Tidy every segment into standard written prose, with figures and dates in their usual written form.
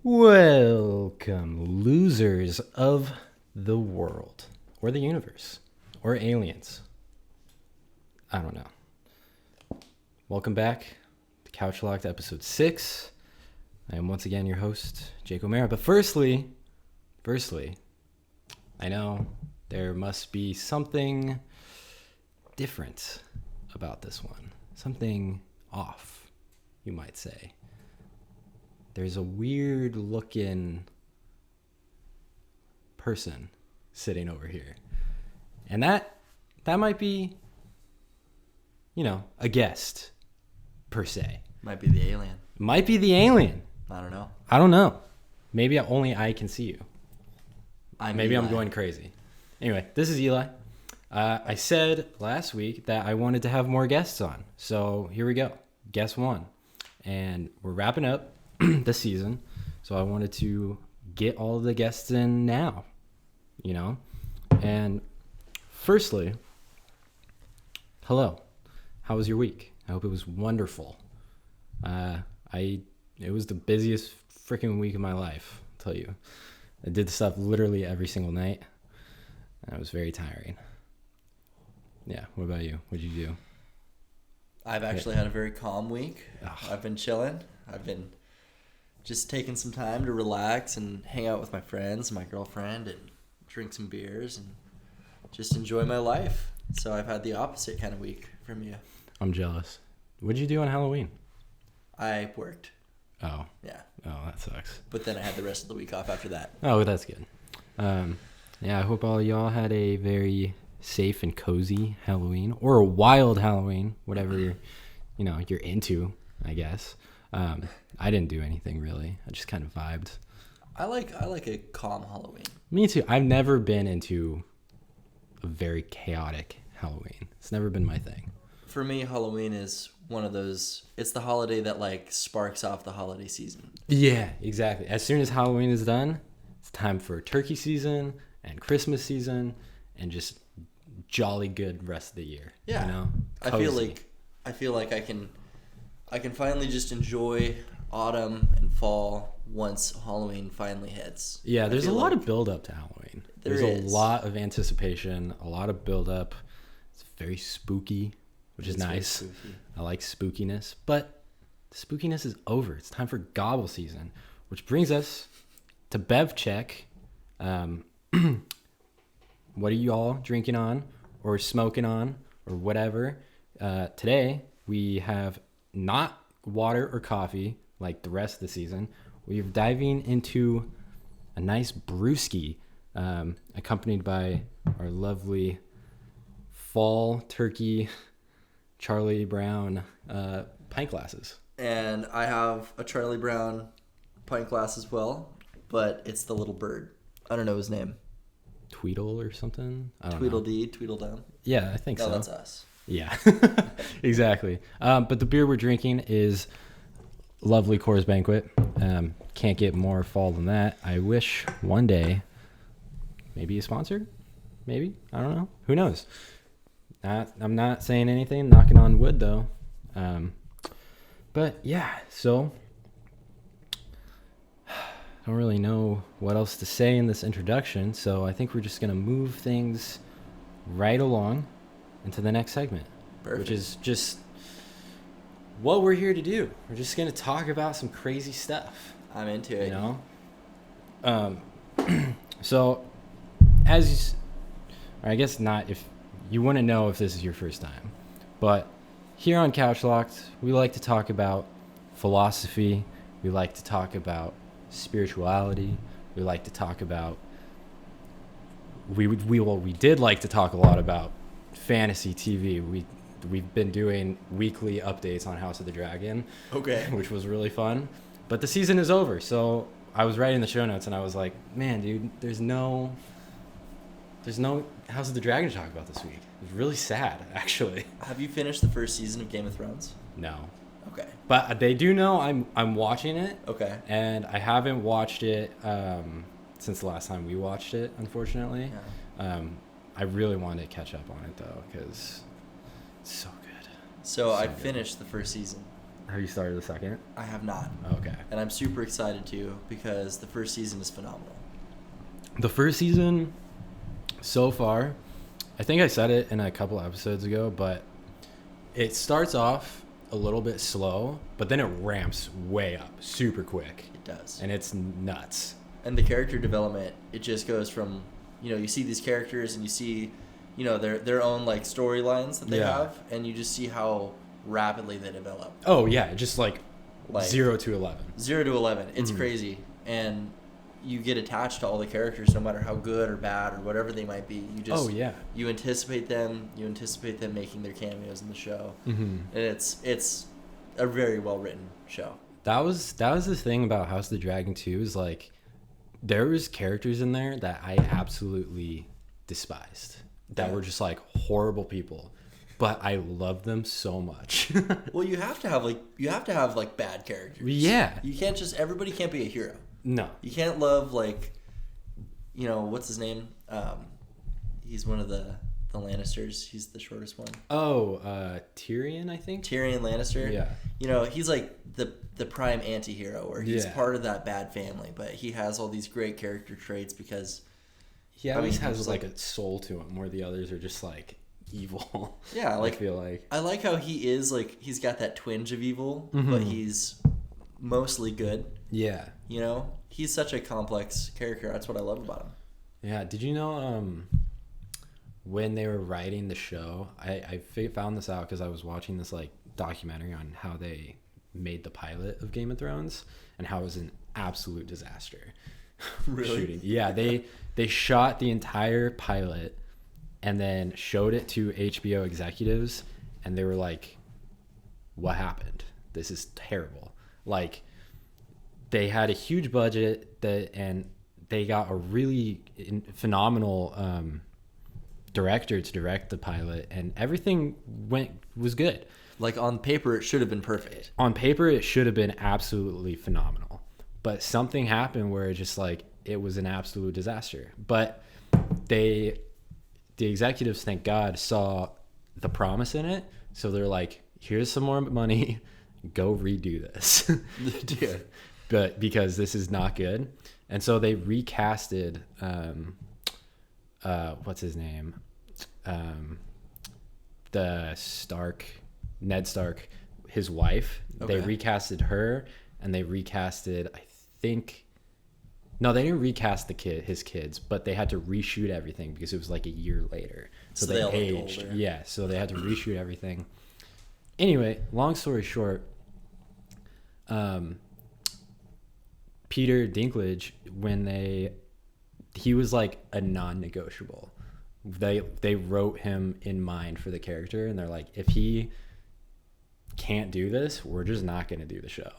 Welcome, losers of the world, or the universe, or aliens. I don't know. Welcome back to Couchlocked episode 6. I am once again your host, Jake O'Mara. But firstly, I know there must be something different about this one. Something off, you might say. There's a weird looking person sitting over here. And that might be, a guest per se. Might be the alien. Might be the alien. I don't know. Maybe only I can see you. Maybe Eli. I'm going crazy. Anyway, this is Eli. I said last week that I wanted to have more guests on. So here we go. Guest 1. And we're wrapping up the season. So I wanted to get all of the guests in now. And firstly, hello. How was your week? I hope it was wonderful. It was the busiest freaking week of my life, I'll tell you. I did stuff literally every single night. And it was very tiring. Yeah, what about you? What did you do? I've actually had a very calm week. Ugh. I've been chilling. I've been just taking some time to relax and hang out with my friends, my girlfriend, and drink some beers and just enjoy my life. So I've had the opposite kind of week from you. I'm jealous. What did you do on Halloween? I worked. Oh. Yeah. Oh, that sucks. But then I had the rest of the week off after that. Oh, that's good. Yeah, I hope all y'all had a very safe and cozy Halloween, or a wild Halloween, whatever you're into, I guess. I didn't do anything really. I just kind of vibed. I like a calm Halloween. Me too. I've never been into a very chaotic Halloween. It's never been my thing. For me, Halloween is one of those, it's the holiday that sparks off the holiday season. Yeah, exactly. As soon as Halloween is done, it's time for turkey season and Christmas season and just jolly good rest of the year. Yeah. Cozy. I feel like I can finally just enjoy autumn and fall once Halloween finally hits. Yeah, there's a lot of build up to Halloween. There's a is. lot of anticipation, a lot of build up. It's very spooky, which is nice. I like spookiness, but the spookiness is over. It's time for gobble season, which brings us to Bev Check. What are you all drinking on or smoking on or whatever? Today we have not water or coffee like the rest of the season. We're diving into a nice brewski, accompanied by our lovely fall turkey Charlie Brown pint glasses. And I have a Charlie Brown pint glass as well, but it's the little bird. I don't know his name. Tweedle or something? I don't know. Tweedledee, Tweedledum. Yeah, I think so. No, that's us. Yeah, exactly. But the beer we're drinking is lovely Coors Banquet. Can't get more fall than that. I wish one day, maybe a sponsor? Maybe? I don't know. Who knows? I'm not saying anything, knocking on wood though. But yeah, so I don't really know what else to say in this introduction, so I think we're just going to move things right along into the next segment. Perfect. Which is just what we're here to do. We're just going to talk about some crazy stuff. I'm into it. So I guess not if you want to know if this is your first time, but here on Couchlocked, we like to talk about philosophy. We like to talk about spirituality. We like to talk about we did like to talk a lot about fantasy TV. We've been doing weekly updates on House of the Dragon. Okay. Which was really fun. But the season is over, so I was writing the show notes and I was like, man, dude, there's no House of the Dragon to talk about this week. It was really sad, actually. Have you finished the first season of Game of Thrones? No. Okay. But they do know I'm watching it. Okay. And I haven't watched it since the last time we watched it, unfortunately. Yeah. I really wanted to catch up on it, though, because it's so good. So I finished the first season. Have you started the second? I have not. Okay. And I'm super excited to because the first season is phenomenal. The first season, so far, I think I said it in a couple episodes ago, but it starts off a little bit slow, but then it ramps way up super quick. It does. And it's nuts. And the character development, it just goes from, you see these characters and you see, their own like storylines that they have, and you just see how rapidly they develop. Oh yeah, just like 0 to 11. 0 to 11. It's crazy. And you get attached to all the characters no matter how good or bad or whatever they might be. You just you anticipate them making their cameos in the show. And it's a very well written show. That was the thing about House of the Dragon 2 is like there was characters in there that I absolutely despised. That were just like horrible people. But I love them so much. Well, you have to have like bad characters. Yeah. You can't everybody can't be a hero. No. You can't love what's his name? He's one of the Lannisters. He's the shortest one. Oh, Tyrion, I think. Tyrion Lannister. Yeah. He's like the prime anti-hero, where he's part of that bad family, but he has all these great character traits because he always has like a soul to him, where the others are just like evil. Yeah, I feel like I like how he is like he's got that twinge of evil, but he's mostly good. Yeah. He's such a complex character. That's what I love about him. Yeah. Did you know when they were writing the show, I found this out because I was watching this like documentary on how they made the pilot of Game of Thrones and how it was an absolute disaster. Really? Shooting. Yeah. They shot the entire pilot and then showed it to HBO executives, and they were like, what happened? This is terrible. Like, they had a huge budget and they got a really phenomenal director to direct the pilot, and everything was good. Like, on paper, it should have been perfect. On paper, it should have been absolutely phenomenal. But something happened where it just like, it was an absolute disaster. But the executives, thank God, saw the promise in it. So they're like, here's some more money. Go redo this. Dude. But because this is not good. And so they recasted, what's his name? Ned Stark, his wife. Okay. They recasted her, and they recasted, I think... No, they didn't recast his kids, but they had to reshoot everything because it was like a year later. So they aged. Yeah, so they had to reshoot everything. Anyway, long story short, Peter Dinklage, he was like a non-negotiable. They wrote him in mind for the character, and they're like, if he can't do this, we're just not going to do the show.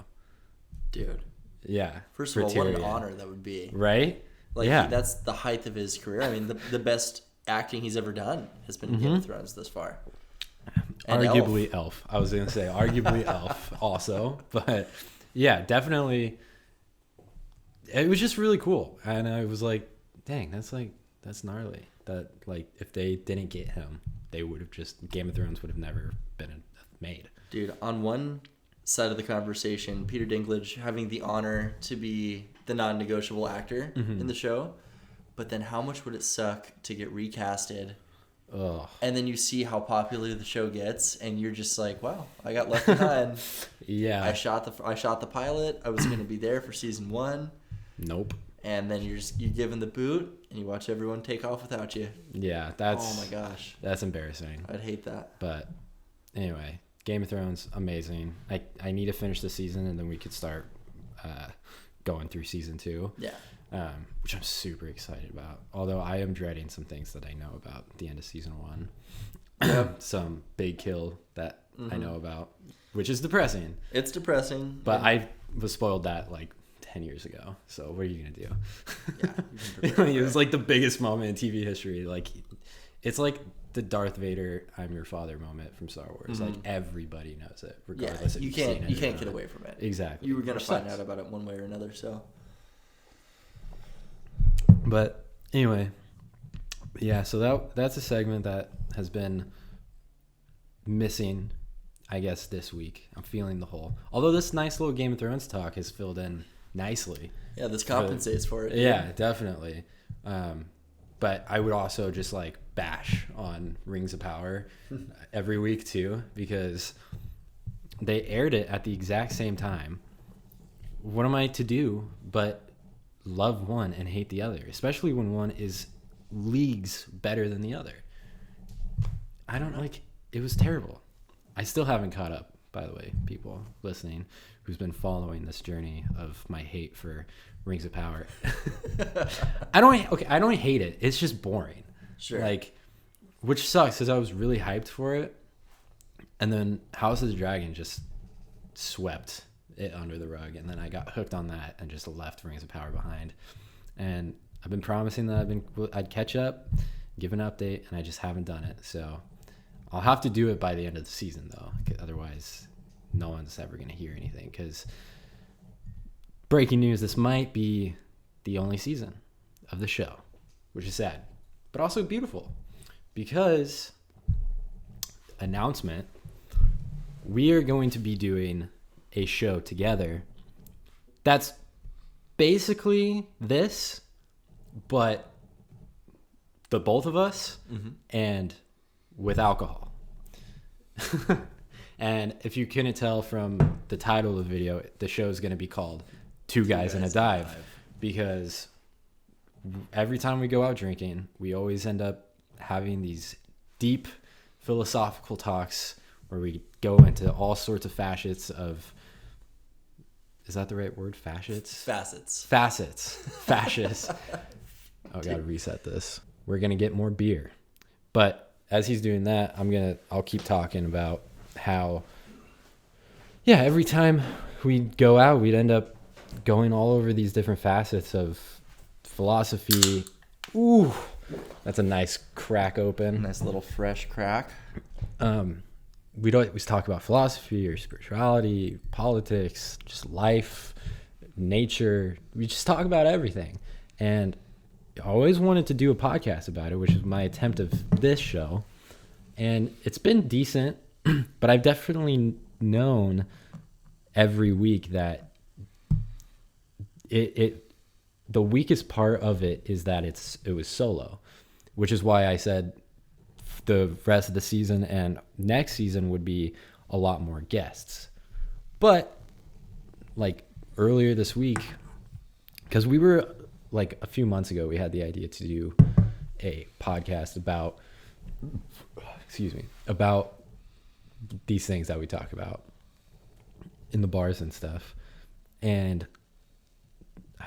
Dude. Yeah. First of all, what an honor that would be. Right? Like, that's the height of his career. I mean, the best acting he's ever done has been in Game of Thrones this far. And arguably Elf. I was going to say arguably Elf also. But yeah, definitely. It was just really cool. And I was like, dang, that's gnarly. That, like, if they didn't get him, they would have Game of Thrones would have never been made. Dude, on one side of the conversation, Peter Dinklage having the honor to be the non-negotiable actor in the show, but then how much would it suck to get recasted? Ugh. And then you see how popular the show gets, and you're just like, wow, I got left behind. Yeah. I shot the pilot. I was going to be there for season 1. Nope. And then you're given the boot, and you watch everyone take off without you. Yeah, oh my gosh, that's embarrassing. I'd hate that. But anyway, Game of Thrones, amazing. I need to finish the season, and then we could start going through season 2. Yeah. Which I'm super excited about. Although I am dreading some things that I know about at the end of season 1. Yep. Some big kill that I know about, which is depressing. It's depressing. But I was spoiled that like 10 years ago. So what are you going to do? Yeah. It was like the biggest moment in TV history. Like, it's like the Darth Vader "I'm your father" moment from Star Wars. Like, everybody knows it, regardless. You can't get away from it. Exactly. You were gonna find out about it one way or another. So, but anyway, yeah. So that's a segment that has been missing I guess this week I'm feeling the hole. Although this nice little Game of Thrones talk has filled in nicely. Yeah, this compensates for it. Yeah, definitely. But I would also just like bash on Rings of Power every week too, because they aired it at the exact same time. What am I to do but love one and hate the other, especially when one is leagues better than the other? I don't like, it was terrible. I still haven't caught up, by the way, people listening who's been following this journey of my hate for Rings of Power. I don't hate it. It's just boring. Sure. Like, which sucks because I was really hyped for it. And then House of the Dragon just swept it under the rug. And then I got hooked on that and just left Rings of Power behind. And I've been promising that I'd catch up, give an update, and I just haven't done it. So I'll have to do it by the end of the season, though. Otherwise, no one's ever going to hear anything. Because breaking news, this might be the only season of the show, which is sad, but also beautiful. Because, announcement, we are going to be doing a show together that's basically this, but the both of us and with alcohol. And if you couldn't tell from the title of the video, the show is going to be called Two Guys and a Dive, because every time we go out drinking, we always end up having these deep philosophical talks where we go into all sorts of facets of, is that the right word? Facets. Fascists. Oh, I gotta reset this. We're gonna get more beer. But as he's doing that, I'll keep talking about how, yeah, every time we'd go out, we'd end up going all over these different facets of philosophy. Ooh, that's a nice crack open. Nice little fresh crack. We'd always talk about philosophy or spirituality, politics, just life, nature. We just talk about everything. And I always wanted to do a podcast about it, which is my attempt of this show. And it's been decent, but I've definitely known every week that the weakest part of it is that it was solo, which is why I said the rest of the season and next season would be a lot more guests. But like earlier this week, because we were like a few months ago, we had the idea to do a podcast about these things that we talk about in the bars and stuff. And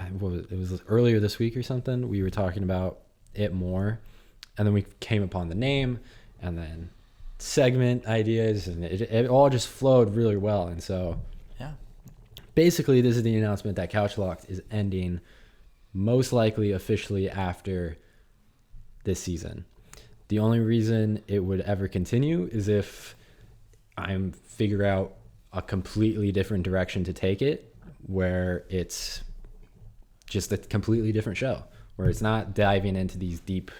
it was earlier this week or something, we were talking about it more, and then we came upon the name and then segment ideas, and it all just flowed really well. And so yeah, basically this is the announcement that Couchlocked is ending, most likely officially after this season. The only reason it would ever continue is if I'm figure out a completely different direction to take it, where it's just a completely different show, where it's not diving into these deep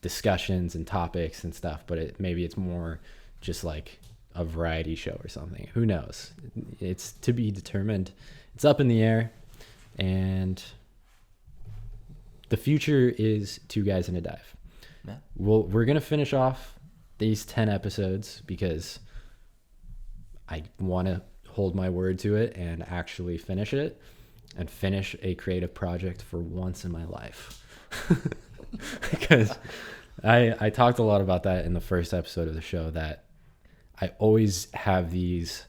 discussions and topics and stuff, but maybe it's more just like a variety show or something. Who knows? It's to be determined. It's up in the air, and the future is Two Guys and a Dive. Yeah. We're gonna finish off these 10 episodes because I want to hold my word to it and actually finish it and finish a creative project for once in my life. Because I talked a lot about that in the first episode of the show, that I always have these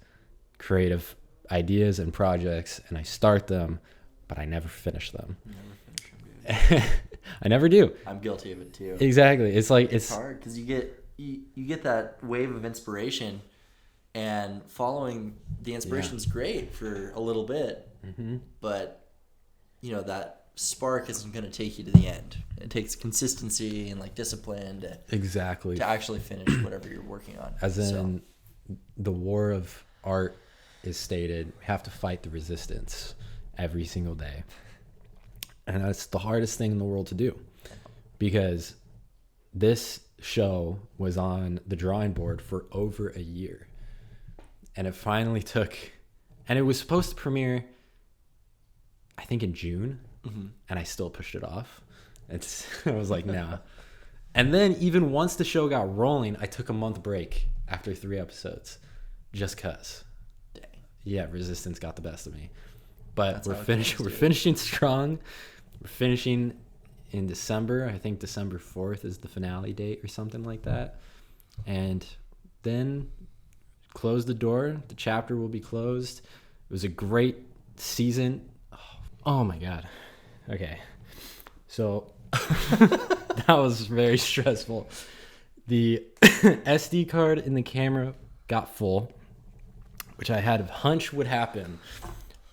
creative ideas and projects and I start them, but I never finish them. I never do. I'm guilty of it too. Exactly. It's like it's hard because you get that wave of inspiration, and following the inspiration is great for a little bit, but that spark isn't going to take you to the end. It takes consistency and like discipline to actually finish whatever you're working on. As in, the war of art is stated, we have to fight the resistance every single day. And that's the hardest thing in the world to do, because this show was on the drawing board for over a year. and it finally took, and it was supposed to premiere, I think in June, and I still pushed it off. I was like, no. And then even once the show got rolling, I took a month break after 3 episodes, just cause. Dang. Yeah, Resistance got the best of me. But That's we're finishing strong. We're finishing in December. I think December 4th is the finale date or something like that. And then close the door. The chapter will be closed. It was a great season. Oh my God. Okay. So that was very stressful. The SD card in the camera got full, which I had a hunch would happen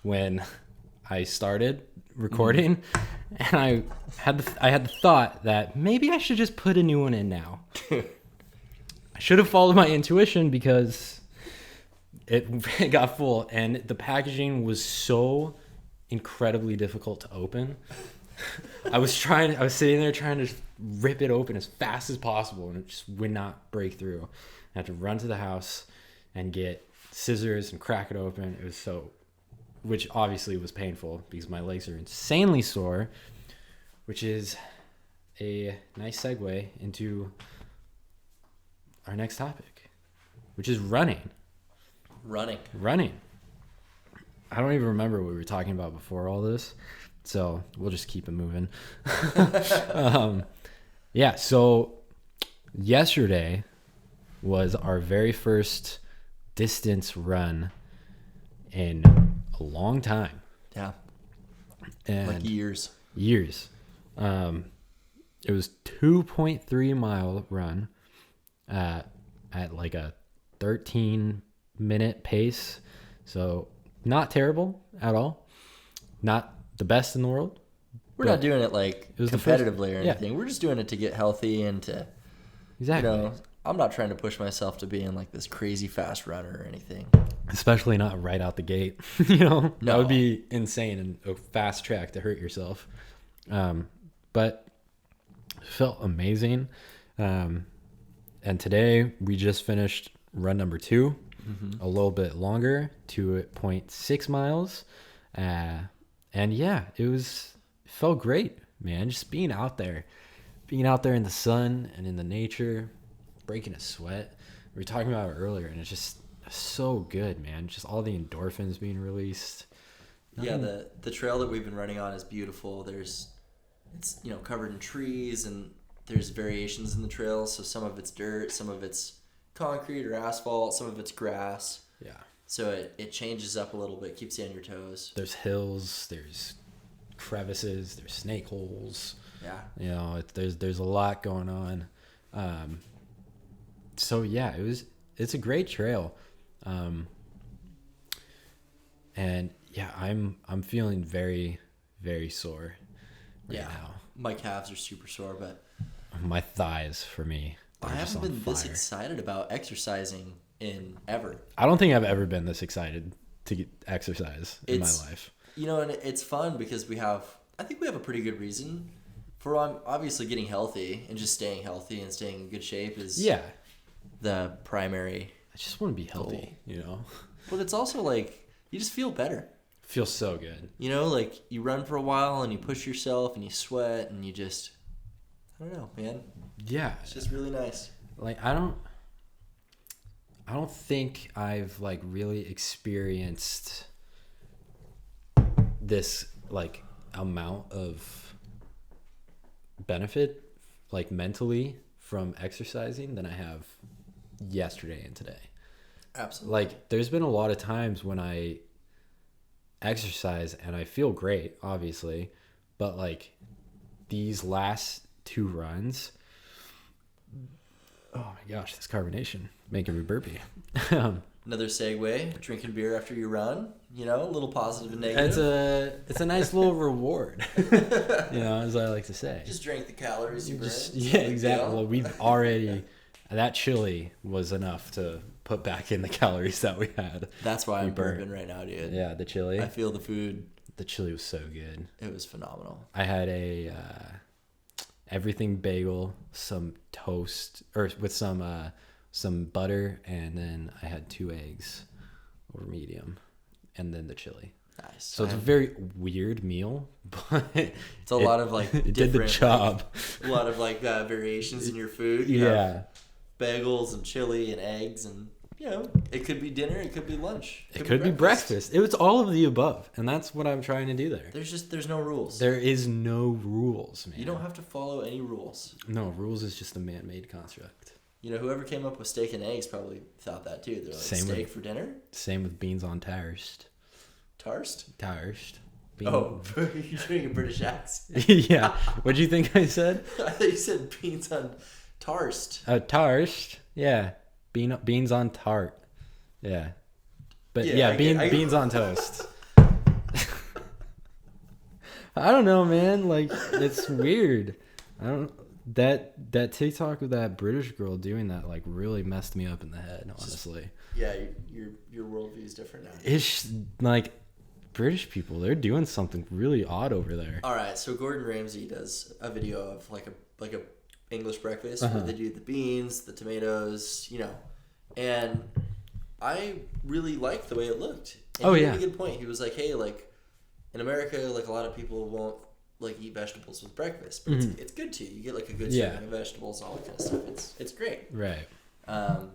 when I started recording. And I had the thought that maybe I should just put a new one in now. I should have followed my intuition because it got full, and the packaging was so incredibly difficult to open. I was sitting there trying to rip it open as fast as possible, and it just would not break through. I had to run to the house and get scissors and crack it open. It was which obviously was painful because my legs are insanely sore, which is a nice segue into our next topic, which is running. Running. I don't even remember what we were talking about before all this, so we'll just keep it moving. Yeah, so yesterday was our very first distance run in a long time. Yeah. And like years. It was 2.3 mile run at like a 13-minute pace. So not terrible at all. Not the best in the world. We're not doing it like was competitively or anything. We're just doing it to get healthy and to, Exactly. I'm not trying to push myself to being like this crazy fast runner or anything. Especially not right out the gate. That No. would be insane and a fast track to hurt yourself. But it felt amazing. And today we just finished run number 2, a little bit longer, 2.6 miles. And yeah, it felt great, man. Just being out there in the sun and in the nature, breaking a sweat. We were talking about it earlier, and it's just so good, man. Just all the endorphins being released. Yeah, the trail that we've been running on is beautiful. It's covered in trees, and there's variations in the trail. So some of it's dirt, some of it's concrete or asphalt, some of it's grass. Yeah. So it changes up a little bit, keeps you on your toes. There's hills, there's crevices, there's snake holes. Yeah. There's a lot going on. So yeah, it's a great trail. And yeah, I'm feeling very, very sore right now. My calves are super sore, but my thighs for me. I haven't been this excited about exercising in ever. I don't think I've ever been this excited to get exercise in my life. And it's fun because I think we have a pretty good reason for obviously getting healthy, and just staying healthy and staying in good shape is the primary. I just want to be healthy, But it's also like you just feel better. Feels so good. Like you run for a while and you push yourself and you sweat and you just, I don't know, man. Yeah. It's just really nice. Like I don't think I've like really experienced this like amount of benefit like mentally from exercising than I have yesterday and today. Absolutely. Like there's been a lot of times when I exercise and I feel great, obviously, but like these last 2 runs, oh my gosh, this carbonation making me burpy. Another segue, drinking beer after you run, a little positive and negative. It's a nice little reward, as I like to say. Just drink the calories you burn. Yeah, exactly. Well, we've already, that chili was enough to put back in the calories that we had. That's why I'm burping right now, dude. Yeah, the chili. I feel the food. The chili was so good. It was phenomenal. I had a everything bagel, some toast, or with some butter, and then I had 2 eggs. over medium, and then the chili. Nice. So it's a very weird meal, but it's a lot of like it did the job. Like, a lot of like variations in your food. You have bagels and chili and eggs, and it could be dinner, it could be lunch, it could be breakfast. It was all of the above, and that's what I'm trying to do there. There's no rules. There is no rules, man. You don't have to follow any rules. No, rules is just a man-made construct. Whoever came up with steak and eggs probably thought that too. They're like, steak for dinner? Same with beans on toast. Toast? Toast. Oh, you're doing a British accent. Yeah. What do you think I said? I thought you said beans on toast. Toast. Yeah. Beans on tart. Yeah. But beans on toast. I don't know, man. Like, it's weird. That TikTok with that British girl doing that like really messed me up in the head, honestly. Yeah, your worldview is different now. It's like British people, they're doing something really odd over there. All right, so Gordon Ramsay does a video of like a English breakfast where they do the beans, the tomatoes, and I really liked the way it looked. And he made a good point. He was like, hey, like in America, like a lot of people won't like eat vegetables with breakfast, but it's good too. You get like a good serving of vegetables, all that kind of stuff. It's great. Right. And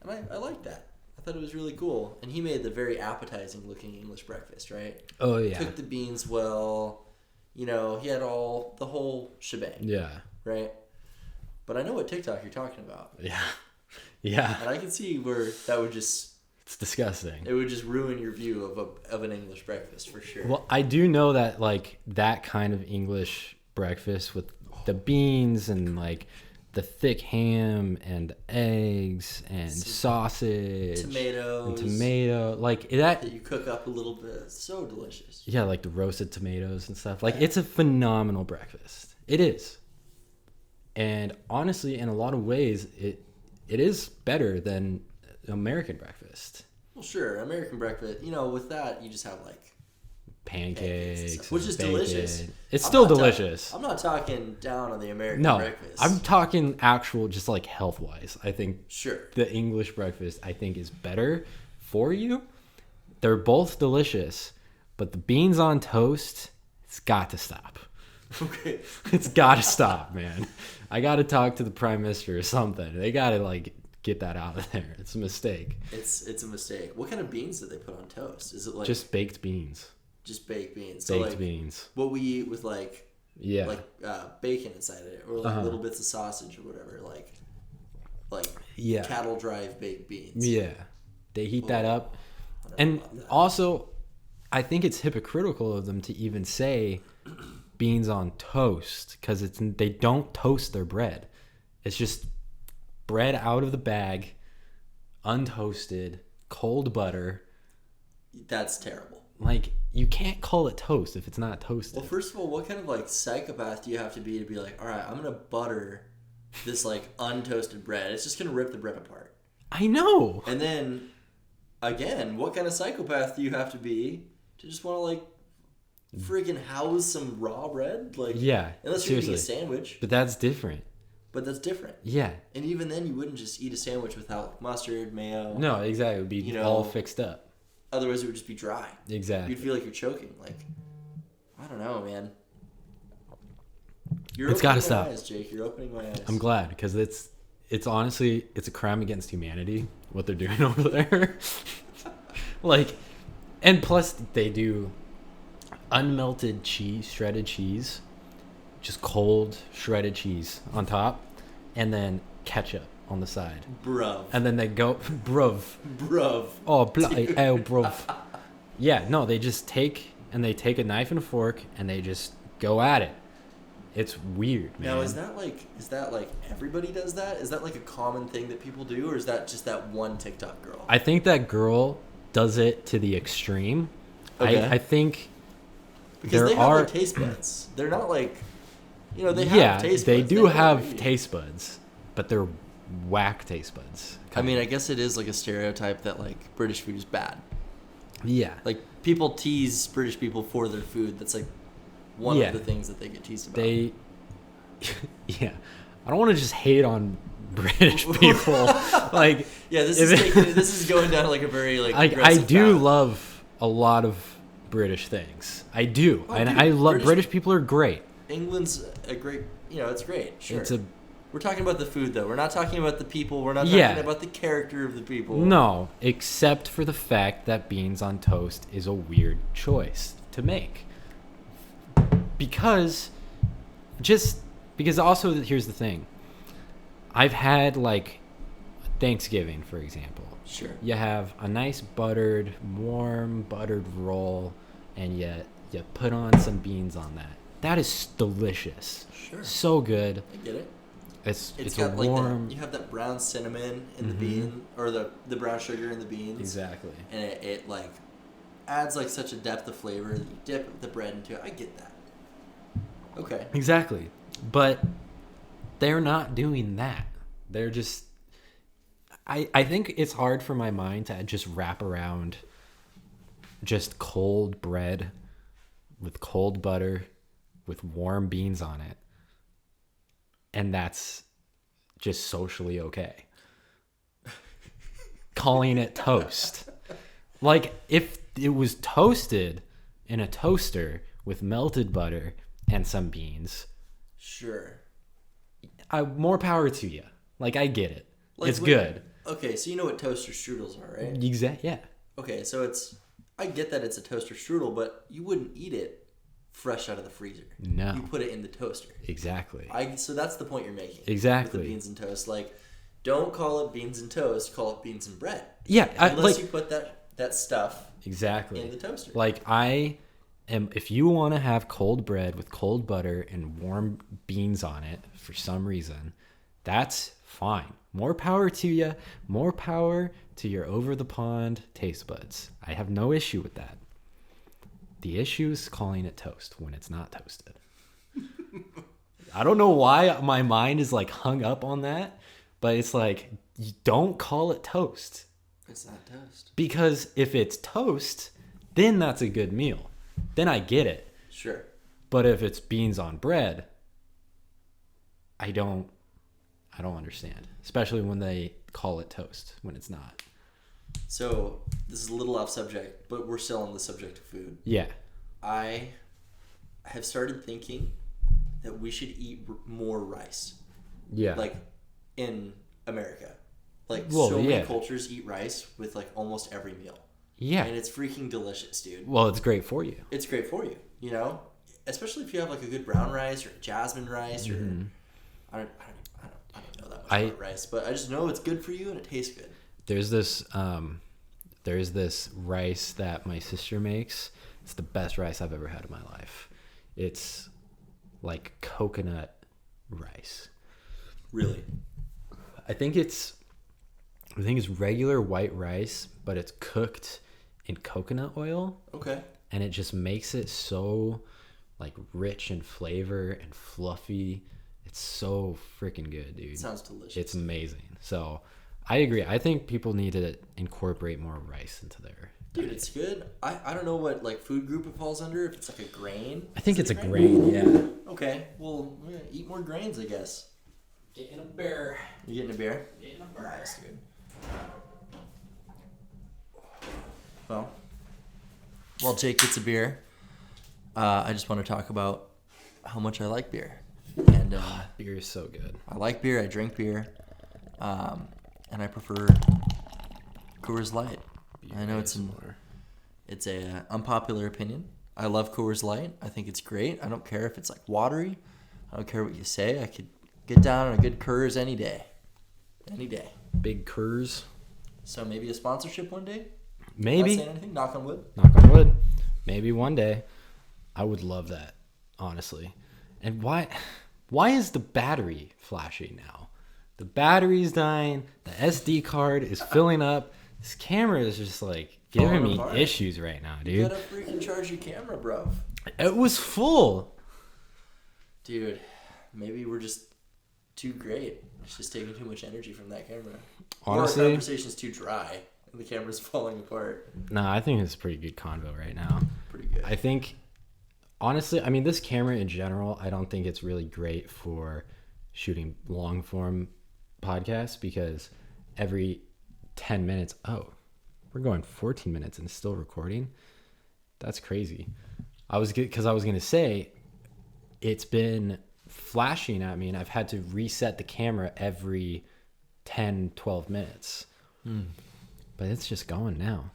I like that. I thought it was really cool. And he made the very appetizing looking English breakfast, right? Oh yeah. Cooked the beans well. He had the whole shebang. Yeah. Right? But I know what TikTok you're talking about. Yeah. Yeah. And I can see where that would just... It's disgusting. It would just ruin your view of an English breakfast for sure. Well, I do know that like that kind of English breakfast with the beans and like the thick ham and eggs and sausage, tomato, like that you cook up a little bit. It's so delicious. Yeah, like the roasted tomatoes and stuff. Like it's a phenomenal breakfast. It is. And honestly, in a lot of ways, it is better than American breakfast. Well, sure, American breakfast. With that you just have like pancakes, which is bacon. delicious. It's still delicious. I'm not talking down on the American breakfast. I'm talking actual, just like health wise. I think the English breakfast is better for you. They're both delicious, but the beans on toast, it's got to stop. Okay, it's got to stop, man. I got to talk to the Prime Minister or something. They got to like get that out of there. It's a mistake. It's a mistake. What kind of beans did they put on toast? Is it like just baked beans? Just baked beans. Baked beans. What we eat with like bacon inside of it, or like little bits of sausage or whatever, like cattle drive baked beans. Yeah, they heat that up, and also, I think it's hypocritical of them to even say beans on toast because they don't toast their bread. It's just bread out of the bag, untoasted, cold butter. That's terrible. Like, you can't call it toast if it's not toasted. Well, first of all, what kind of like psychopath do you have to be like, all right, I'm gonna butter this like untoasted bread. It's just gonna rip the bread apart. I know. And then again, what kind of psychopath do you have to be to just want to like freaking house some raw bread? Like, unless you're eating a sandwich. But that's different. Yeah. And even then, you wouldn't just eat a sandwich without mustard, mayo. No, exactly. It would be all fixed up. Otherwise, it would just be dry. Exactly. You'd feel like you're choking. Like, I don't know, man. It's got to stop. Eyes, Jake. You're opening my eyes. I'm glad, because it's honestly, it's a crime against humanity, what they're doing over there. Like, and plus they do unmelted cheese, shredded cheese, just cold shredded cheese on top, and then ketchup on the side. Bruv. And then they go, bruv. Oh, bloody hell, bruv. Yeah, no, they just take a knife and a fork, and they just go at it. It's weird, man. Now, is that like everybody does that? Is that like a common thing that people do, or is that just that one TikTok girl? I think that girl does it to the extreme. Okay. I think because they have like taste buds. They're not like, they have taste buds. They do have taste buds, but they're whack taste buds. I mean, I guess it is like a stereotype that like British food is bad. Yeah. Like people tease British people for their food. That's like one of the things that they get teased about. Yeah. I don't want to just hate on British people. Like, Yeah, this is going down like a very like. I do path. love a lot of British things. I do, Oh, and dude, I love British people are great. England's a great. It's great. Sure. It's a We're talking about the food, though. We're not talking about the people. We're not talking about the character of the people. No, except for the fact that beans on toast is a weird choice to make. Because also, here's the thing. I've had, like, Thanksgiving, for example. Sure. You have a nice warm buttered roll, and you put on some beans on that. That is delicious. Sure. So good. I get it. It's got a like warm. you have that brown cinnamon in the bean, or the brown sugar in the beans. Exactly. And it like adds like such a depth of flavor that you dip the bread into it. I get that. Okay. Exactly. But they're not doing that. They're just I think it's hard for my mind to just wrap around just cold bread with cold butter with warm beans on it. And that's just socially okay. Calling it toast. Like, if it was toasted in a toaster with melted butter and some beans. Sure. More power to you. Like, I get it. Like, it's good. Okay, so you know what toaster strudels are, right? Yeah. Okay, so I get that it's a toaster strudel, but you wouldn't eat it fresh out of the freezer. No. You put it in the toaster. Exactly. So that's the point you're making. Exactly. With the beans and toast. Like, don't call it beans and toast, call it beans and bread. Yeah. Unless you put that stuff exactly in the toaster. Like, if you want to have cold bread with cold butter and warm beans on it for some reason, that's fine. More power to you. More power to your over-the-pond taste buds. I have no issue with that. The issue is calling it toast when it's not toasted. I don't know why my mind is like hung up on that, but it's like, you don't call it toast. It's not toast. Because if it's toast, then that's a good meal. Then I get it. Sure. But if it's beans on bread, I don't understand. Especially when they call it toast when it's not. So, this is a little off subject, but we're still on the subject of food. Yeah. I have started thinking that we should eat more rice. Yeah. Like, in America. Like, many cultures eat rice with, like, almost every meal. Yeah. And it's freaking delicious, dude. Well, it's great for you. It's great for you, you know? Especially if you have, like, a good brown rice or jasmine rice or... I don't know that much about rice, but I just know it's good for you and it tastes good. There's this rice that my sister makes. It's the best rice I've ever had in my life. It's like coconut rice. Really? I think it's regular white rice, but it's cooked in coconut oil. Okay. And it just makes it so like rich in flavor and fluffy. It's so freaking good, dude. It sounds delicious. It's amazing. So I agree. I think people need to incorporate more rice into their diet. Dude, it's good. I don't know what like food group it falls under. If it's like a grain. I think it's a grain, yeah. Okay. Well, yeah, eat more grains, I guess. Getting a beer. You getting a beer? Getting a beer. Nice, dude. Well, while Jake gets a beer, I just want to talk about how much I like beer. And beer is so good. I like beer. I drink beer. And I prefer Coors Light. I know it's a unpopular opinion. I love Coors Light. I think it's great. I don't care if it's like watery. I don't care what you say. I could get down on a good Coors any day. Any day. Big Coors. So maybe a sponsorship one day? Maybe. Not saying anything. Knock on wood. Knock on wood. Maybe one day. I would love that, honestly. And why is the battery flashing now? The battery's dying. The SD card is filling up. This camera is just like giving me issues right now, dude. You gotta freaking charge your camera, bro. It was full. Dude, maybe we're just too great. It's just taking too much energy from that camera. Honestly, or our conversation's too dry and the camera's falling apart. No, I think it's a pretty good convo right now. Pretty good. I think, honestly, I mean, this camera in general, I don't think it's really great for shooting long form podcasts because every 10 minutes. Oh, we're going 14 minutes and it's still recording. That's crazy. Because I was going to say, it's been flashing at me and I've had to reset the camera every 10, 12 minutes. But it's just going now.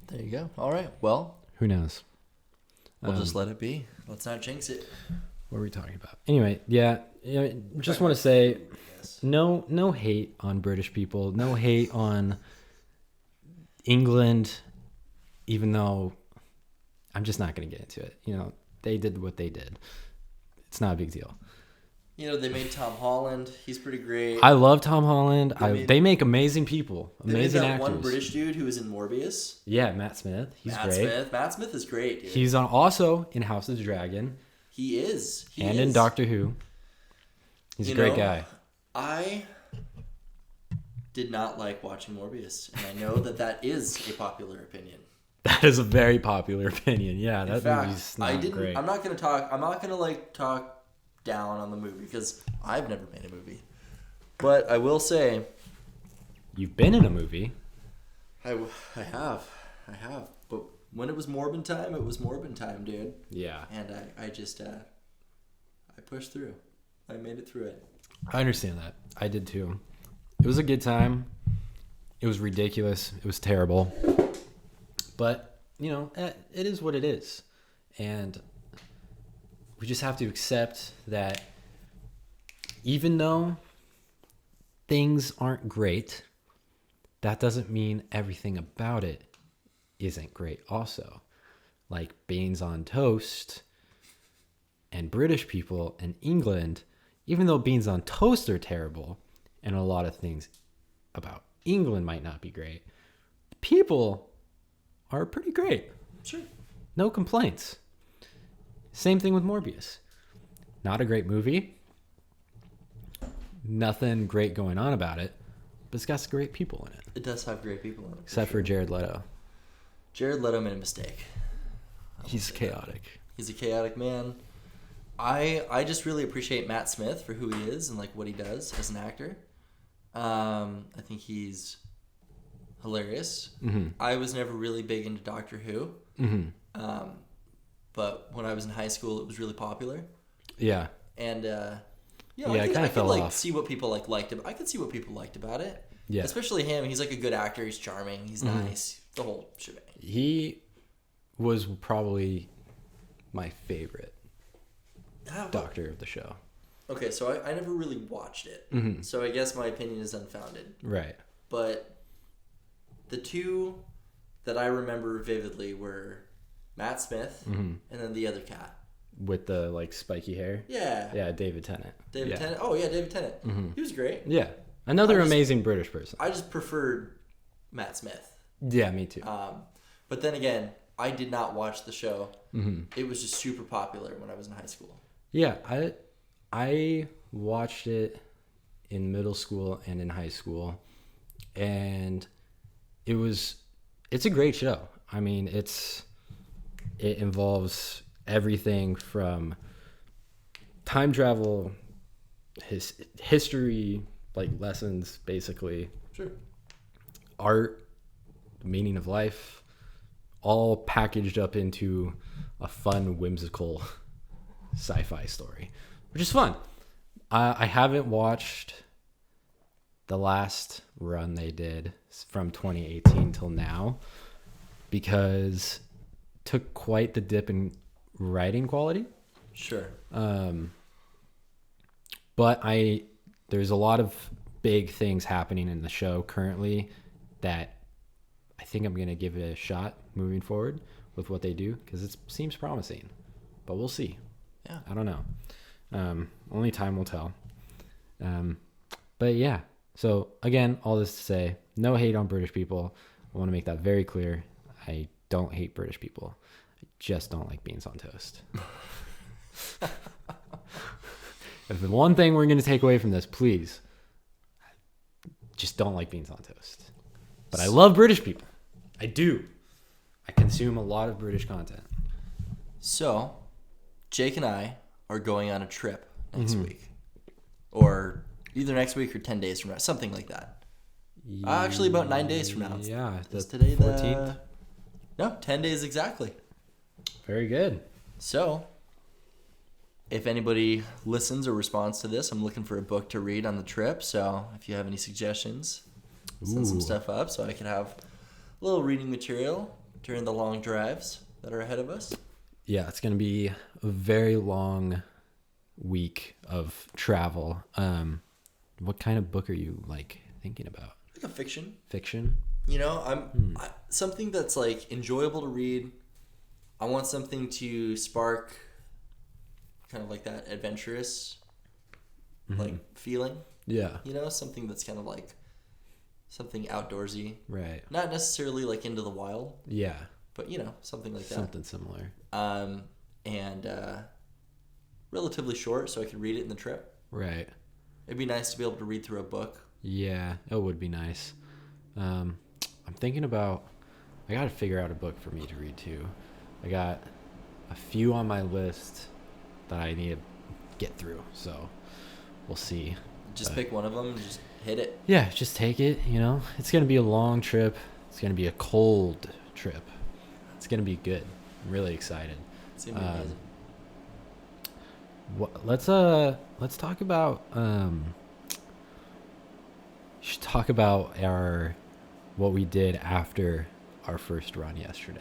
There you go. All right. Well, who knows? We'll just let it be. Let's not jinx it. What were we talking about? Anyway, yeah. Just want to say, no hate on British people. No hate on England, even though I'm just not going to get into it. They did what they did. It's not a big deal. They made Tom Holland. He's pretty great. I love Tom Holland. They make amazing people, amazing actors. One British dude who was in Morbius. Yeah, Matt Smith. He's great. Matt Smith is great, dude. He's also in House of the Dragon. He is. In Doctor Who. He's a great guy. I did not like watching Morbius, and I know that is a popular opinion. That is a very popular opinion. Yeah, movie's not great. I'm not going to talk down on the movie because I've never made a movie. But I will say, you've been in a movie. I have. But when it was Morbin time, it was Morbin time, dude. Yeah. And I just I pushed through. I made it through it. I understand that. I did too. It was a good time. It was ridiculous. It was terrible. But, it is what it is. And we just have to accept that even though things aren't great, that doesn't mean everything about it isn't great also. Like beans on toast and British people in England, even though beans on toast are terrible and a lot of things about England might not be great, people are pretty great. Sure. No complaints. Same thing with Morbius. Not a great movie. Nothing great going on about it, but it's got some great people in it. It does have great people in it. Except for Jared Leto. Jared Leto made a mistake. He's chaotic. He's a chaotic man. I just really appreciate Matt Smith for who he is and what he does as an actor. I think he's hilarious. Mm-hmm. I was never really big into Doctor Who. Mm-hmm. But when I was in high school, it was really popular. Yeah. And I kind of fell off. See what people liked. I could see what people liked about it. Yeah. Especially him. He's a good actor. He's charming. He's nice. The whole shebang. He was probably my favorite doctor of the show. Okay, so I never really watched it. Mm-hmm. So I guess my opinion is unfounded. Right. But the two that I remember vividly were Matt Smith and then the other cat. With the spiky hair? Yeah. Yeah, David Tennant. Tennant? Oh, yeah, David Tennant. Mm-hmm. He was great. Yeah. Another amazing British person. I just preferred Matt Smith. Yeah, me too. But then again, I did not watch the show. Mm-hmm. It was just super popular when I was in high school. Yeah, I watched it in middle school and in high school, and it's a great show. I mean, it involves everything from time travel, history, lessons, basically. Sure. Art, the meaning of life, all packaged up into a fun, whimsical sci-fi story, which is fun. I haven't watched the last run they did from 2018 till now because it took quite the dip in writing quality. Sure. But there's a lot of big things happening in the show currently that I think I'm going to give it a shot moving forward with what they do because it seems promising, but we'll see. Yeah. I don't know. Only time will tell. But yeah. So again, all this to say, no hate on British people. I want to make that very clear. I don't hate British people. I just don't like beans on toast. If the one thing we're going to take away from this, please, just don't like beans on toast. But I love British people. I do. I consume a lot of British content. So, Jake and I are going on a trip next week. Or either next week or 10 days from now. Something like that. Actually, about 9 days from now. Yeah, Is today 14th. No, 10 days exactly. Very good. So, if anybody listens or responds to this, I'm looking for a book to read on the trip. So, if you have any suggestions, send some stuff up so I can have a little reading material during the long drives that are ahead of us. Yeah, it's going to be a very long week of travel. What kind of book are you thinking about? Like a fiction. Fiction? You know, something that's enjoyable to read. I want something to spark kind of that adventurous feeling. Yeah. You know, something that's kind of something outdoorsy. Right. Not necessarily into the wild. Yeah. But something like that. Something similar. And relatively short, so I could read it in the trip. Right. It'd be nice to be able to read through a book. Yeah, it would be nice. I'm thinking about, I got to figure out a book for me to read too. I got a few on my list that I need to get through, so we'll see. Just pick one of them and just hit it. Yeah, just take it, It's going to be a long trip. It's going to be a cold trip. It's going to be good. I'm really excited. It's going to be amazing. Let's talk about should talk about what we did after our first run yesterday.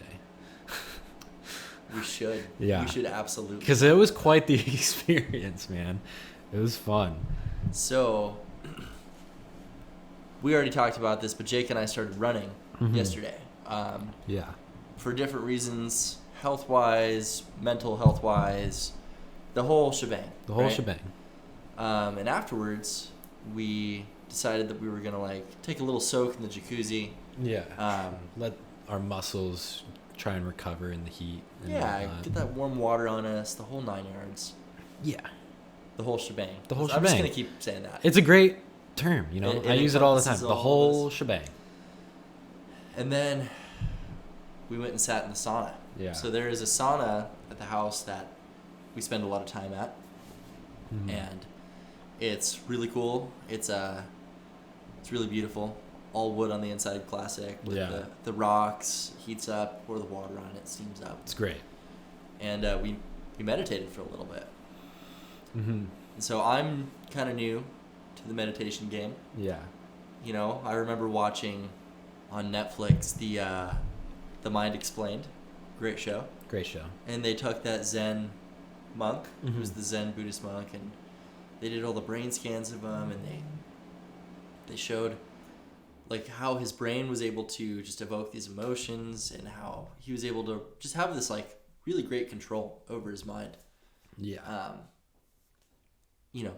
We should. Yeah. We should absolutely. Because it was quite the experience, man. It was fun. So, we already talked about this, but Jake and I started running yesterday. Yeah. For different reasons, health-wise, mental health-wise, the whole shebang. The whole right? shebang. And afterwards, we decided that we were going to take a little soak in the jacuzzi. Yeah. Let our muscles try and recover in the heat. Yeah, get that warm water on us, the whole 9 yards. Yeah. The whole shebang. The whole I'm shebang. just going to keep saying that. It's a great term, I use it all the time. encompasses The all whole this. shebang. And then we went and sat in the sauna. Yeah. So there is a sauna at the house that we spend a lot of time at. And it's really cool. It's really beautiful. All wood on the inside, classic. With the rocks, heats up, pour the water on it, steams up. It's great. And we meditated for a little bit. Mm-hmm. And so I'm kind of new to the meditation game. Yeah. I remember watching on Netflix the Mind Explained. Great show. Great show. And they took that Zen monk, who's the Zen Buddhist monk, and they did all the brain scans of him, and they showed how his brain was able to just evoke these emotions, and how he was able to just have this really great control over his mind. Yeah.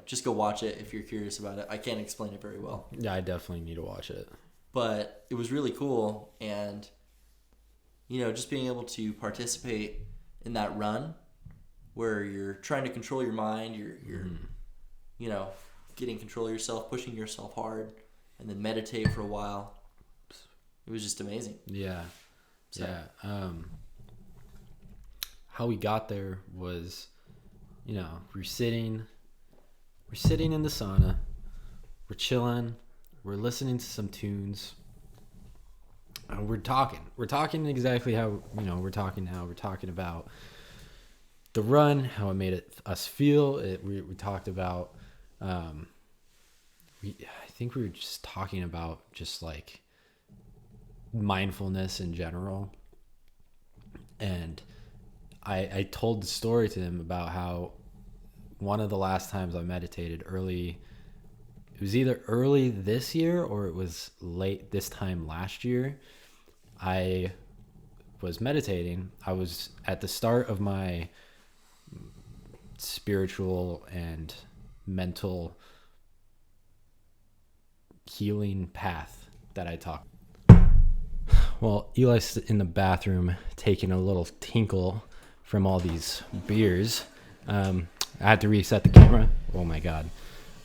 Just go watch it if you're curious about it. I can't explain it very well. Yeah, I definitely need to watch it. But it was really cool, and just being able to participate in that run where you're trying to control your mind, you're getting control of yourself, pushing yourself hard, and then meditate for a while. It was just amazing. Yeah. So. Yeah. How we got there was, we're sitting in the sauna, we're chilling, we're listening to some tunes, and we're talking exactly how we're talking now. We're talking about the run, how it made us feel. We talked about I think we were just talking about just mindfulness in general, and I told the story to him about how one of the last times I meditated it was either early this year or it was late this time last year. I was meditating. I was at the start of my spiritual and mental healing path that I talk. Well, Eli's in the bathroom taking a little tinkle from all these beers. I had to reset the camera. Oh my God.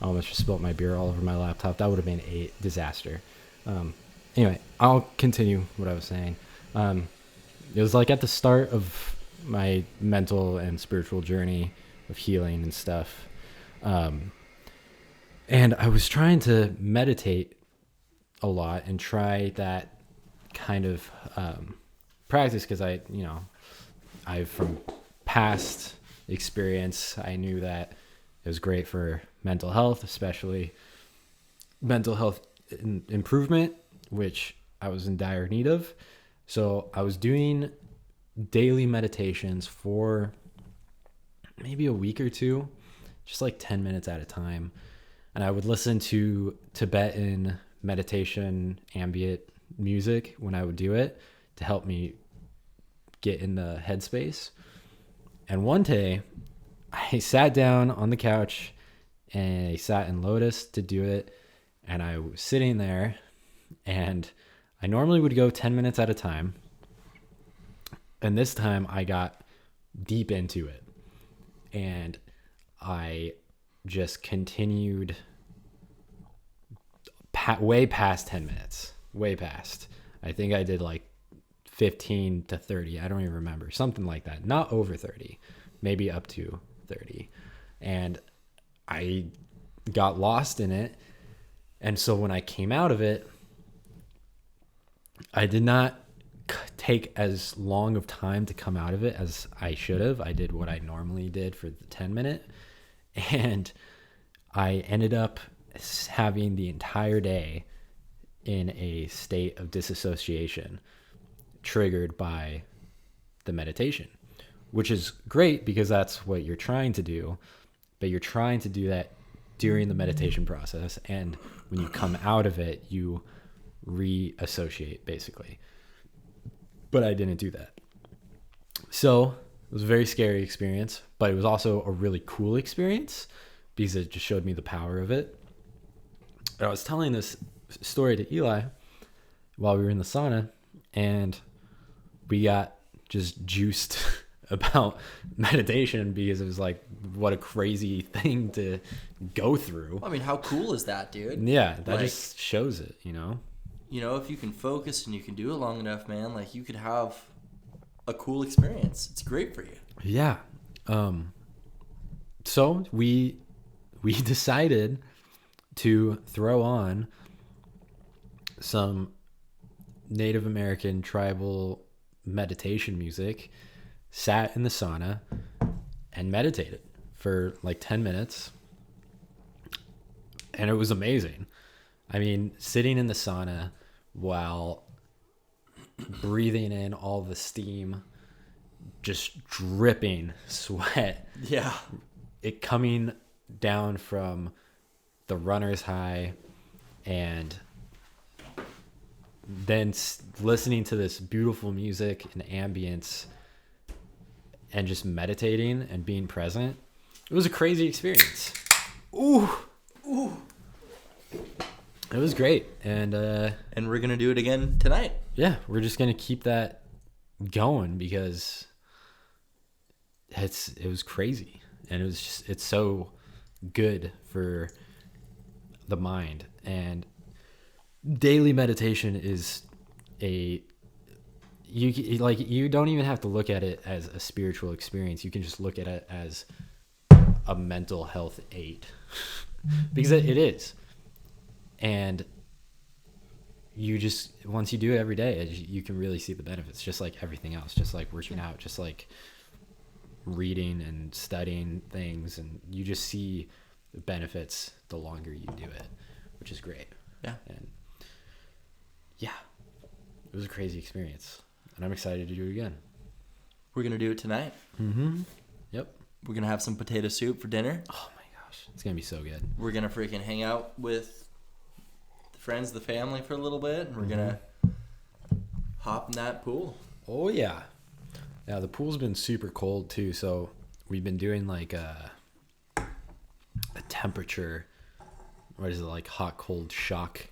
I almost just spilled my beer all over my laptop. That would have been a disaster. Anyway, I'll continue what I was saying. It was at the start of my mental and spiritual journey of healing and stuff. And I was trying to meditate a lot and try that kind of practice, because I from past experience, I knew that it was great for mental health, especially mental health improvement, which I was in dire need of. So I was doing daily meditations for maybe a week or two, just like 10 minutes at a time. And I would listen to Tibetan meditation ambient music when I would do it to help me get in the headspace. And one day I sat down on the couch and I sat in lotus to do it. And I was sitting there, and I normally would go 10 minutes at a time. And this time I got deep into it. And I just continued way past 10 minutes. Way past. I think I did like 15 to 30. I don't even remember. Something like that. Not over 30. Maybe up to 30. And I got lost in it. And so when I came out of it, I did not take as long of time to come out of it as I should have. I did what I normally did for the 10-minute. And I ended up having the entire day in a state of disassociation triggered by the meditation, which is great because that's what you're trying to do. But you're trying to do that during the meditation process. And when you come out of it, you reassociate basically. But I didn't do that. So it was a very scary experience, but it was also a really cool experience because it just showed me the power of it. And I was telling this story to Eli while we were in the sauna, and we got just juiced about meditation because it was like, what a crazy thing to go through. I mean, how cool is that, dude? Yeah, that just shows it, you know? You know, if you can focus and you can do it long enough, man, like you could have a cool experience. It's great for you. Yeah. So we decided to throw on some Native American tribal meditation music, sat in the sauna, and meditated for like 10 minutes. And it was amazing. I mean, sitting in the sauna while breathing in all the steam, just dripping sweat. Yeah. It coming down from the runner's high, and then listening to this beautiful music and ambience and just meditating and being present. It was a crazy experience. Ooh. It was great. And we're going to do it again tonight. Yeah, we're just going to keep that going because it was crazy. And it's so good for the mind. And daily meditation is you don't even have to look at it as a spiritual experience. You can just look at it as a mental health aid because it is. And you just, once you do it every day, you can really see the benefits, just like everything else, just like working out, just like reading and studying things. And you just see the benefits the longer you do it, which is great. Yeah. And yeah, it was a crazy experience. And I'm excited to do it again. We're going to do it tonight. Mm-hmm. Yep. We're going to have some potato soup for dinner. Oh my gosh. It's going to be so good. We're going to freaking hang out with the friends, the family for a little bit. And we're going to hop in that pool. Oh, yeah. Yeah, the pool's been super cold too. So we've been doing like a temperature, what is it, like hot, cold shock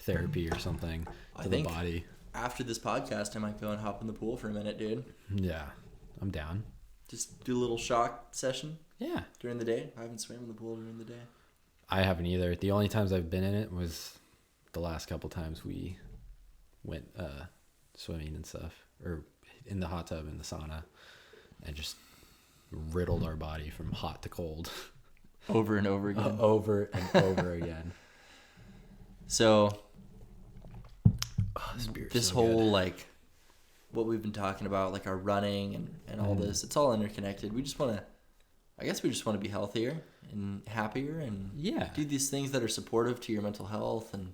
therapy or something to the body. After this podcast, I might go and hop in the pool for a minute, dude. Yeah, I'm down. Just do a little shock session. Yeah. During the day. I haven't swam in the pool during the day. I haven't either. The only times I've been in it was the last couple times we went swimming and stuff, or in the hot tub in the sauna, and just riddled our body from hot to cold. Over and over again. Over and over again. So, this so whole good. like what we've been talking about, like our running and all this, it's all interconnected. We just want to be healthier and happier and do these things that are supportive to your mental health. And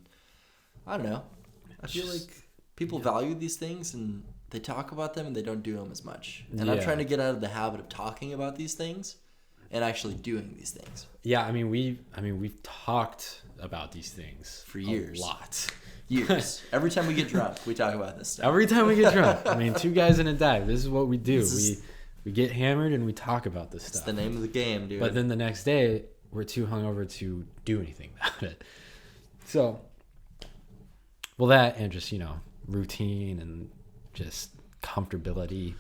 I don't know, I feel like people value these things and they talk about them and they don't do them as much. And I'm trying to get out of the habit of talking about these things and actually doing these things. Yeah, I mean we've talked about these things for years. A lot. Years. Every time we get drunk, we talk about this stuff. Every time we get drunk. I mean, two guys in a dive. This is what we do. We get hammered and we talk about this stuff. It's the name of the game, dude. But then the next day, we're too hungover to do anything about it. So, well, that and just, routine and just comfortability.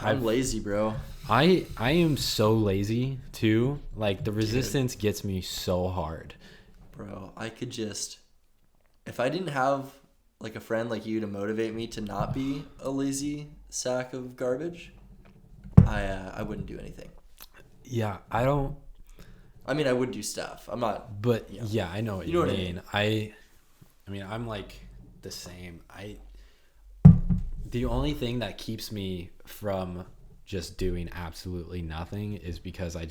I'm lazy, bro. I am so lazy too. Like the resistance gets me so hard. Bro, I could just, if I didn't have like a friend like you to motivate me to not be a lazy sack of garbage, I wouldn't do anything. Yeah, I don't. I mean, I would do stuff. I'm not. But yeah, I know what you mean. I mean, I'm like the same. The only thing that keeps me from just doing absolutely nothing is because I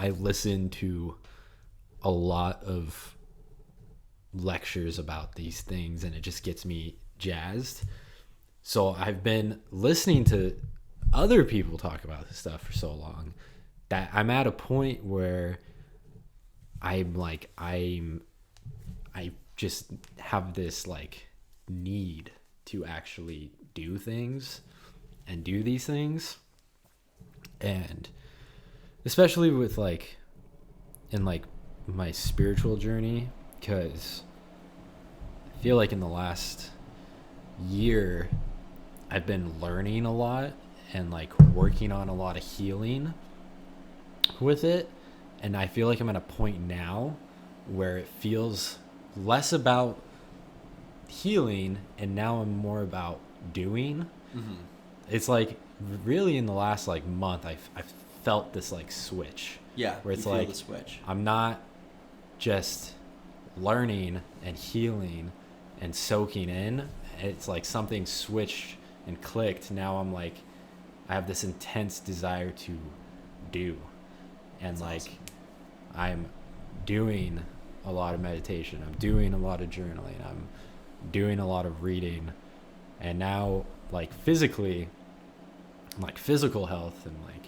listen to a lot of lectures about these things and it just gets me jazzed. So I've been listening to other people talk about this stuff for so long that I'm at a point where I just have this like need to actually do things and do these things. And especially with like in like my spiritual journey, because I feel like in the last year I've been learning a lot and like working on a lot of healing with it. And I feel like I'm at a point now where it feels less about healing and now I'm more about doing. Mm-hmm. It's like really in the last like month I've felt this like switch. Yeah, where it's you feel like the switch. I'm not just learning and healing and soaking in. It's like something switched and clicked. Now I'm like I have this intense desire to do. And that's like awesome. I'm doing a lot of meditation. I'm doing a lot of journaling. I'm doing a lot of reading. And now like physically, like physical health and like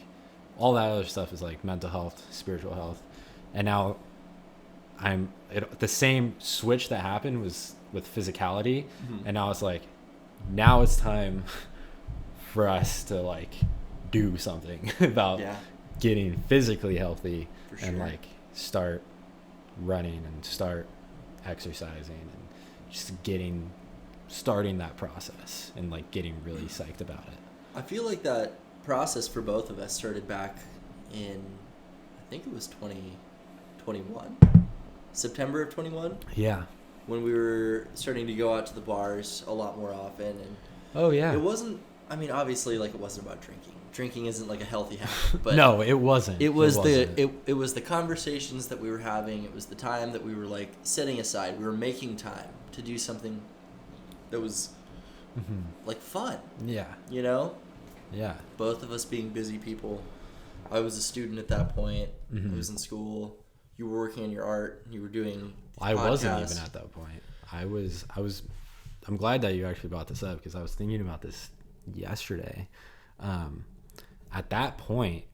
all that other stuff is like mental health, spiritual health. And now the same switch that happened was with physicality. Mm-hmm. And now it's like, now it's time for us to like do something about getting physically healthy and like start running and start exercising and just starting that process and like getting really psyched about it. I feel like that process for both of us started back in, I think it was 2021, September of 21. Yeah. When we were starting to go out to the bars a lot more often. And it wasn't, I mean, obviously like it wasn't about drinking. Drinking isn't like a healthy habit, but no, it wasn't. It was the conversations that we were having. It was the time that we were like setting aside. We were making time to do something that was like fun. Yeah. You know? Yeah. Both of us being busy people. I was a student at that point. I was in school. You were working on your art. You were doing I wasn't even at that point. I'm glad that you actually brought this up because I was thinking about this yesterday. At that point,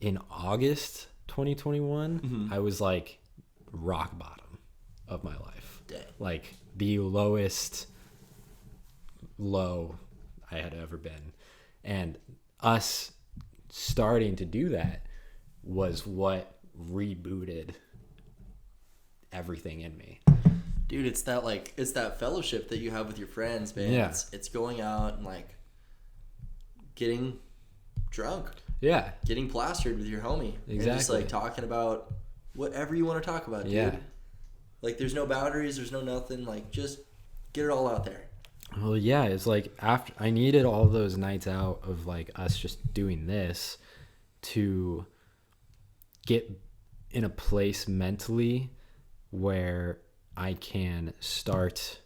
in August 2021, I was like rock bottom of my life. Dang. Like the lowest low I had ever been. And us starting to do that was what rebooted everything in me. Dude, it's that fellowship that you have with your friends, man. Yeah. It's going out and like getting drunk. Yeah. Getting plastered with your homie. Exactly. And just like talking about whatever you want to talk about, dude. Yeah. Like there's no boundaries, there's no nothing. Like just get it all out there. Well, yeah, it's like after I needed all those nights out of like us just doing this to get in a place mentally where I can start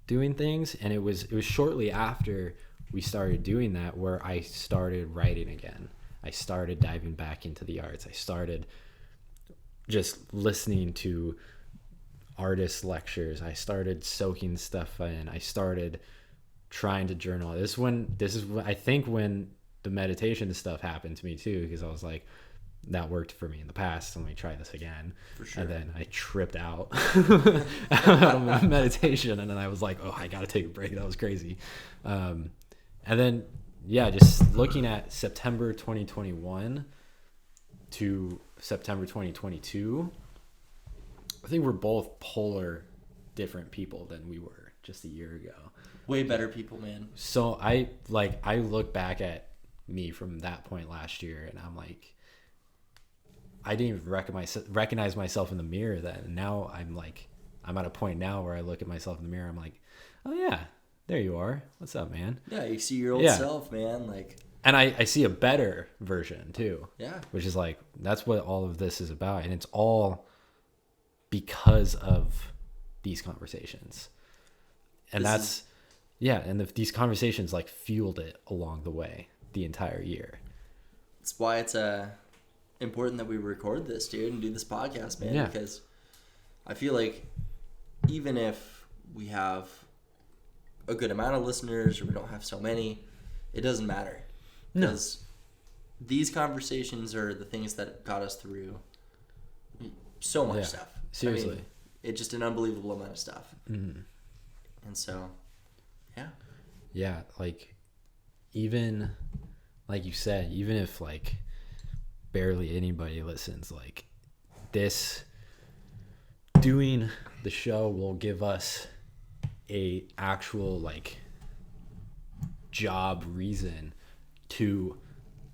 doing things. And it was shortly after we started doing that where I started writing again. I started diving back into the arts. I started just listening to artist lectures. I started soaking stuff in. I started trying to journal. This is when I think when the meditation stuff happened to me too, because I was like, that worked for me in the past. Let me try this again. For sure. And then I tripped out of meditation, and then I was like, oh, I gotta take a break. That was crazy. And then just looking at September 2021 to September 2022, I think we're both polar different people than we were just a year ago. Way better people, man. So I look back at me from that point last year, and I'm like, I didn't even recognize myself in the mirror then. And now I'm at a point now where I look at myself in the mirror. I'm like, oh yeah, there you are. What's up, man? Yeah, you see your old self, man. Like, and I see a better version too. Yeah. Which is like, that's what all of this is about. And it's all because of these conversations. And these conversations like fueled it along the way the entire year. That's why it's important that we record this, dude, and do this podcast, man. Yeah. Because I feel like even if we have a good amount of listeners or we don't have so many, it doesn't matter. Because these conversations are the things that got us through so much stuff. Seriously. I mean, it's just an unbelievable amount of stuff. Mm-hmm. And so, yeah. Yeah, like, even, like you said, even if, like, barely anybody listens, like, this, doing the show will give us a actual, like, job reason to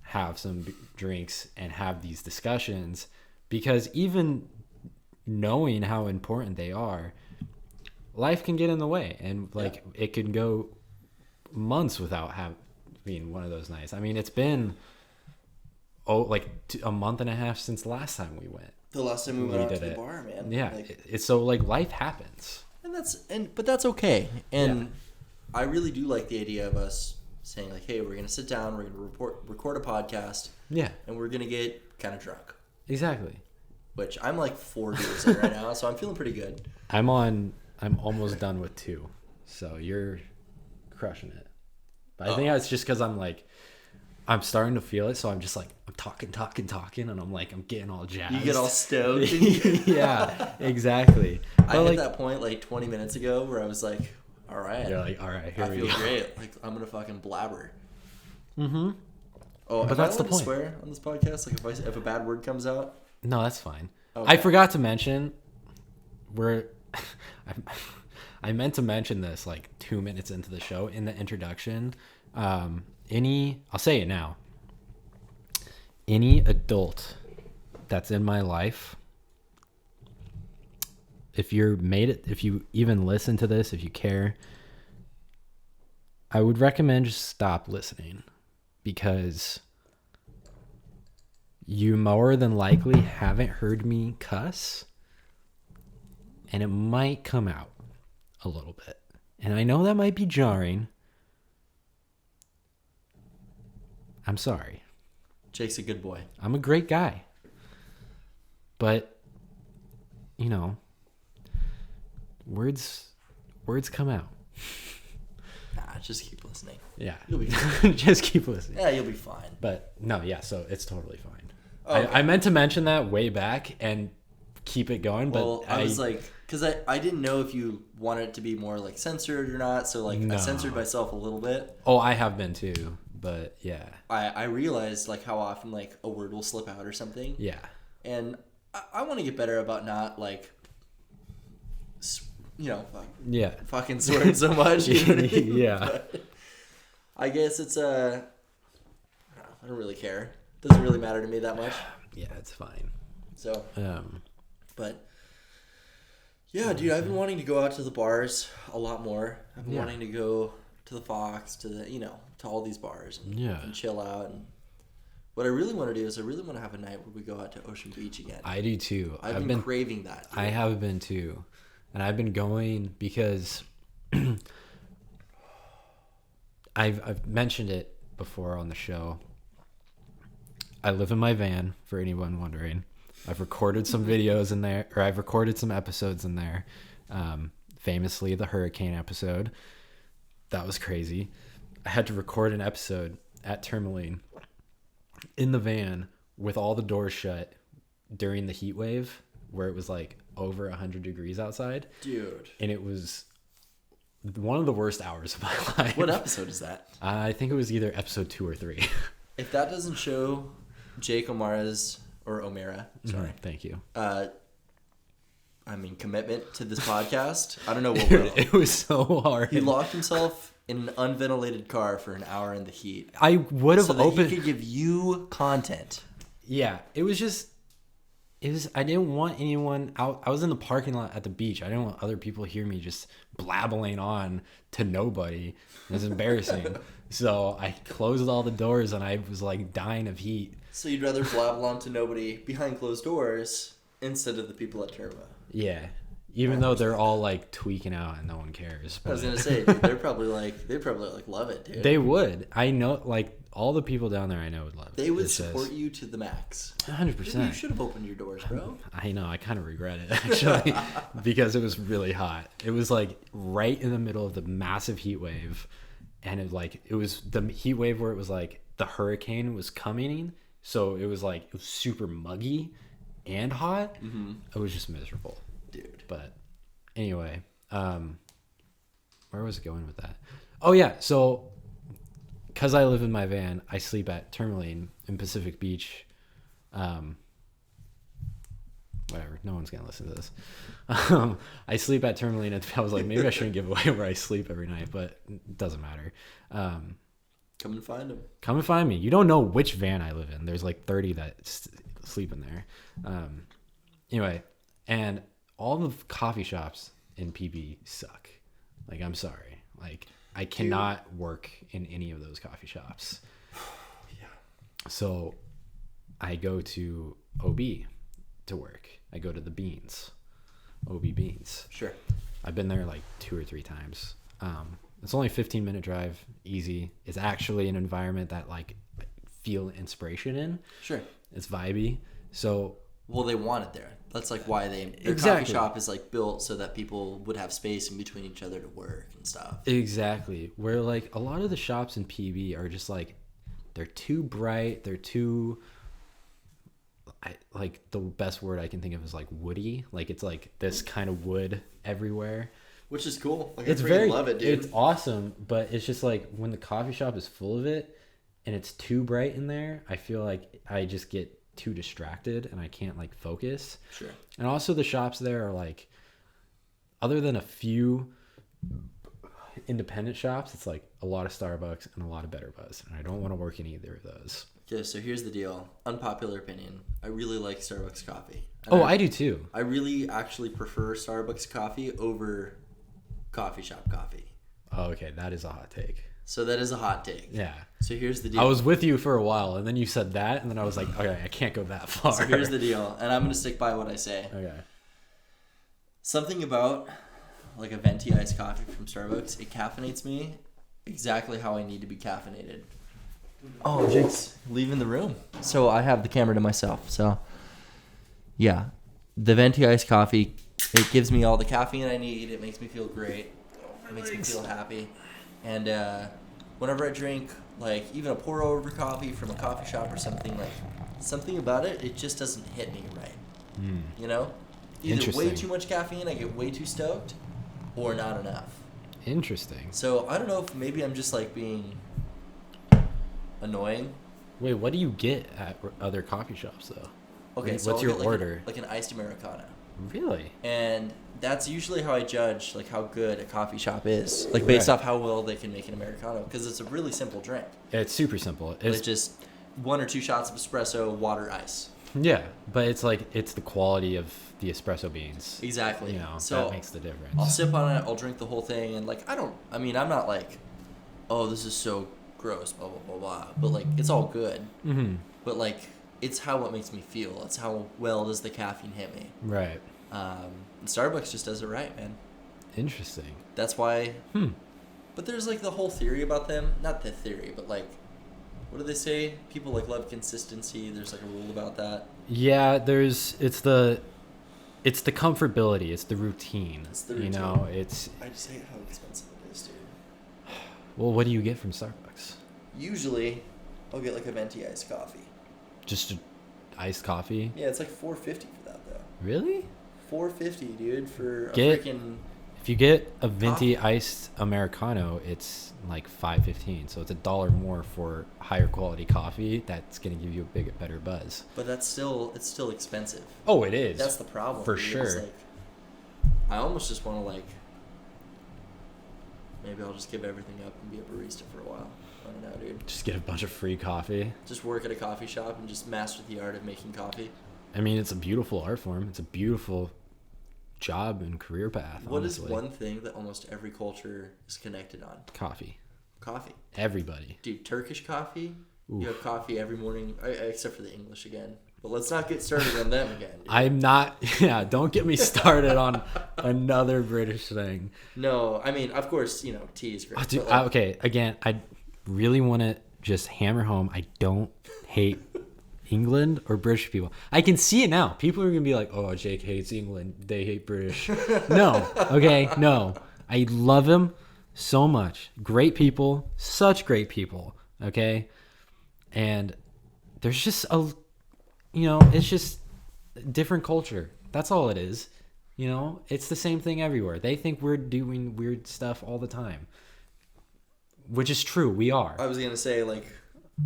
have some drinks and have these discussions, because even knowing how important they are, life can get in the way, and like it can go months without being one of those nights. I mean, it's been a month and a half since last time we went. The last time we went out to the bar, man. Yeah, it's so like life happens, but that's okay. And I really do like the idea of us saying like, hey, we're gonna sit down, we're gonna record a podcast, and we're gonna get kind of drunk. Exactly. Which I'm like 4 beers in right now, so I'm feeling pretty good. I'm almost done with 2, so you're crushing it. But I think it's just because I'm starting to feel it, so I'm just like, I'm talking, and I'm getting all jazzed. You get all stoked. Yeah, exactly. I hit that point like 20 minutes ago where I was like, all right. You're like, all right, here I we feel go. great. Like, I'm going to fucking blabber. Mm-hmm. Oh, but that's the point. Swear on this podcast? Like, if a bad word comes out? No, that's fine. Okay. I forgot to mention, I meant to mention this like 2 minutes into the show in the introduction. I'll say it now. Any adult that's in my life, if you even listen to this, if you care, I would recommend just stop listening, because you more than likely haven't heard me cuss, and it might come out a little bit. And I know that might be jarring. I'm sorry. Jake's a good boy. I'm a great guy. But, words come out. Nah, just keep listening. Yeah. You'll be fine. Just keep listening. Yeah, you'll be fine. But, no, yeah, so it's totally fine. Okay. I meant to mention that way back and keep it going, but I was like, because I didn't know if you wanted it to be more like censored or not, so like I censored myself a little bit. Oh, I have been too, but yeah. I realized like how often like a word will slip out or something. Yeah. And I want to get better about not like, fucking swearing so much. Yeah. But I guess it's I don't really care. Doesn't really matter to me that much. Yeah, it's fine. So, but yeah, dude, I've been wanting to go out to the bars a lot more. I've been wanting to go to the Fox, to the, to all these bars and chill out. And what I really want to do is I really want to have a night where we go out to Ocean Beach again. I do too. I've been craving that. Dude. I have been too. And I've been going because I've mentioned it before on the show. I live in my van, for anyone wondering. I've recorded some videos in there, or I've recorded some episodes in there. Famously, the hurricane episode. That was crazy. I had to record an episode at Tourmaline in the van with all the doors shut during the heat wave where it was like over 100 degrees outside. Dude. And it was one of the worst hours of my life. What episode is that? I think it was either episode 2 or 3. If that doesn't show Jake O'Mara's, or O'Mara, sorry. Thank you. Commitment to this podcast. I don't know what we're It was so hard. He locked himself in an unventilated car for an hour in the heat. I would have opened. He could give you content. Yeah, it was. I didn't want anyone out. I was in the parking lot at the beach. I didn't want other people to hear me just blabbling on to nobody. It was embarrassing. So I closed all the doors and I was like dying of heat. So you'd rather blabble on to nobody behind closed doors instead of the people at Turbo. Yeah. Even though they're all like tweaking out and no one cares. I was going to say, dude, they'd probably love it, dude. They would. I know, like, all the people down there I know would love it. They would support you to the max. 100%. Maybe you should have opened your doors, bro. I know. I kind of regret it, actually, because it was really hot. It was like right in the middle of the massive heat wave. And it was the heat wave where it was like the hurricane was coming. So it was like, it was super muggy and hot. Mm-hmm. It was just miserable. Dude. But anyway, where was it going with that? Oh, yeah. So because I live in my van, I sleep at Tourmaline in Pacific Beach. Whatever. No one's going to listen to this. I sleep at Tourmaline. And I was like, maybe I shouldn't give away where I sleep every night, but it doesn't matter. Come and find him. Come and find me. You don't know which van I live in. There's like 30 that sleep in there. Anyway, and all the coffee shops in PB suck. Like, I'm sorry. Like, I cannot work in any of those coffee shops. Yeah. So I go to OB to work. I go to the Beans. OB Beans. Sure. I've been there like 2 or 3 times. It's only a 15-minute drive, easy. It's actually an environment that like I feel inspiration in. Sure. It's vibey. So well, they want it there. That's like why their exactly. coffee shop is like built so that people would have space in between each other to work and stuff. Exactly. Where like a lot of the shops in PB are just like they're too bright. They're too like the best word I can think of is like woody. Like it's like this kind of wood everywhere. Which is cool. Like, it's I love it, dude. It's awesome, but it's just like when the coffee shop is full of it and it's too bright in there, I feel like I just get too distracted and I can't like focus. Sure. And also the shops there are like, other than a few independent shops, it's like a lot of Starbucks and a lot of Better Buzz, and I don't want to work in either of those. Okay, so here's the deal. Unpopular opinion. I really like Starbucks coffee. And I do too. I really actually prefer Starbucks coffee over coffee shop coffee. Oh, okay. That is a hot take. So that is a hot take. Yeah. So here's the deal. I was with you for a while, and then you said that, and then I was like, okay, I can't go that far. So here's the deal, and I'm going to stick by what I say. Okay. Something about like a venti iced coffee from Starbucks, it caffeinates me exactly how I need to be caffeinated. Oh, Jake's leaving the room. So I have the camera to myself. So yeah, the venti iced coffee, it gives me all the caffeine I need. It makes me feel great. It makes me feel happy. And whenever I drink, like, even a pour-over coffee from a coffee shop or something, like, something about it, it just doesn't hit me right. You know? Either way too much caffeine, I get way too stoked, or not enough. Interesting. So, I don't know if maybe I'm just, like, being annoying. Wait, what do you get at other coffee shops, though? Okay, so what's your order? Like an iced Americano. Really? And that's usually how I judge like how good a coffee shop is, like based off how well they can make an Americano, because it's a really simple drink. Yeah, it's super simple. It's just 1 or 2 shots of espresso, water, ice. Yeah, but it's like it's the quality of the espresso beans. Exactly. You know, so that makes the difference. I'll sip on it. I'll drink the whole thing, and like I'm not like, oh, this is so gross, blah blah blah blah. But like it's all good. Mm-hmm. But like it's how it makes me feel. It's how well does the caffeine hit me. Right. And Starbucks just does it right, man. Interesting. That's why. But there's like the whole theory about them. Not the theory, but like, what do they say? People like love consistency. There's like a rule about that. Yeah, it's the comfortability. It's the routine. It's the routine. You know, I just hate how expensive it is, dude. Well, what do you get from Starbucks? Usually, I'll get like a venti iced coffee. Just iced coffee? Yeah, it's like $4.50 for that though. Really? $4.50, dude, for a freaking. If you get a venti coffee. iced Americano, it's like $5.15. So it's $1 more for higher quality coffee. That's gonna give you a better buzz. But it's still expensive. Oh, it is. That's the problem. For dude. sure. It's like, I almost just want to like. Maybe I'll just give everything up and be a barista for a while. I don't know, dude. Just get a bunch of free coffee. Just work at a coffee shop and just master the art of making coffee. I mean, it's a beautiful art form. It's a beautiful job and career path. What honestly. is one thing that almost every culture is connected on? Coffee. Coffee. Everybody. Dude, Turkish coffee. Oof. You have coffee every morning, except for the English again. But let's not get started on them again. Dude. I'm not. Yeah, don't get me started on another British thing. No, I mean, of course, you know, tea is great. Oh, dude, but like, okay, again, I really want to just hammer home. I don't hate England or British people. I can see it now. People are gonna be like, "Oh, Jake hates England. They hate British." No, okay, no. I love them so much. Great people, such great people. Okay, and there's just it's just a different culture. That's all it is. You know, it's the same thing everywhere. They think we're doing weird stuff all the time, which is true. We are. I was gonna say like.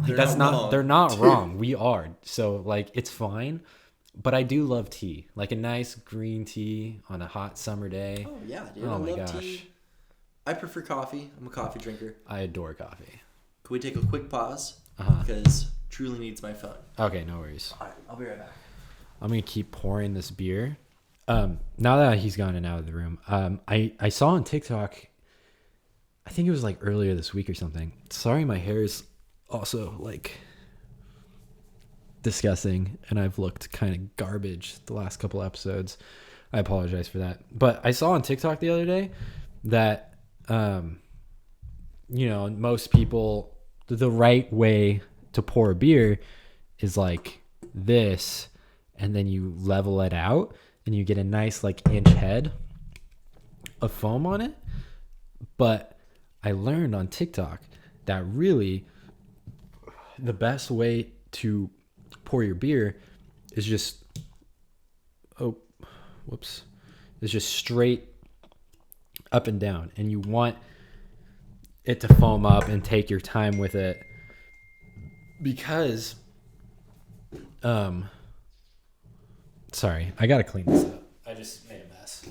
They're not wrong. We are. So like it's fine. But I do love tea. Like a nice green tea on a hot summer day. Oh yeah, dude. Oh I my love gosh. tea. I prefer coffee. I'm a coffee drinker. I adore coffee. Can we take a quick pause? Uh-huh. Because truly needs my phone. Okay, no worries. All right, I'll be right back. I'm gonna keep pouring this beer. Now that he's gone and out of the room, I saw on TikTok, I think it was like earlier this week or something. Sorry, my hair is also like disgusting and I've looked kind of garbage the last couple episodes. I apologize for that. But I saw on TikTok the other day that most people, the right way to pour a beer is like this, and then you level it out and you get a nice like inch head of foam on it. But I learned on TikTok that really the best way to pour your beer is just straight up and down, and you want it to foam up and take your time with it because sorry, I gotta clean this up. I just made a mess.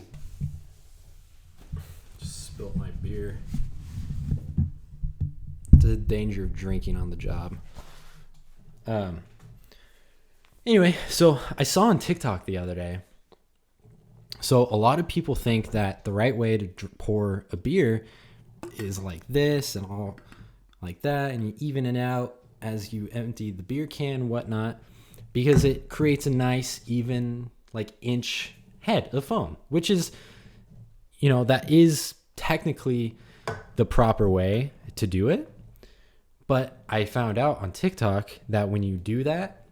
Just spilled my beer. The danger of drinking on the job. Anyway, so I saw on TikTok the other day. So a lot of people think that the right way to pour a beer is like this and all like that, and you even it out as you empty the beer can, whatnot, because it creates a nice even like inch head of foam, which is, that is technically the proper way to do it. But I found out on TikTok that when you do that,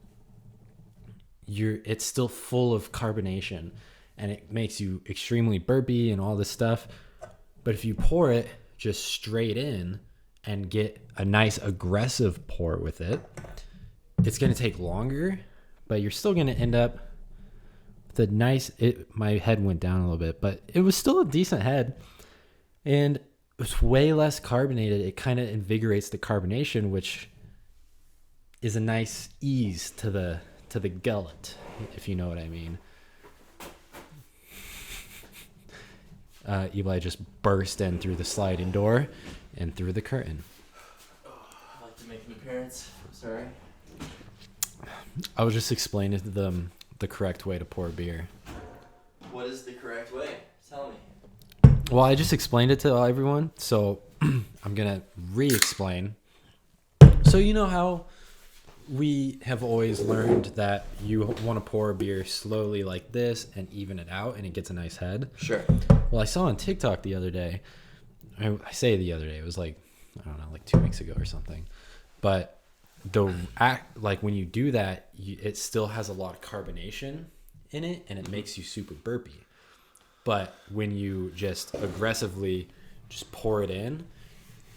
it's still full of carbonation and it makes you extremely burpy and all this stuff. But if you pour it just straight in and get a nice aggressive pour with it, it's going to take longer, but you're still going to end up with a nice, my head went down a little bit, but it was still a decent head. And it's way less carbonated. It kind of invigorates the carbonation, which is a nice ease to the gullet, if you know what I mean. Eli just burst in through the sliding door and through the curtain. I'd like to make an appearance. I'm sorry. I was just explaining to them the correct way to pour beer. What is the correct way? Tell me. Well, I just explained it to everyone, so I'm going to re-explain. So you know how we have always learned that you want to pour a beer slowly like this and even it out, and it gets a nice head. Sure. Well, I saw on TikTok the other day. I say the other day. It was like, I don't know, like 2 weeks ago or something. But when you do that, it still has a lot of carbonation in it, and it makes you super burpy. But when you just aggressively just pour it in,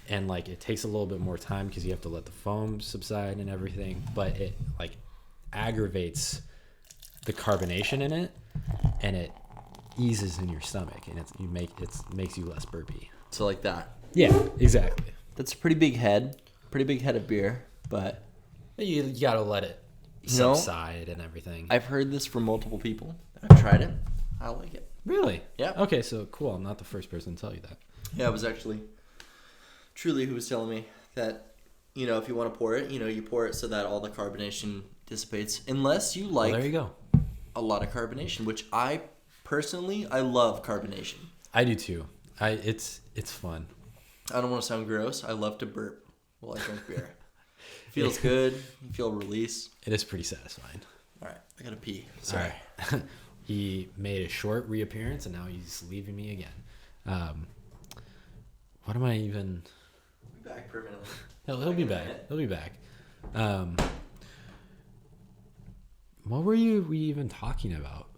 and like it takes a little bit more time because you have to let the foam subside and everything, but it like aggravates the carbonation in it, and it eases in your stomach, and it makes you less burpy. So like that. Yeah, exactly. That's a pretty big head of beer, but You gotta let it subside and everything. I've heard this from multiple people. I've tried it. I like it. Really? Yeah. Okay, so cool. I'm not the first person to tell you that. Yeah, it was actually Truly who was telling me that, if you want to pour it, you pour it so that all the carbonation dissipates. Unless you like Well, there you go. a lot of carbonation, which I love carbonation. I do too. It's fun. I don't want to sound gross. I love to burp while I drink beer. Feels good. You feel release. It is pretty satisfying. All right, I gotta pee. Sorry. All right. He made a short reappearance, and now he's leaving me again. What am I even? We'll be back permanently. He'll be back. He'll be back. What were we even talking about?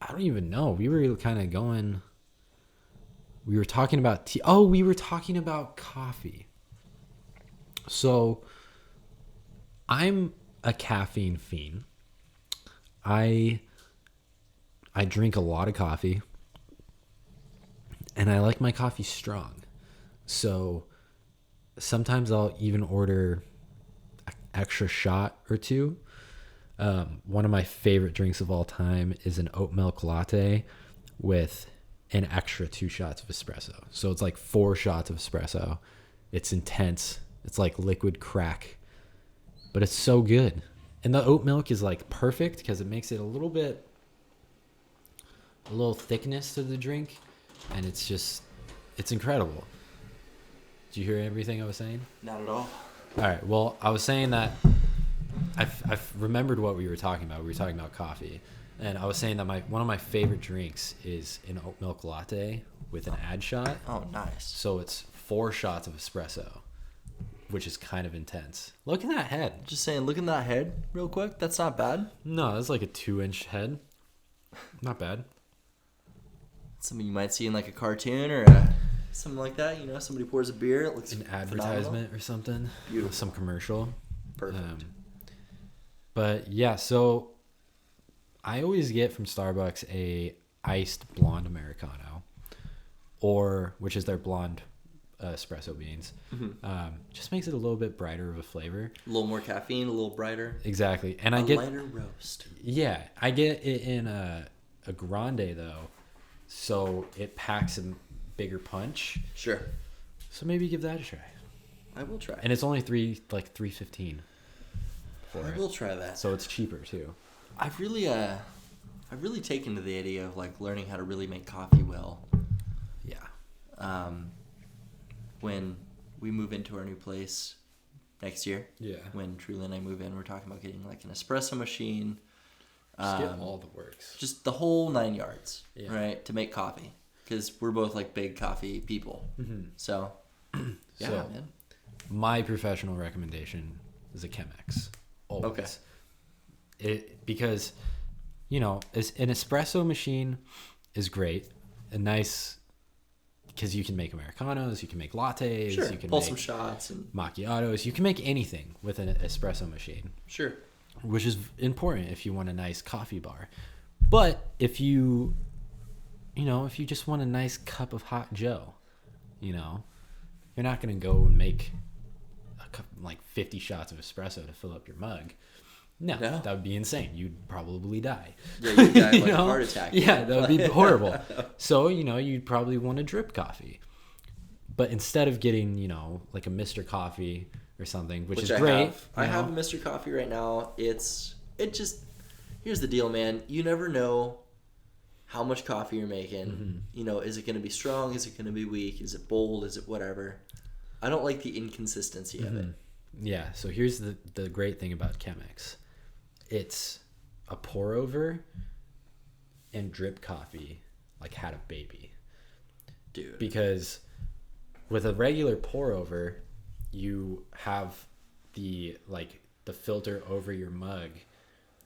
I don't even know. We were kind of going. We were talking about tea. Oh, we were talking about coffee. So, I'm a caffeine fiend. I drink a lot of coffee, and I like my coffee strong. So, sometimes I'll even order an extra shot or two. One of my favorite drinks of all time is an oat milk latte with an extra 2 shots of espresso. So it's like 4 shots of espresso. It's intense. It's like liquid crack, but it's so good. And the oat milk is like perfect because it makes it a little thickness to the drink, and it's incredible. Did you hear everything I was saying? Not at all. All right. Well, I was saying that I've remembered what we were talking about. We were talking about coffee, and I was saying that one of my favorite drinks is an oat milk latte with an ad shot. Oh, nice. So it's 4 shots of espresso, which is kind of intense. Look at that head. Just saying, look at that head real quick. That's not bad. No, that's like a 2-inch head. Not bad. Something you might see in like a cartoon or something like that. Somebody pours a beer. It looks an advertisement or something. Beautiful. Some commercial. Perfect. But yeah, so I always get from Starbucks a iced blonde Americano, which is their blonde espresso beans. Mm-hmm. Just makes it a little bit brighter of a flavor. A little more caffeine, a little brighter. Exactly. And I get lighter roast. Yeah, I get it in a grande though, so it packs a bigger punch. Sure. So maybe give that a try. I will try. And it's only $3.15. I will try that. So it's cheaper too. I've really taken to the idea of like learning how to really make coffee well. Yeah. When we move into our new place next year. Yeah. When Truly and I move in, we're talking about getting like an espresso machine. Just get all the works. Just the whole 9 yards, yeah. Right? To make coffee. Because we're both like big coffee people. Mm-hmm. So, yeah, so, man. My professional recommendation is a Chemex. Always. Okay. Because, an espresso machine is great. A nice, because you can make Americanos, you can make lattes, sure. You can pull make some shots and macchiatos. You can make anything with an espresso machine. Sure. Which is important if you want a nice coffee bar. But if you just want a nice cup of hot Joe, you're not going to go and make like 50 shots of espresso to fill up your mug. No, that would be insane. You'd probably die. Yeah, you'd die of like a heart attack. Yeah, that would be horrible. So, you'd probably want a drip coffee. But instead of getting, like a Mr. Coffee or something, which is great. I have a Mr. Coffee right now. Here's the deal, man. You never know how much coffee you're making. Mm-hmm. Is it going to be strong? Is it going to be weak? Is it bold? Is it whatever? I don't like the inconsistency of it. Yeah. So here's the great thing about Chemex. It's a pour over and drip coffee like had a baby. Dude. Because with a regular pour over, you have the filter over your mug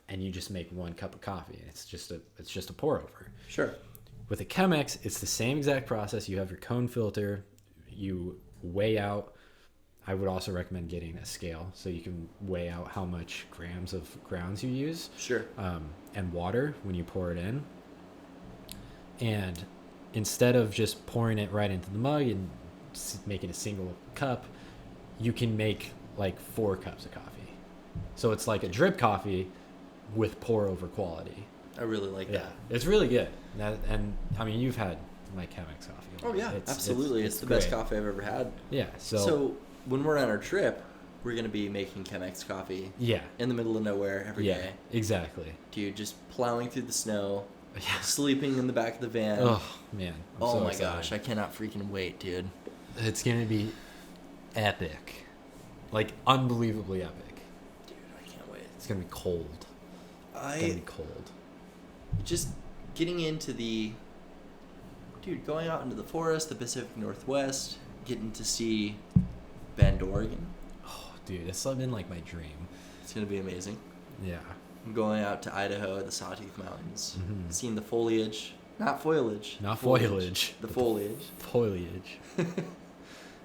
and you just make 1 cup of coffee. It's just a pour over. Sure. With a Chemex, it's the same exact process. You have your cone filter, you weigh out. I would also recommend getting a scale so you can weigh out how much grams of grounds you use. Sure. And water when you pour it in. And instead of just pouring it right into the mug and making a single cup, you can make like 4 cups of coffee. So it's like a drip coffee with pour over quality. I really like that. It's really good. And I mean, you've had my Chemex coffee. Oh yeah, absolutely. It's the best coffee I've ever had. Yeah. So when we're on our trip, we're going to be making Chemex coffee. Yeah. In the middle of nowhere every day. Exactly. Dude, just plowing through the snow. Yeah. Sleeping in the back of the van. Oh, man. I'm so my excited. gosh. I cannot freaking wait, dude. It's going to be epic. Like, unbelievably epic. Dude, I can't wait. It's going to be cold. It's going to be cold. Just getting into going out into the forest, the Pacific Northwest, getting to see Bend, Oregon. Oh, dude, it's been like my dream. It's going to be amazing. Yeah. I'm going out to Idaho, the Sawtooth Mountains, seeing the foliage. Not foliage. Not foliage. The foliage. Foliage.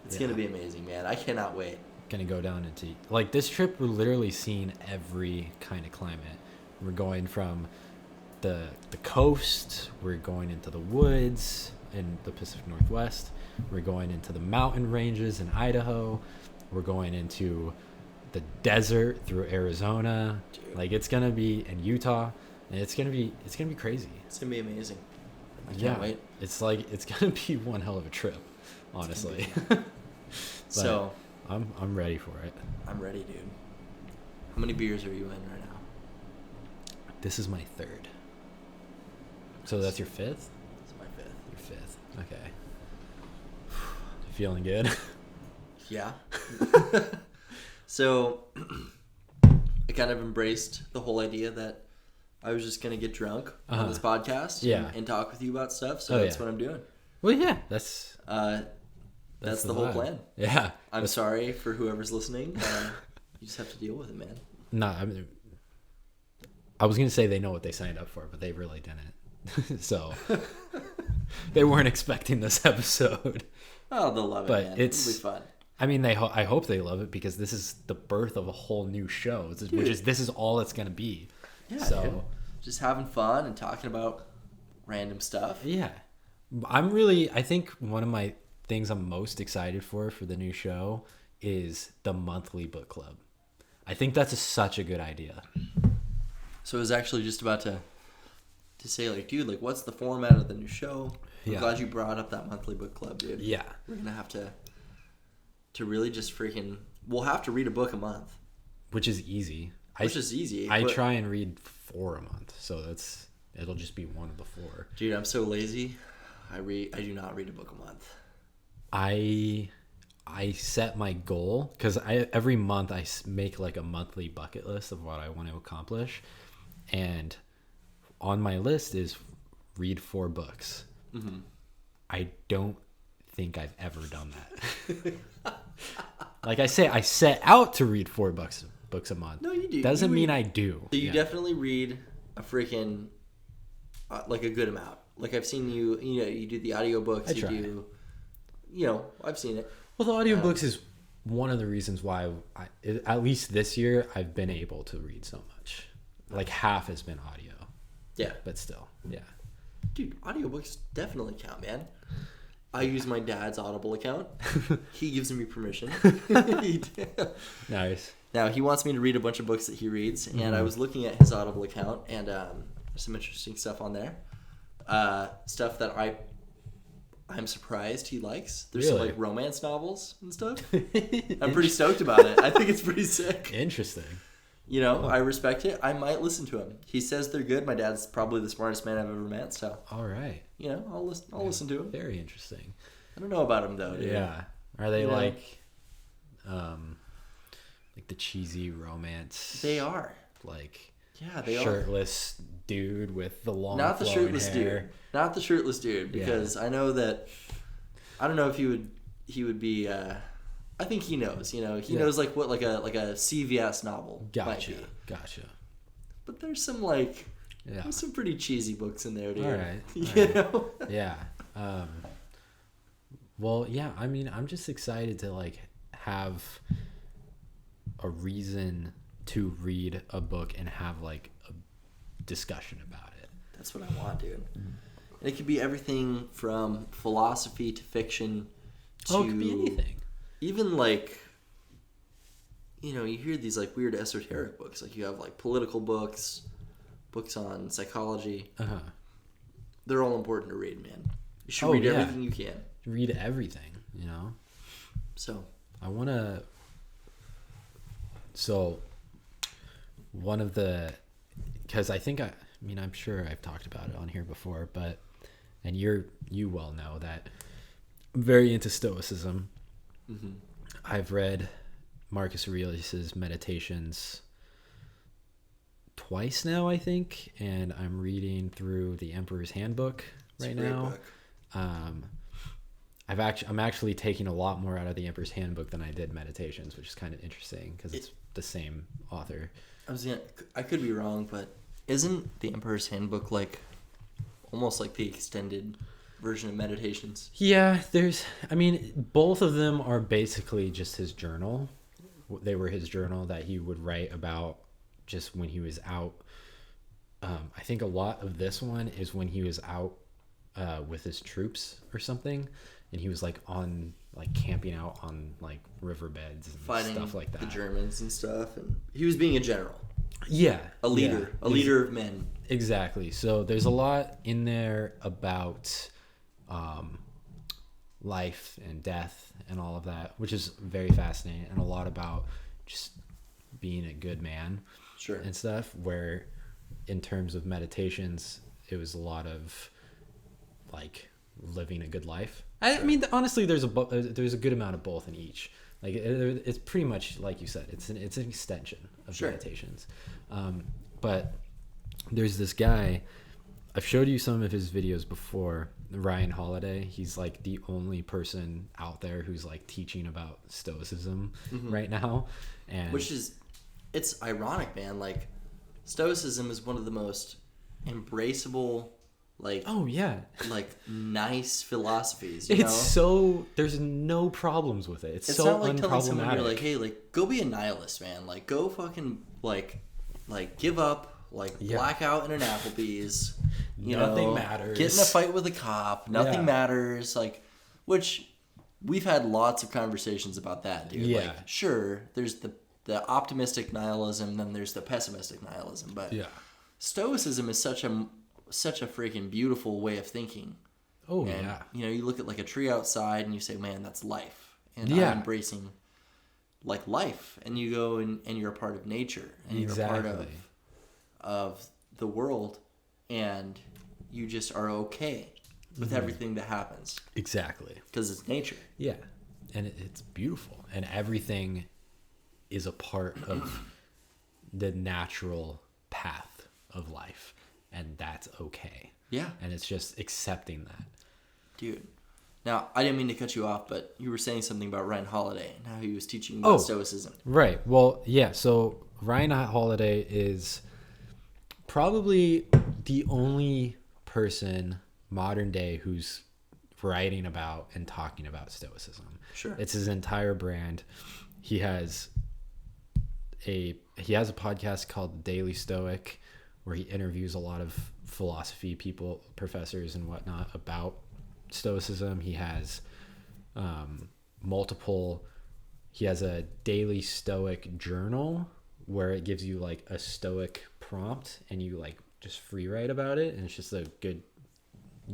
It's going to be amazing, man. I cannot wait. Going to go down into... Like, this trip, we're literally seeing every kind of climate. We're going from the coast. We're going into the woods in the Pacific Northwest. We're going into the mountain ranges in Idaho. We're going into the desert through Arizona. Dude. Like, it's gonna be in Utah, and it's gonna be crazy. It's gonna be amazing. I can't wait. It's gonna be one hell of a trip, honestly. So I'm ready for it. I'm ready, dude. How many beers are you in right now? This is my 3rd. So that's your 5th? It's my 5th. Your 5th. Okay. Feeling good? Yeah. So I kind of embraced the whole idea that I was just going to get drunk on this podcast and talk with you about stuff. So that's what I'm doing. Well, yeah, that's the whole plan. Yeah. I'm sorry for whoever's listening. You just have to deal with it, man. No, I was going to say they know what they signed up for, but they really didn't. So they weren't expecting this episode. Oh, they'll love it, man. It'll be fun. I mean, I hope they love it because this is the birth of a whole new show, this is all it's going to be. Yeah, so just having fun and talking about random stuff. Yeah. I think one of my things I'm most excited for the new show is the monthly book club. I think that's such a good idea. So I was actually just about to say, like, dude, like, what's the format of the new show? I'm glad you brought up that monthly book club, dude. Yeah. We're going to have to really just we'll have to read a book a month. Which is easy. I try and read 4 a month, so it'll just be one of the 4. Dude, I'm so lazy. I do not read a book a month. I set my goal because every month I make like a monthly bucket list of what I want to accomplish, and on my list is read 4 books. Mm-hmm. I don't think I've ever done that. Like I say, I set out to read 4 books a month. No, you do. Doesn't mean I do. So you definitely read a freaking like a good amount. Like I've seen you do the audiobooks. I've seen it. Well, the audiobooks is one of the reasons why at least this year I've been able to read so much. Like half has been audio. Yeah. But still, yeah. Dude, audiobooks definitely count, man. I use my dad's Audible account. He gives me permission. Nice. Now, he wants me to read a bunch of books that he reads, and I was looking at his Audible account, and there's some interesting stuff on there. Stuff that I'm surprised he likes. There's some like romance novels and stuff. I'm pretty stoked about it. I think it's pretty sick. Interesting. I respect it. I might listen to him. He says they're good. My dad's probably the smartest man I've ever met. So all right. I'll listen to him. Very interesting. I don't know about him though, dude. Yeah. Are they You know? like the cheesy romance? They are. Like, Yeah, they shirtless dude with the long Not the flowing shirtless hair. dude. Not the shirtless dude, because I know that. I don't know if he would be. I think he knows. He knows like what like a CVS novel might be. Gotcha. But there's some there's some pretty cheesy books in there, dude. All right. You know? Yeah. Well, yeah. I mean, I'm just excited to like have a reason to read a book and have like a discussion about it. That's what I want, dude. And it could be everything from philosophy to fiction to it could be anything. Even like, you hear these like weird esoteric books. Like you have like political books on psychology. They're all important to read, man. You should read everything you can. Read everything, So I want to. So one of the, because I think I'm sure I've talked about it on here before, and you well know that I'm very into Stoicism. Mm-hmm. I've read Marcus Aurelius's Meditations twice now, I think, and I'm reading through the Emperor's Handbook right now. I'm actually taking a lot more out of the Emperor's Handbook than I did Meditations, which is kind of interesting because it's the same author. I could be wrong, but isn't the Emperor's Handbook like almost like the extended version of Meditations? Yeah, both of them are basically just his journal. They were his journal that he would write about just when he was out. I think a lot of this one is when he was out with his troops or something, and he was like camping out on like riverbeds and fighting stuff like that, the Germans and stuff, and he was being a general. Yeah, a leader of men. Exactly. So there's a lot in there about life and death and all of that, which is very fascinating, and a lot about just being a good man, sure, and stuff. Where in terms of meditations, it was a lot of like living a good life. I mean, honestly, there's a good amount of both in each. Like it's pretty much like you said, it's an extension of meditations. But there's this guy. I've showed you some of his videos before. Ryan Holiday. He's like the only person out there who's like teaching about Stoicism right now, and it's ironic, man. Like Stoicism is one of the most embraceable, like nice philosophies. There's no problems with it. It's so not like unproblematic. Telling someone you're like, hey, like go be a nihilist, man. Like go fucking like give up. Like black out in an Applebee's, nothing matters. Get in a fight with a cop, nothing matters. Like, which we've had lots of conversations about that, dude. Yeah. Like, sure, there's the optimistic nihilism, then there's the pessimistic nihilism, but Stoicism is such a freaking beautiful way of thinking. Oh, and, yeah. You look at like a tree outside and you say, man, that's life, and I'm embracing like life, and you go and you're a part of nature, and you're a part of the world, and you just are okay with everything that happens. Exactly. Because it's nature. Yeah. And it's beautiful. And everything is a part of the natural path of life. And that's okay. Yeah. And it's just accepting that. Dude. Now, I didn't mean to cut you off, but you were saying something about Ryan Holiday and how he was teaching about Stoicism. Right. Well, yeah. So Ryan Holiday is probably the only person modern day who's writing about and talking about Stoicism. Sure. It's his entire brand. He has a podcast called Daily Stoic, where he interviews a lot of philosophy people, professors and whatnot, about Stoicism. He has he has a daily Stoic journal where it gives you like a Stoic prompt and you like just free write about it, and it's just a good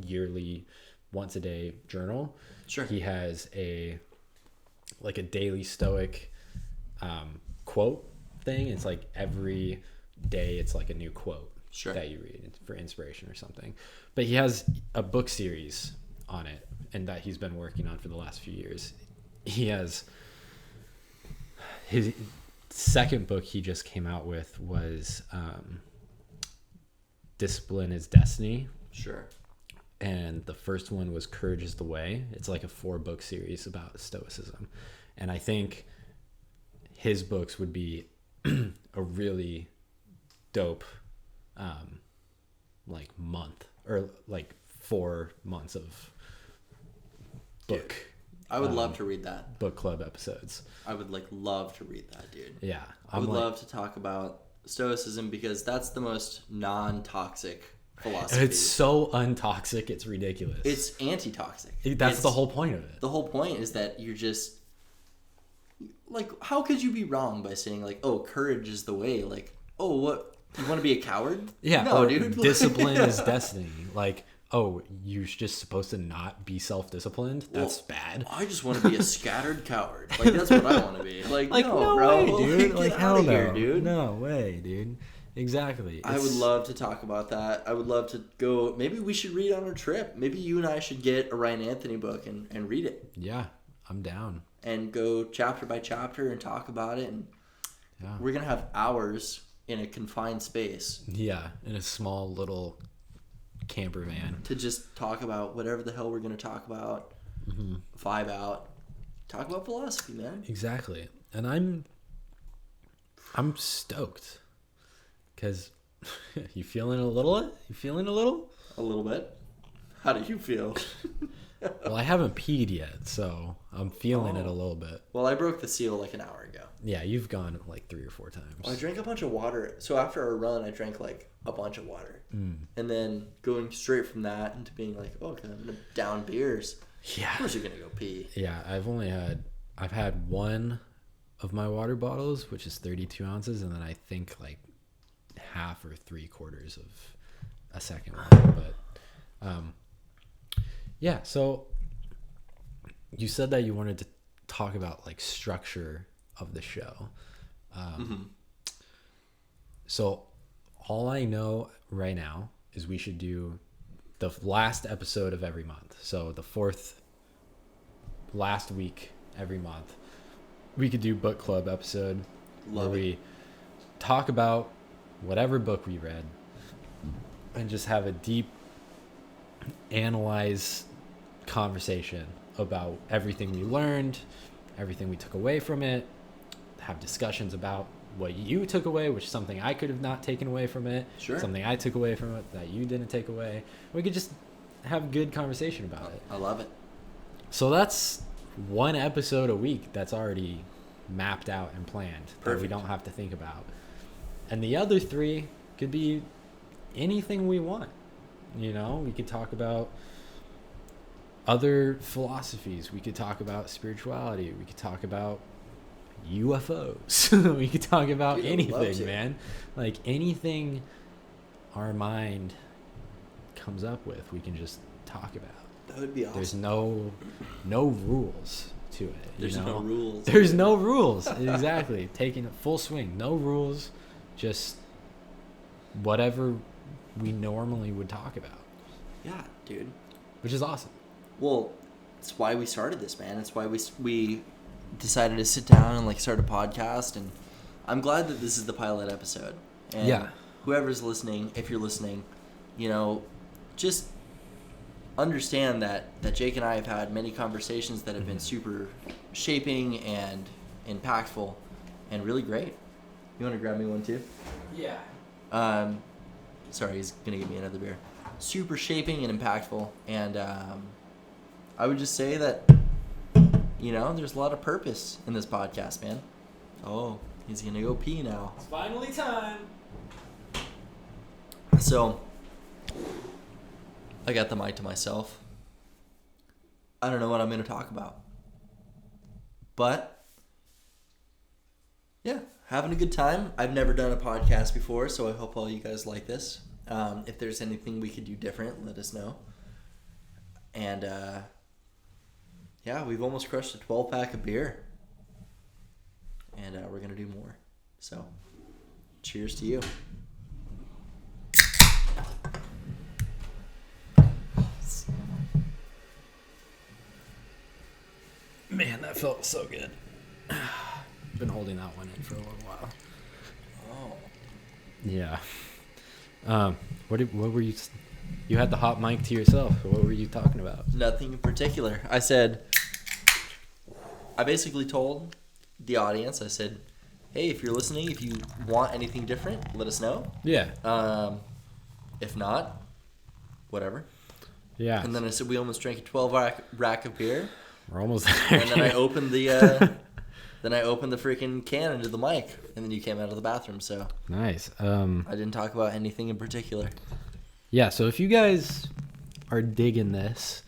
yearly once a day journal. Sure. He has a daily Stoic quote thing. It's like every day it's like a new quote that you read for inspiration or something. But he has a book series on it, and that he's been working on for the last few years. he has his second book he just came out with was Discipline is Destiny. Sure. And the first one was Courage is the Way. It's like a 4-book series about stoicism. And I think his books would be a really dope like month or like 4 months of book. I would love to read that. Book club episodes. I would love to read that, dude. Yeah. I would love to talk about stoicism because that's the most non-toxic philosophy. It's so untoxic, it's ridiculous. It's anti-toxic. That's the whole point of it. The whole point is that you're just like, how could you be wrong by saying like, oh, courage is the way? Like, oh, what, you want to be a coward? Yeah. No, dude. Discipline is destiny. Like, oh, you're just supposed to not be self-disciplined? That's bad. I just want to be a scattered coward. Like, that's what I want to be. Like no, way, bro. dude. Like, Like, hell outta no. here, dude. No way, dude. Exactly. I would love to talk about that. I would love to go. Maybe we should read on our trip. Maybe you and I should get a Ryan Anthony book and read it. Yeah, I'm down. And go chapter by chapter and talk about it. And we're going to have hours in a confined space. Yeah, in a small little camper van. To just talk about whatever the hell we're going to talk about. Mm-hmm. Vibe out. Talk about philosophy, man. Exactly. And I'm stoked. Because you feeling a little? You feeling a little? A little bit. How do you feel? Well, I haven't peed yet, so I'm feeling it a little bit. Well, I broke the seal like an hour ago. Yeah, you've gone like 3 or 4 times. Well, I drank a bunch of water. So after our run, I drank like a bunch of water. And then going straight from that into being like, oh, okay, I'm going to down beers. Yeah. Of course you're going to go pee. Yeah, I've had one of my water bottles, which is 32 ounces, and then I think like half or 3/4 of a second one. But yeah, so you said that you wanted to talk about like structure of the show. So all I know right now is we should do the last episode of every month. So the 4th last week every month, we could do book club episode where we talk about whatever book we read and just have a deep analyze conversation about everything we learned, everything we took away from it, have discussions about what you took away, which is something I could have not taken away from it, something I took away from it that you didn't take away. We could just have good conversation about it. I love it. So that's one episode a week that's already mapped out and planned that we don't have to think about. And the other 3 could be anything we want. You know, we could talk about other philosophies. We could talk about spirituality. We could talk about UFOs. We could talk about anything, man. Like anything our mind comes up with, we can just talk about. That would be awesome. There's no rules to it. There's no rules. There's no rules. Exactly. Taking it full swing. No rules. Just whatever we normally would talk about. Yeah, dude. Which is awesome. Well, it's why we started this, man. It's why we decided to sit down and like start a podcast. And I'm glad that this is the pilot episode. And whoever's listening, if you're listening, you know, just understand that Jake and I have had many conversations that have been super shaping and impactful and really great. You want to grab me one too? Yeah. Sorry, he's going to give me another beer. Super shaping and impactful. And I would just say that, you know, there's a lot of purpose in this podcast, man. Oh, he's going to go pee now. It's finally time. So, I got the mic to myself. I don't know what I'm going to talk about. But, yeah, having a good time. I've never done a podcast before, so I hope all you guys like this. If there's anything we could do different, let us know. And, yeah, we've almost crushed a 12-pack of beer. And we're going to do more. So, cheers to you. Man, that felt so good. Been holding that one in for a little while. Oh. Yeah. What were you? You had the hot mic to yourself. What were you talking about? Nothing in particular. I basically told the audience, I said, hey, if you're listening, if you want anything different, let us know. Yeah. If not, whatever. Yeah. And then I said we almost drank a 12 rack of beer. We're almost there. And then I opened the freaking can into the mic, and then you came out of the bathroom. So nice. I didn't talk about anything in particular. Yeah. So if you guys are digging this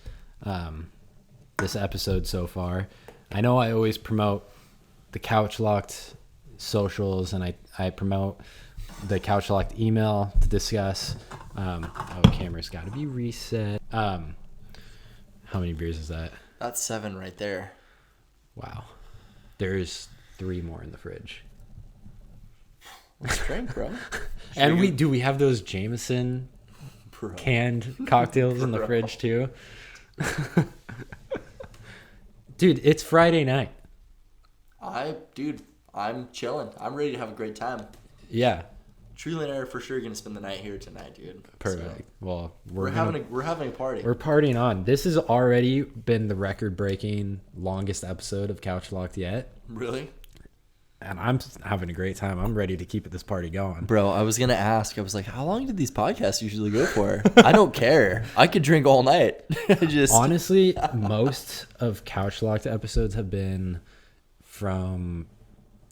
episode so far, I know I always promote the Couchlocked socials, and I promote the Couchlocked email to discuss. Camera's got to be reset. How many beers is that? That's 7 right there. Wow. There's 3 more in the fridge. Let's drink, bro. And we have those Jameson canned cocktails in the fridge too. Dude, it's Friday night. I'm chilling. I'm ready to have a great time. Yeah. Truly and I are for sure gonna spend the night here tonight, dude. Perfect. So, well, we're having a party. We're partying on. This has already been the record-breaking longest episode of Couchlocked yet. Really? And I'm having a great time. I'm ready to keep this party going. Bro, I was gonna ask. I was like, how long did these podcasts usually go for? I don't care. I could drink all night. Honestly, most of Couchlocked episodes have been from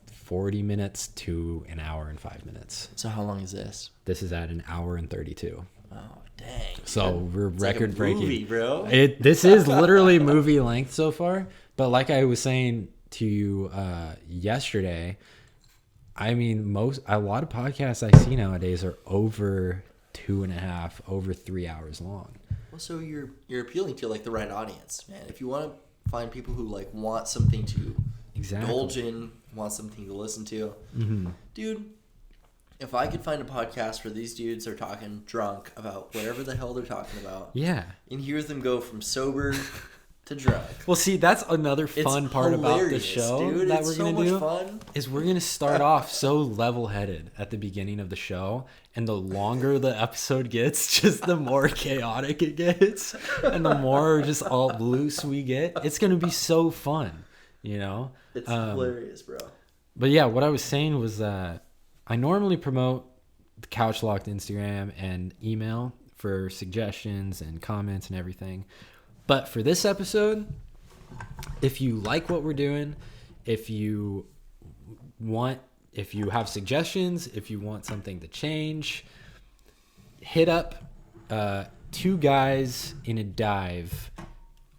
40 minutes to an hour and 5 minutes. So how long is this? This is at an hour and 32. Oh, dang. So we're record breaking. Like a movie, bro. This is literally movie length so far. But like I was saying to you yesterday, I mean, a lot of podcasts I see nowadays are over 2.5, over 3 hours long. Well, so you're appealing to like the right audience, man. If you want to find people who like want something to indulge in, want something to listen to, dude. If I could find a podcast where these dudes are talking drunk about whatever the hell they're talking about, yeah, and hear them go from sober to drunk. Well, see, that's another fun part about the show, dude, that we're gonna do. Fun. Is we're gonna start off so level-headed at the beginning of the show, and the longer the episode gets, just the more chaotic it gets, and the more just all loose we get. It's gonna be so fun, you know. It's hilarious, bro. But yeah, what I was saying was that I normally promote the Couchlocked Instagram and email for suggestions and comments and everything. But for this episode, if you like what we're doing, if you have suggestions, if you want something to change, hit up 2guysinadive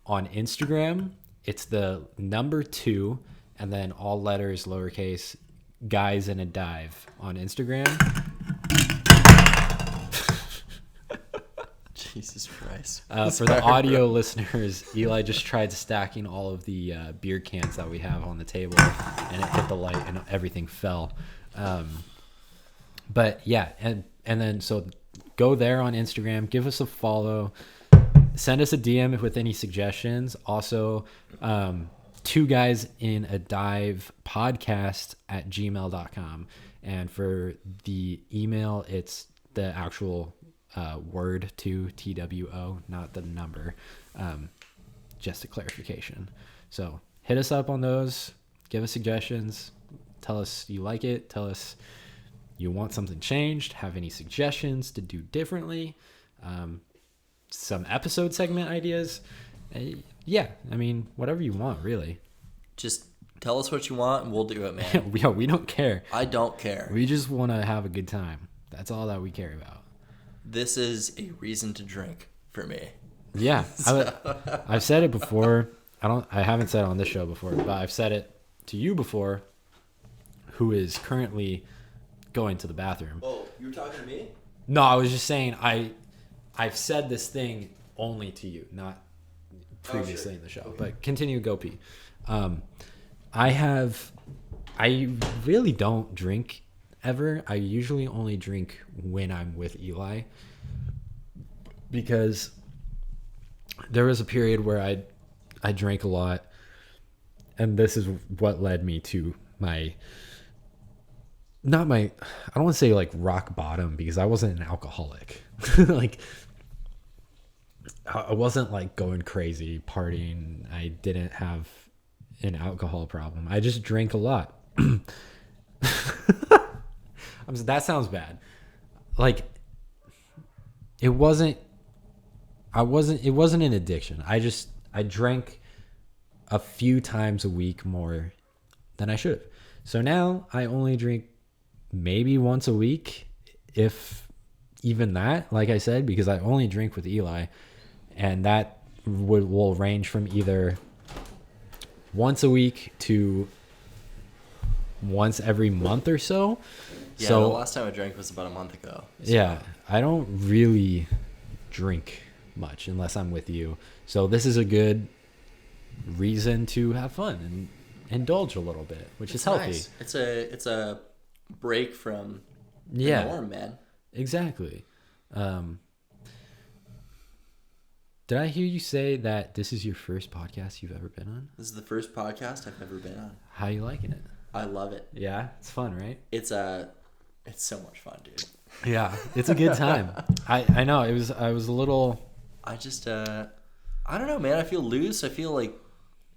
on Instagram. It's the number 2 and then all letters lowercase guys in a dive on Instagram. Jesus Christ. For the audio listeners, Eli just tried stacking all of the beer cans that we have on the table, and it hit the light and everything fell. But yeah, and then so go there on Instagram, give us a follow, send us a DM with any suggestions. Also, 2guysinadivepodcast at gmail.com. And for the email, it's the actual word to TWO, not the number. Just a clarification. So hit us up on those, give us suggestions, tell us you like it, tell us you want something changed, have any suggestions to do differently, some episode segment ideas. Yeah, I mean, whatever you want, really. Just tell us what you want and we'll do it, man. Yeah, we don't care. I don't care. We just want to have a good time. That's all that we care about. This is a reason to drink for me. Yeah, I've said it before. I haven't said it on this show before, but I've said it to you before, who is currently going to the bathroom. Oh, you were talking to me? No, I was just saying I've said this thing only to you, not previously in the show. Okay. But continue, go pee. I really don't drink ever. I usually only drink when I'm with Eli, because there was a period where I drank a lot, and this is what led me to I don't want to say like rock bottom, because I wasn't an alcoholic. Like, I wasn't like going crazy partying. I didn't have an alcohol problem. I just drank a lot. That sounds bad. Like, it wasn't an addiction. I drank a few times a week more than I should have. So now I only drink maybe once a week, if even that, like I said, because I only drink with Eli, and that will range from either once a week to once every month or so. Yeah, so the last time I drank was about a month ago. So. Yeah, I don't really drink much unless I'm with you. So this is a good reason to have fun and indulge a little bit, which is healthy. Nice. It's a break from the norm, man. Exactly. Did I hear you say that this is your first podcast you've ever been on? This is the first podcast I've ever been on. How are you liking it? I love it. Yeah, it's fun, right? It's so much fun, dude. Yeah, it's a good time. I know I was a little. I just I don't know, man. I feel loose. I feel like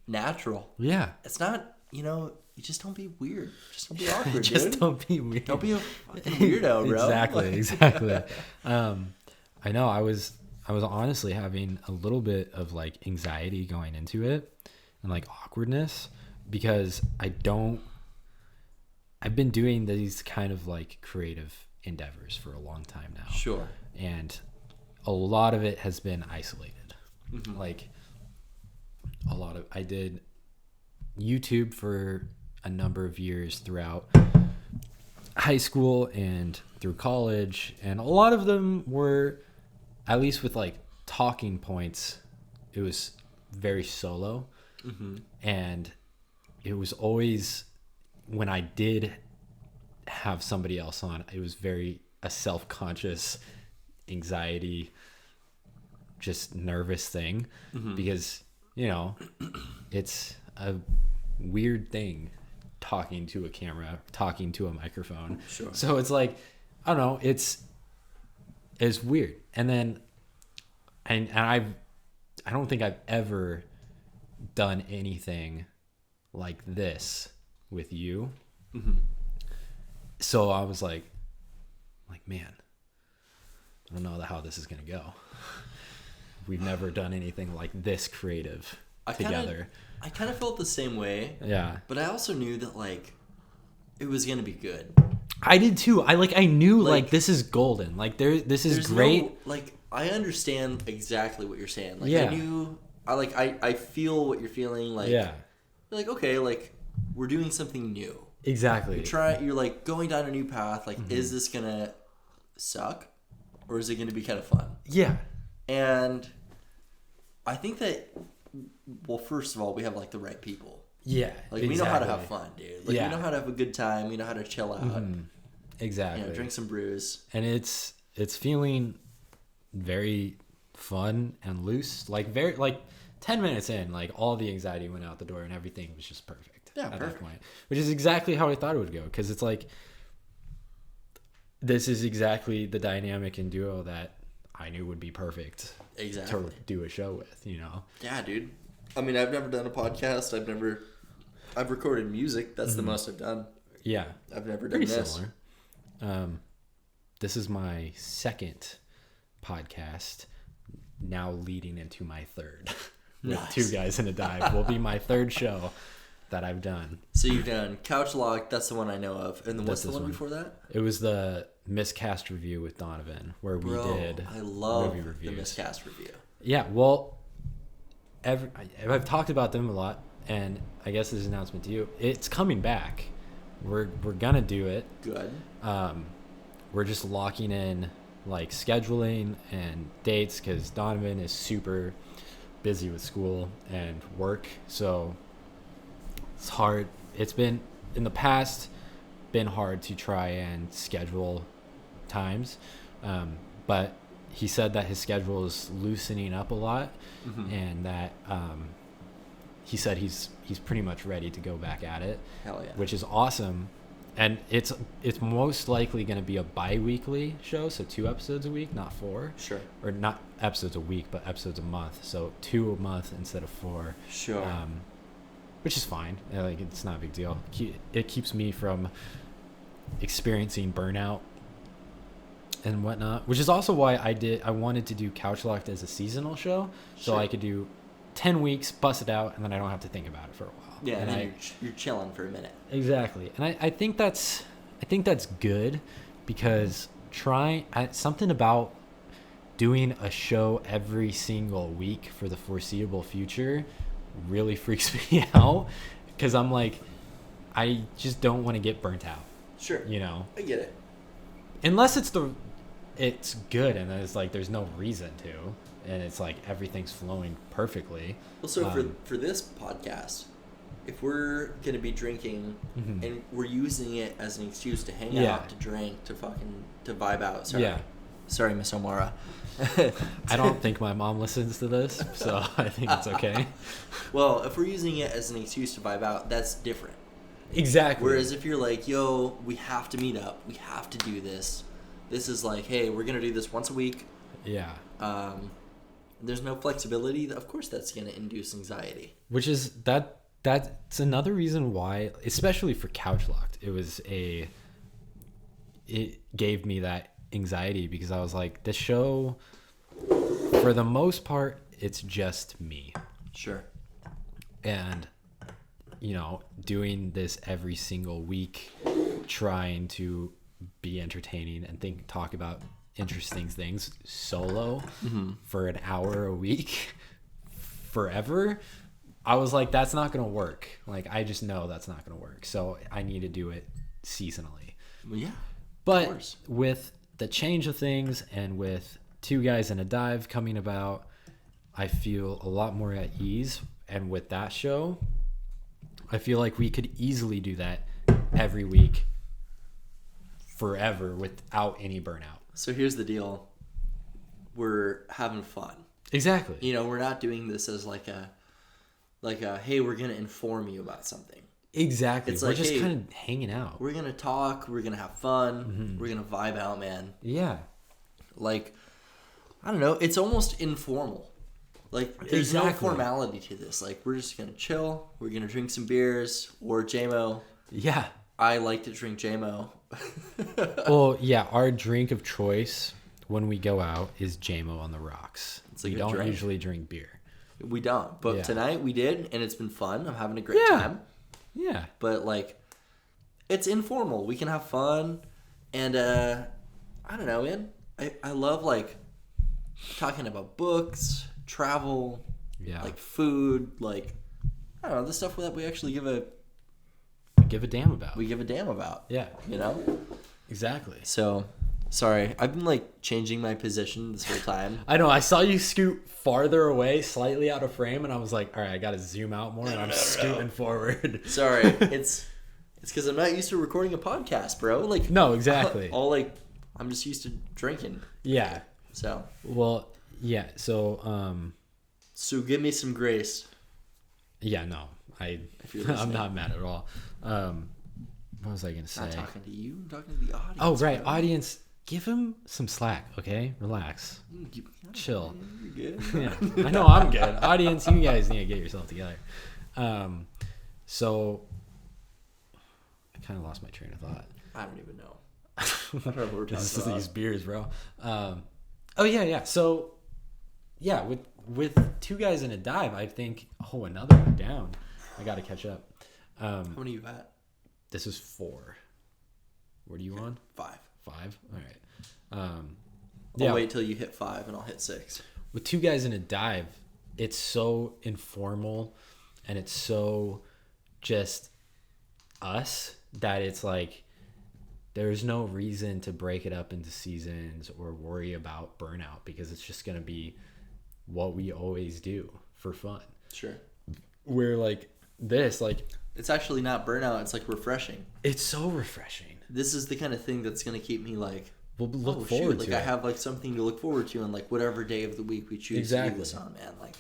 natural. Yeah. It's not, you just don't be weird. Just don't be awkward, Just dude. don't be weird. Don't be a fucking weirdo, bro. Exactly. I know I was honestly having a little bit of like anxiety going into it and like awkwardness, because I've been doing these kind of like creative endeavors for a long time now. Sure. And a lot of it has been isolated. Mm-hmm. Like I did YouTube for a number of years throughout high school and through college, and a lot of them were, at least with like talking points, it was very solo. Mm-hmm. And it was always, when I did have somebody else on, it was very a self-conscious anxiety, just nervous thing. Mm-hmm. Because it's a weird thing talking to a camera, talking to a microphone. Sure. So it's like, I don't know, it's weird. And then I don't think I've ever done anything like this with you. Mm-hmm. So I was like, man, I don't know how this is gonna go. We've never done anything like this creative together. I kind of felt the same way. Yeah. But I also knew that like it was gonna be good. I did too. I knew like this is golden. Like this is great. I understand exactly what you're saying. Like yeah. I feel what you're feeling. Like yeah. You're like, okay, like we're doing something new. Exactly. You're like going down a new path. Like, is this gonna suck, or is it gonna be kind of fun? Yeah. And I think that, well, first of all, we have like the right people. Yeah. Like we know how to have fun, dude. Like we know how to have a good time. We know how to chill out. Mm-hmm. Exactly. Drink some brews. And it's feeling very fun and loose. Like 10 minutes in, like all the anxiety went out the door and everything was just perfect. Yeah, at perfect. that point, which is exactly how I thought it would go. Because it's like, this is exactly the dynamic and duo that I knew would be perfect. Exactly. To do a show with, Yeah, dude. I mean, I've never done a podcast. I've recorded music. That's the most I've done. Yeah. I've never done Pretty this. Similar. This is my second podcast, now leading into my third. With Nice. Two Guys in a Dive will be my third show that I've done. So you've done Couchlocked, that's the one I know of. And then what's the one before that? It was the miscast review with Donovan, where we did I love movie the reviews. miscast review. Yeah, well, I've talked about them a lot, and I guess this announcement to you, it's coming back. We're gonna do it. Good. We're just locking in like scheduling and dates, because Donovan is super busy with school and work, so it's hard. It's been in the past been hard to try and schedule times, but he said that his schedule is loosening up a lot, and that he said he's pretty much ready to go back at it. Hell yeah. Which is awesome. And it's most likely going to be a bi-weekly show, so 2 episodes a week, not 4. Sure. Or not episodes a week, but episodes a month. So 2 a month instead of 4. Sure. Which is fine. Like, it's not a big deal. It keeps me from experiencing burnout and whatnot, which is also why I wanted to do Couchlocked as a seasonal show, so Sure. I could do 10 weeks, bust it out, and then I don't have to think about it for a while. Yeah, and then I, you're chilling for a minute. Exactly. And I think that's good, because something about doing a show every single week for the foreseeable future really freaks me out, because I'm like, I just don't want to get burnt out. Sure. You know? I get it. Unless it's good and it's like there's no reason to, and it's like everything's flowing perfectly. Well, so for this podcast, if we're gonna be drinking and we're using it as an excuse to hang out, to drink, to vibe out. Sorry, Miss Omara. I don't think my mom listens to this, so I think it's okay. Well, if we're using it as an excuse to vibe out, that's different. Exactly. Whereas if you're like, yo, we have to meet up, we have to do this. This is like, hey, we're gonna do this once a week. Yeah. There's no flexibility. Of course, that's gonna induce anxiety. Which is that's another reason why, especially for Couchlocked, it gave me that anxiety, because I was like, this show, for the most part, it's just me. Sure. And, you know, doing this every single week, trying to be entertaining and talk about interesting things solo for an hour a week forever, I was like, that's not going to work. Like, I just know that's not going to work. So I need to do it seasonally. Well, yeah. But with the change of things and with 2 Guys in a Dive coming about, I feel a lot more at ease. And with that show, I feel like we could easily do that every week forever without any burnout. So here's the deal. We're having fun. Exactly. You know, we're not doing this as like a hey, we're going to inform you about something. Exactly. It's we're like, just hey, kind of hanging out. We're going to talk. We're going to have fun. We're going to vibe out, man. Yeah. Like, I don't know. It's almost informal. Like, there's no formality to this. Like, we're just going to chill. We're going to drink some beers or JMO. Yeah. I like to drink JMO. Well, yeah, our drink of choice when we go out is JMO on the rocks. We don't usually drink beer. We don't. But tonight we did, and it's been fun. I'm having a great time. Yeah. But, like, it's informal. We can have fun. And, I don't know, man. I love, like, talking about books, travel, like, food, like, I don't know, the stuff that we actually give a damn about. We give a damn about. Yeah. You know? Exactly. So, sorry. I've been, like, changing my position this whole time. I know. I saw you scoot farther away, slightly out of frame, and I was like, all right, I got to zoom out more, and I'm scooting forward. Sorry. It's because I'm not used to recording a podcast, bro. Like, no, exactly. I'm just used to drinking. Yeah. So. Well, yeah. So, So give me some grace. Yeah, no. I'm not mad at all. What was I going to say? I'm not talking to you. I'm talking to the audience. Oh, right. Bro. Audience, give him some slack, okay? Relax. Chill. You're good. Yeah, I know I'm good. Audience, you guys need to get yourself together. So, I kind of lost my train of thought. I don't even know. I don't know what we're talking about. These beers, bro. Yeah. So, yeah, with 2 Guys in a Dive, I think, another one down. I got to catch up. How many you at? This is 4. What are you on? 5. 5? All right. I'll wait till you hit 5 and I'll hit 6. With 2 Guys in a Dive, it's so informal and it's so just us that it's like there's no reason to break it up into seasons or worry about burnout, because it's just going to be what we always do for fun. Sure. We're like this, like, it's actually not burnout. It's like refreshing. It's so refreshing. This is the kind of thing that's going to keep me like, we'll look forward to like, I have like something to look forward to on like whatever day of the week we choose to do this on, man. Like,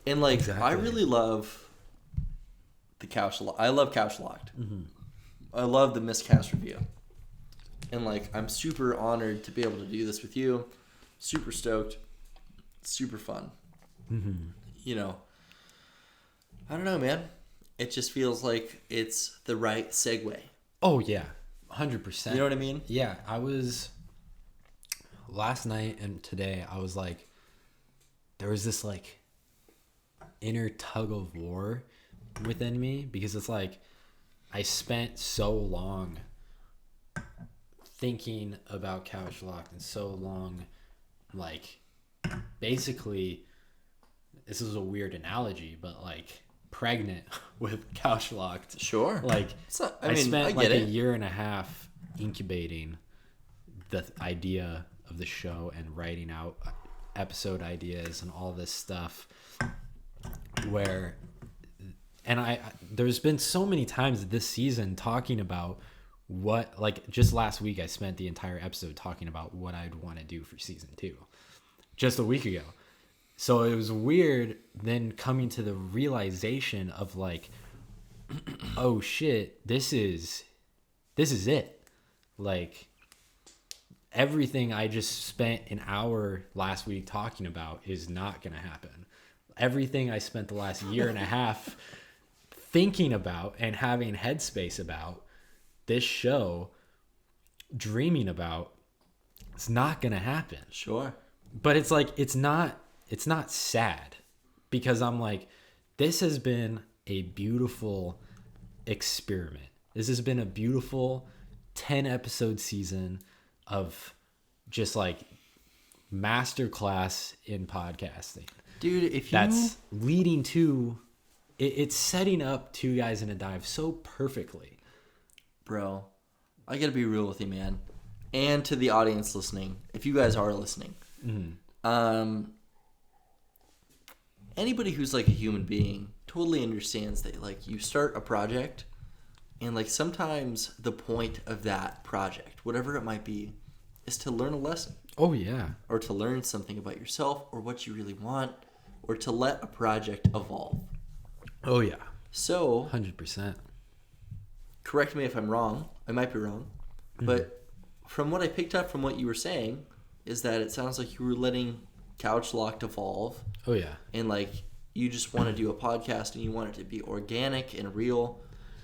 And like, Exactly. I really love I love Couchlocked. I love the miscast review. And like, I'm super honored to be able to do this with you. Super stoked. Super fun. You know, I don't know, man. It just feels like it's the right segue. Oh yeah, 100%. You know what I mean? Yeah, I was last night and today. I was like, there was this like inner tug of war within me because it's like I spent so long thinking about Couchlocked and so long, like, basically, this is a weird analogy, but like pregnant with Couchlocked. Sure. Like, I spent like a year and a half incubating the idea of the show and writing out episode ideas and all this stuff there's been so many times this season talking about what, like, just last week I spent the entire episode talking about what I'd want to do for season 2 just a week ago. So it was weird then coming to the realization of like, oh shit, this is it. Like, everything I just spent an hour last week talking about is not going to happen. Everything I spent the last year and a half thinking about and having headspace about this show, dreaming about, it's not going to happen. Sure. But it's like, it's not sad because I'm like, this has been a beautiful experiment. This has been a beautiful 10 episode season of just like masterclass in podcasting. Dude, That's leading to it's setting up Two Guys in a Dive so perfectly. Bro, I gotta be real with you, man. And to the audience listening, if you guys are listening. Anybody who's like a human being totally understands that like you start a project and like sometimes the point of that project, whatever it might be, is to learn a lesson. Oh yeah. Or to learn something about yourself or what you really want, or to let a project evolve. Oh yeah. So 100%. Correct me if I'm wrong. I might be wrong. But from what I picked up from what you were saying is that it sounds like you were letting Couchlocked evolve. Oh yeah. And like you just want to do a podcast and you want it to be organic and real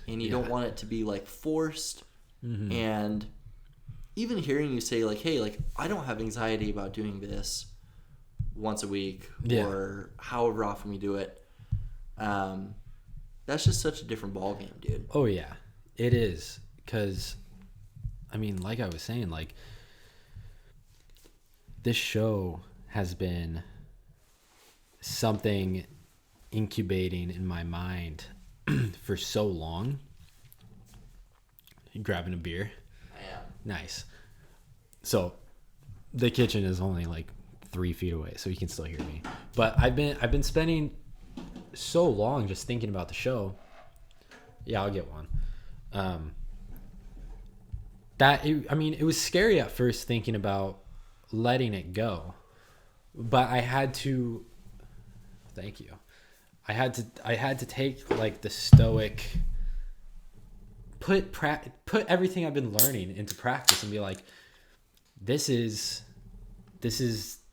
and you don't want it to be like forced. And even hearing you say like, hey, like I don't have anxiety about doing this once a week or however often we do it. That's just such a different ballgame, dude. Oh yeah, it is. Because, I mean, like I was saying, like this show has been something incubating in my mind for so long. You grabbing a beer? I am. Nice. So the kitchen is only like 3 feet away, so you can still hear me. But I've been spending so long just thinking about the show. Yeah, I'll get one. It was scary at first thinking about letting it go, but I had to. Thank you. I had to take like the stoic. Put everything I've been learning into practice and be like, this is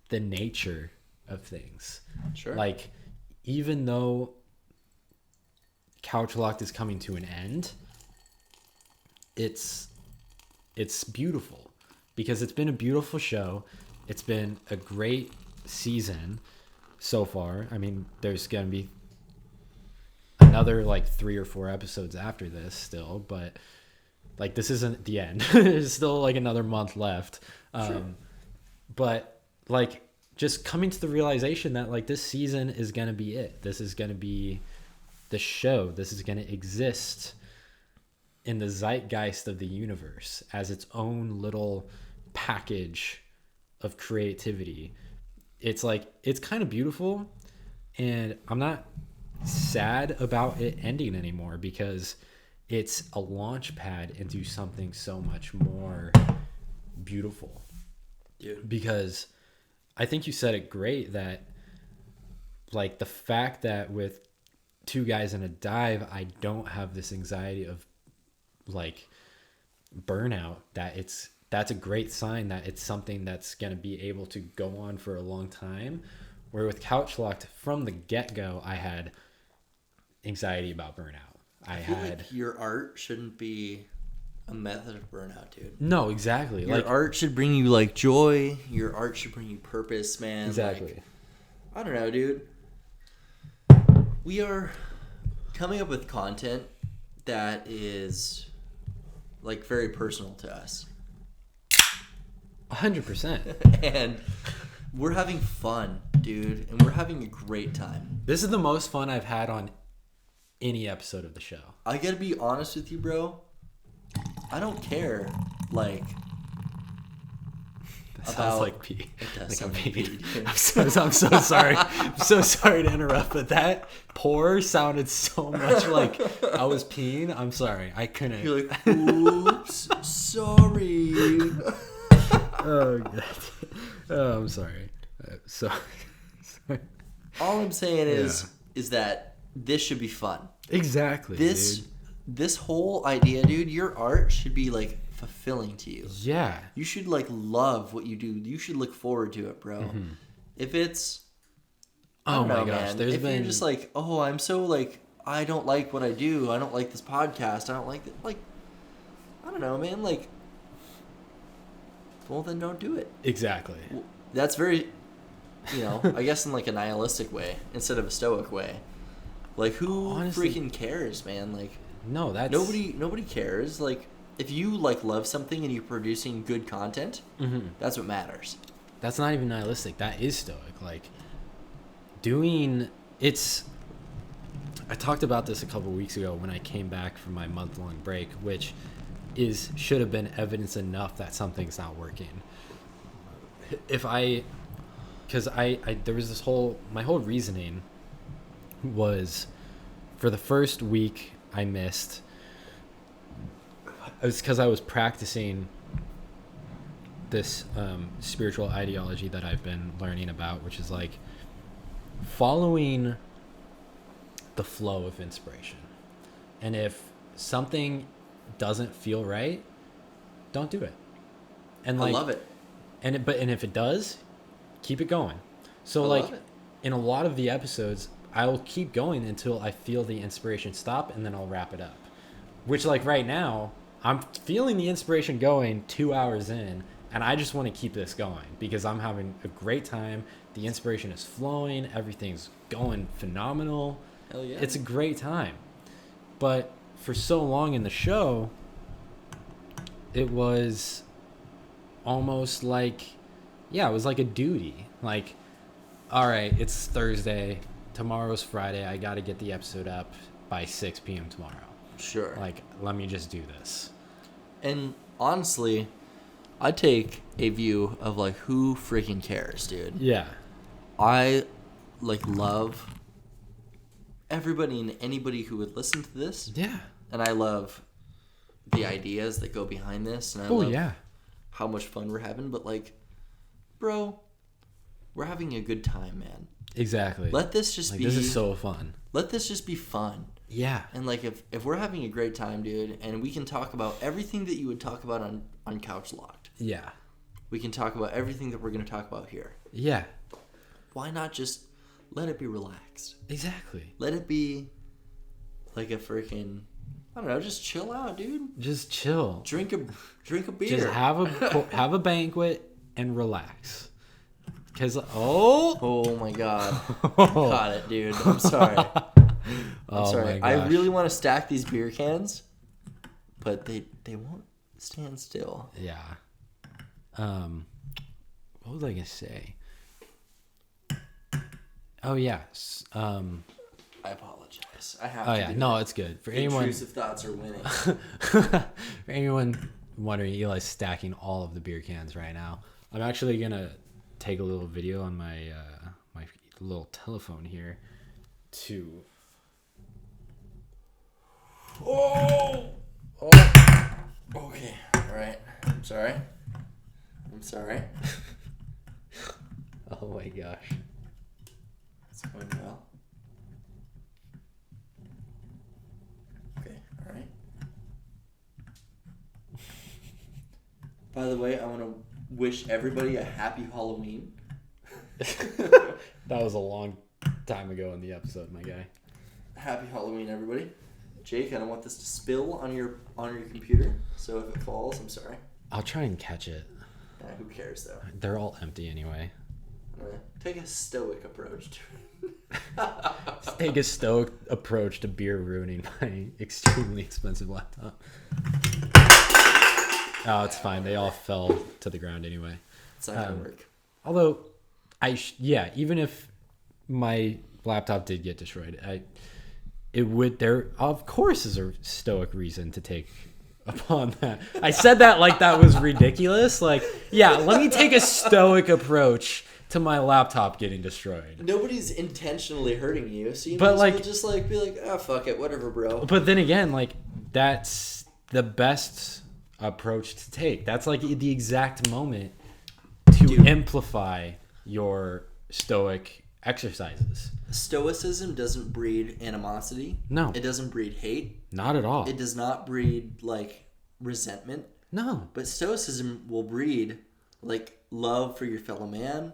the nature of things. Sure. Like, even though Couchlocked is coming to an end, it's beautiful because it's been a beautiful show. It's been a great season so far. I mean, there's going to be another like 3 or 4 episodes after this still, but like this isn't the end. There's still like another month left. Sure. But like just coming to the realization that like this season is going to be it. This is going to be the show. This is going to exist in the zeitgeist of the universe as its own little package of creativity. It's like, it's kind of beautiful, and I'm not sad about it ending anymore because it's a launch pad into something so much more beautiful. Dude. Because I think you said it great that like the fact that with Two Guys in a Dive, I don't have this anxiety of like burnout, that's a great sign that it's something that's going to be able to go on for a long time. Where with Couchlocked, from the get-go, I had anxiety about burnout. I feel had like your art shouldn't be a method of burnout, dude. no, exactly. Your art should bring you like joy. Your art should bring you purpose, man. Exactly. Like, I don't know, dude. We are coming up with content that is like very personal to us. 100%. And we're having fun, dude, and we're having a great time. This is the most fun I've had on any episode of the show. I gotta be honest with you, bro. I don't care, like, That sounds about like pee. It does Like sound I'm like pee, peeing. dude. I'm so sorry. I'm so sorry to interrupt, but that pour sounded so much like I was peeing. I'm sorry. I couldn't. You're like, oops, sorry. Oh, God. Oh, I'm sorry. Sorry. All I'm saying is that this should be fun. Exactly. This whole idea, dude, your art should be like fulfilling to you. Yeah. You should like love what you do. You should look forward to it, bro. Mm-hmm. If it's oh my gosh, man. If you're just like, oh, I'm so like, I don't like what I do. I don't like this podcast. I don't like it. Like, I don't know, man. Like, well, then don't do it. Exactly. That's very, I guess in like a nihilistic way instead of a stoic way. Like, who honestly freaking cares, man? Like, no, that's nobody cares. Like, if you like love something and you're producing good content, mm-hmm. that's what matters. That's not even nihilistic. That is stoic. Like, I talked about this a couple weeks ago when I came back from my month-long break, which should have been evidence enough that something's not working. Because there was my whole reasoning was for the first week I missed. It was because I was practicing this spiritual ideology that I've been learning about, which is like following the flow of inspiration. And if something doesn't feel right, don't do it. And like, I love it. And if it does, keep it going. So I like love it. In a lot of the episodes, I will keep going until I feel the inspiration stop, and then I'll wrap it up. Which like right now, I'm feeling the inspiration going 2 hours in, and I just want to keep this going because I'm having a great time. The inspiration is flowing. Everything's going phenomenal. Hell yeah. It's a great time. But for so long in the show, it was almost like, it was like a duty. Like, all right, it's Thursday. Tomorrow's Friday. I got to get the episode up by 6 p.m. tomorrow. Sure. Like, let me just do this. And honestly, I take a view of like, who freaking cares, dude? Yeah. I like love everybody and anybody who would listen to this. Yeah. And I love the ideas that go behind this. And I love how much fun we're having. But like, bro, we're having a good time, man. Exactly. Let this just be... This is so fun. Let this just be fun. Yeah. And like, if we're having a great time, dude, and we can talk about everything that you would talk about on Couchlocked. Yeah. We can talk about everything that we're going to talk about here. Yeah. Why not just let it be relaxed? Exactly. Let it be like a freaking... I don't know, just chill out, dude. Just chill. Drink a beer. Just have a banquet and relax. Cause oh my god, got it, dude. I'm sorry. I'm sorry. I really want to stack these beer cans, but they won't stand still. Yeah. What was I gonna say? Oh yeah. I apologize. I have. Oh to yeah. do No, that. it's good. For Intrusive thoughts are winning. For anyone wondering, Eli's stacking all of the beer cans right now. I'm actually gonna take a little video on my my little telephone here to okay, all right, I'm sorry oh my gosh, It's going well. Okay, all right. By the way, I want to wish everybody a happy Halloween. That was a long time ago in the episode, my guy. Happy Halloween, everybody. Jake, I don't want this to spill on your computer, so if it falls, I'm sorry. I'll try and catch it. Who cares, though? They're all empty anyway. Take a stoic approach to it. Take a stoic approach to beer ruining my extremely expensive laptop. Oh, it's fine. They all fell to the ground anyway. It's not gonna work. Although, even if my laptop did get destroyed, there of course is a stoic reason to take upon that. I said that like that was ridiculous. Like, yeah, let me take a stoic approach to my laptop getting destroyed. Nobody's intentionally hurting you, so you but might as well just like be like, oh fuck it, whatever, bro. But then again, like that's the best approach to take. That's like the exact moment to amplify your stoic exercises. Stoicism doesn't breed animosity. No. It doesn't breed hate. Not at all. It does not breed like resentment. No. But stoicism will breed like love for your fellow man.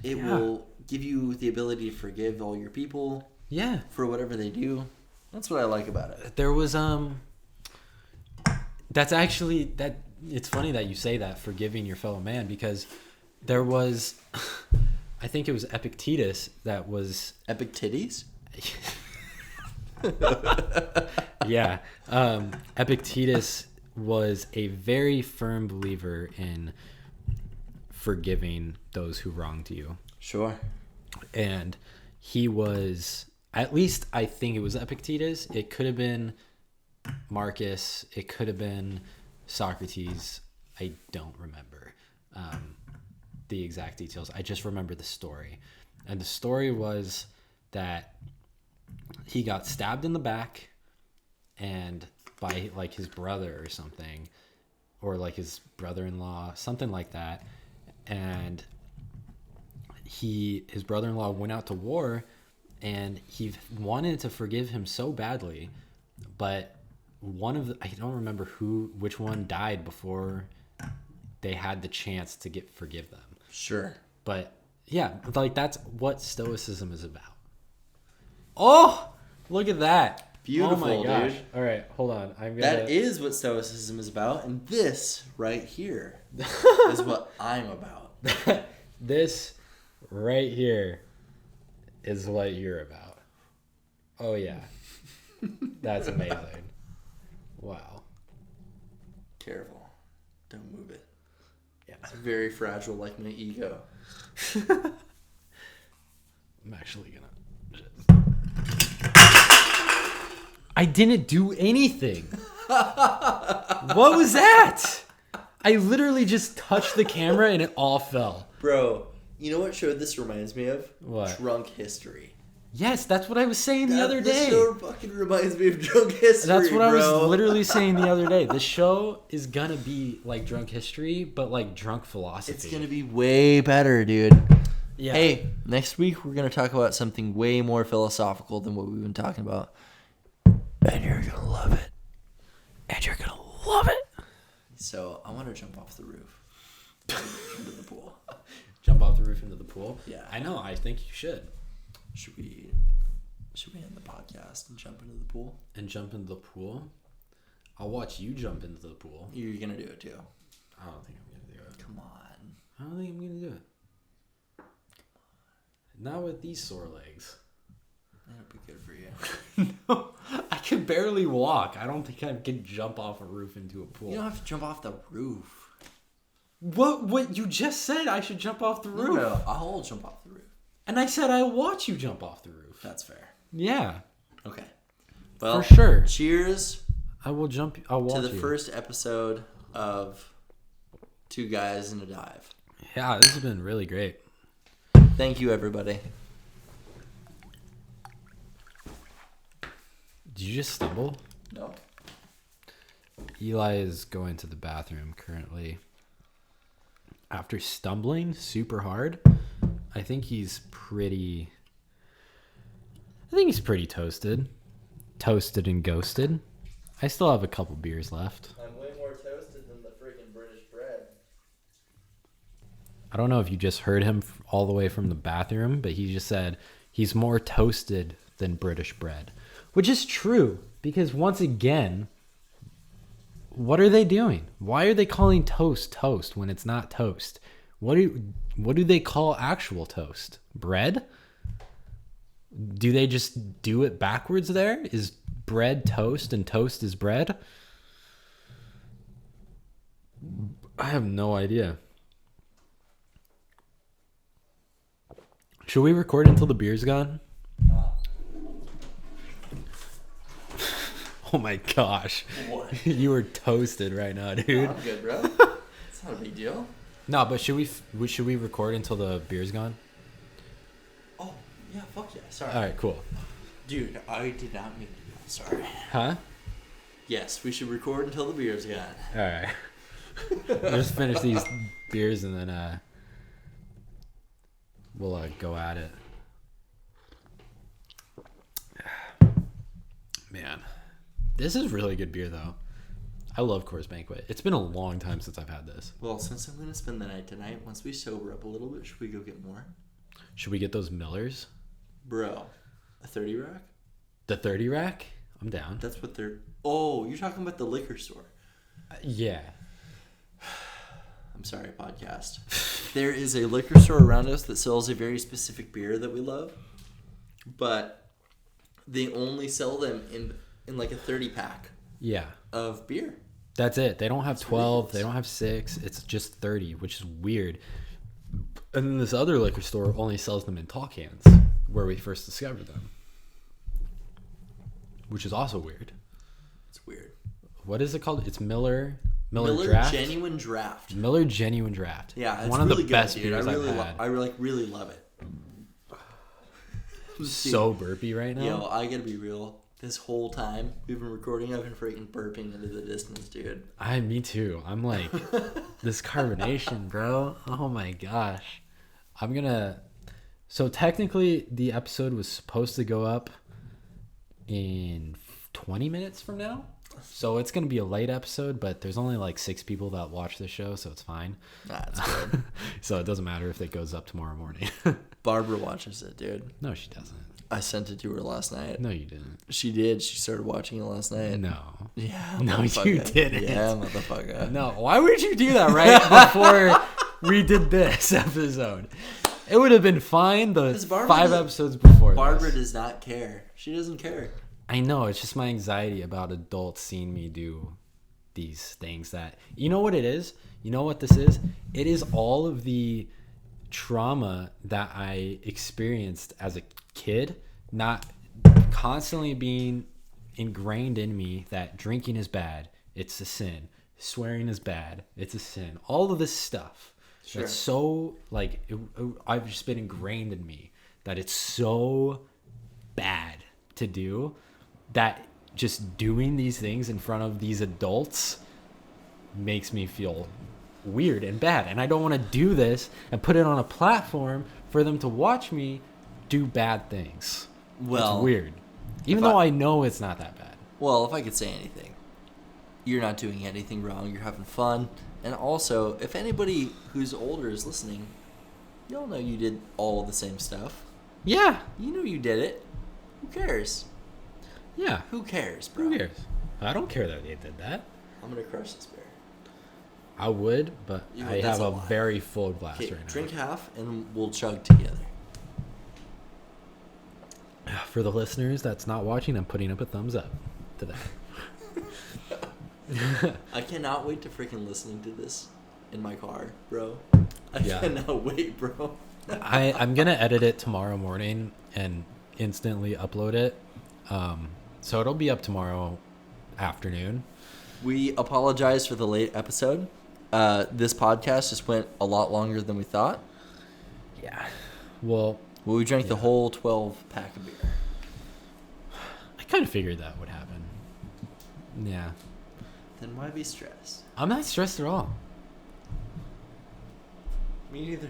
It will give you the ability to forgive all your people. Yeah. For whatever they do. That's what I like about it. There was that's actually it's funny that you say that, forgiving your fellow man, because there was I think it was Epictetus that was Epictetus? Yeah. Epictetus was a very firm believer in forgiving those who wronged you. Sure. And he was, at least I think it was Epictetus. It could have been Marcus. It could have been Socrates. I don't remember the exact details. I just remember the story. And the story was that he got stabbed in the back and by like his brother or something, or like his brother-in-law, something like that. And his brother-in-law went out to war, and he wanted to forgive him so badly, but I don't remember which one died before they had the chance to forgive them. Sure. But yeah, like that's what stoicism is about. Oh, look at that. Beautiful, oh my gosh. dude. All right, hold on. That is what stoicism is about, and this right here is what I'm about. This right here is what you're about. Oh yeah. That's amazing. Wow. Careful. Don't move it. Yeah. It's very fragile, like my ego. I'm actually gonna... I didn't do anything. What was that? I literally just touched the camera and it all fell. Bro, you know what show this reminds me of? What? Drunk History. Yes, that's what I was saying the other day. This show fucking reminds me of Drunk History, That's what I was bro. literally saying the other day. The show is gonna be like Drunk History, but like drunk philosophy. It's gonna be way better, dude. Yeah. Hey, next week we're gonna talk about something way more philosophical than what we've been talking about. And you're gonna love it. And you're gonna love it. So I want to jump off the roof into the pool. Jump off the roof into the pool? Yeah. I know. I think you should. Should we end the podcast and jump into the pool? And jump into the pool? I'll watch you jump into the pool. You're gonna do it too. I don't think I'm gonna do it. Come on. I don't think I'm gonna do it. Not with these sore legs. That'd be good for you. No, I can barely walk. I don't think I can jump off a roof into a pool. You don't have to jump off the roof. What you just said? I should jump off the roof. No, I'll jump off the roof. And I said I'll watch you jump off the roof. That's fair. Yeah. Okay. Well, for sure. Cheers. I will jump. I'll watch to the you. first episode of Two Guys in a Dive. Yeah, this has been really great. Thank you, everybody. Did you just stumble? No. Eli is going to the bathroom currently. After stumbling super hard, I think he's pretty I think he's pretty toasted. Toasted and ghosted. I still have a couple beers left. I'm way more toasted than the freaking British bread. I don't know if you just heard him all the way from the bathroom, but he just said he's more toasted than British bread, which is true because once again, what are they doing? Why are they calling toast toast when it's not toast? What do they call actual toast? Bread? Do they just do it backwards there? Is bread toast and toast is bread? I have no idea. Should we record until the beer's gone? Oh my gosh. What? You are toasted right now, dude. I'm good, bro. It's not a big deal. No, but should we record until the beer's gone? Oh, yeah, fuck yeah. Sorry. All right, cool. Dude, I did not mean to do that. Sorry. Huh? Yes, we should record until the beer's gone. All right. Just finish these beers and then we'll go at it. Man, this is really good beer though. I love Coors Banquet. It's been a long time since I've had this. Well, since I'm going to spend the night tonight, once we sober up a little bit, should we go get more? Should we get those Millers? Bro, a 30 rack? The 30 rack? I'm down. That's what they're... Oh, you're talking about the liquor store. Yeah. I'm sorry, podcast. There is a liquor store around us that sells a very specific beer that we love, but they only sell them in like a 30 pack Yeah. of beer. That's it. They don't have That's 12. ridiculous. They don't have 6. It's just 30, which is weird. And then this other liquor store only sells them in tall cans, where we first discovered them, which is also weird. It's weird. What is it called? It's Miller Draft? Genuine Draft. Miller Genuine Draft. Yeah, it's one of really the good, best dude. beers I really I've had. I really love it. So burpy right now. Yo, I gotta be real. This whole time we've been recording, I've been freaking burping into the distance, dude. Me too. I'm like, this carbonation, bro. Oh my gosh. So technically the episode was supposed to go up in 20 minutes from now. So it's going to be a late episode, but there's only like 6 people that watch this show, so it's fine. That's good. So it doesn't matter if it goes up tomorrow morning. Barbara watches it, dude. No, she doesn't. I sent it to her last night. No, you didn't. She did. She started watching it last night. No. Yeah. No, you motherfucker. didn't. Yeah, motherfucker. No. Why would you do that right before we did this episode? It would have been fine the 5 episodes before Barbara this. does not care. She doesn't care. I know. It's just my anxiety about adults seeing me do these things that... You know what it is? You know what this is? It is all of the trauma that I experienced as a kid, not constantly being ingrained in me that drinking is bad. It's a sin. Swearing is bad. It's a sin. All of this stuff. Sure. That's so... I've just been ingrained in me that it's so bad to do that just doing these things in front of these adults makes me feel weird and bad. And I don't want to do this and put it on a platform for them to watch me do bad things. Well, it's weird. Even though I know it's not that bad. Well, if I could say anything, you're not doing anything wrong. You're having fun. And also, if anybody who's older is listening, y'all know you did all the same stuff. Yeah. You know you did it. Who cares? Yeah. Who cares, bro? Who cares? I don't care that they did that. I'm going to crush this beer. I would, but I have a lot. very full glass Okay, right now. drink half and we'll chug together. For the listeners that's not watching, I'm putting up a thumbs up to that. I cannot wait to freaking listening to this in my car, bro. I Yeah. cannot wait, bro. I'm going to edit it tomorrow morning and instantly upload it. So it'll be up tomorrow afternoon. We apologize for the late episode. This podcast just went a lot longer than we thought. Yeah. Well, We drank the whole 12-pack of beer. I kind of figured that would happen. Yeah. Then why be stressed? I'm not stressed at all. Me neither.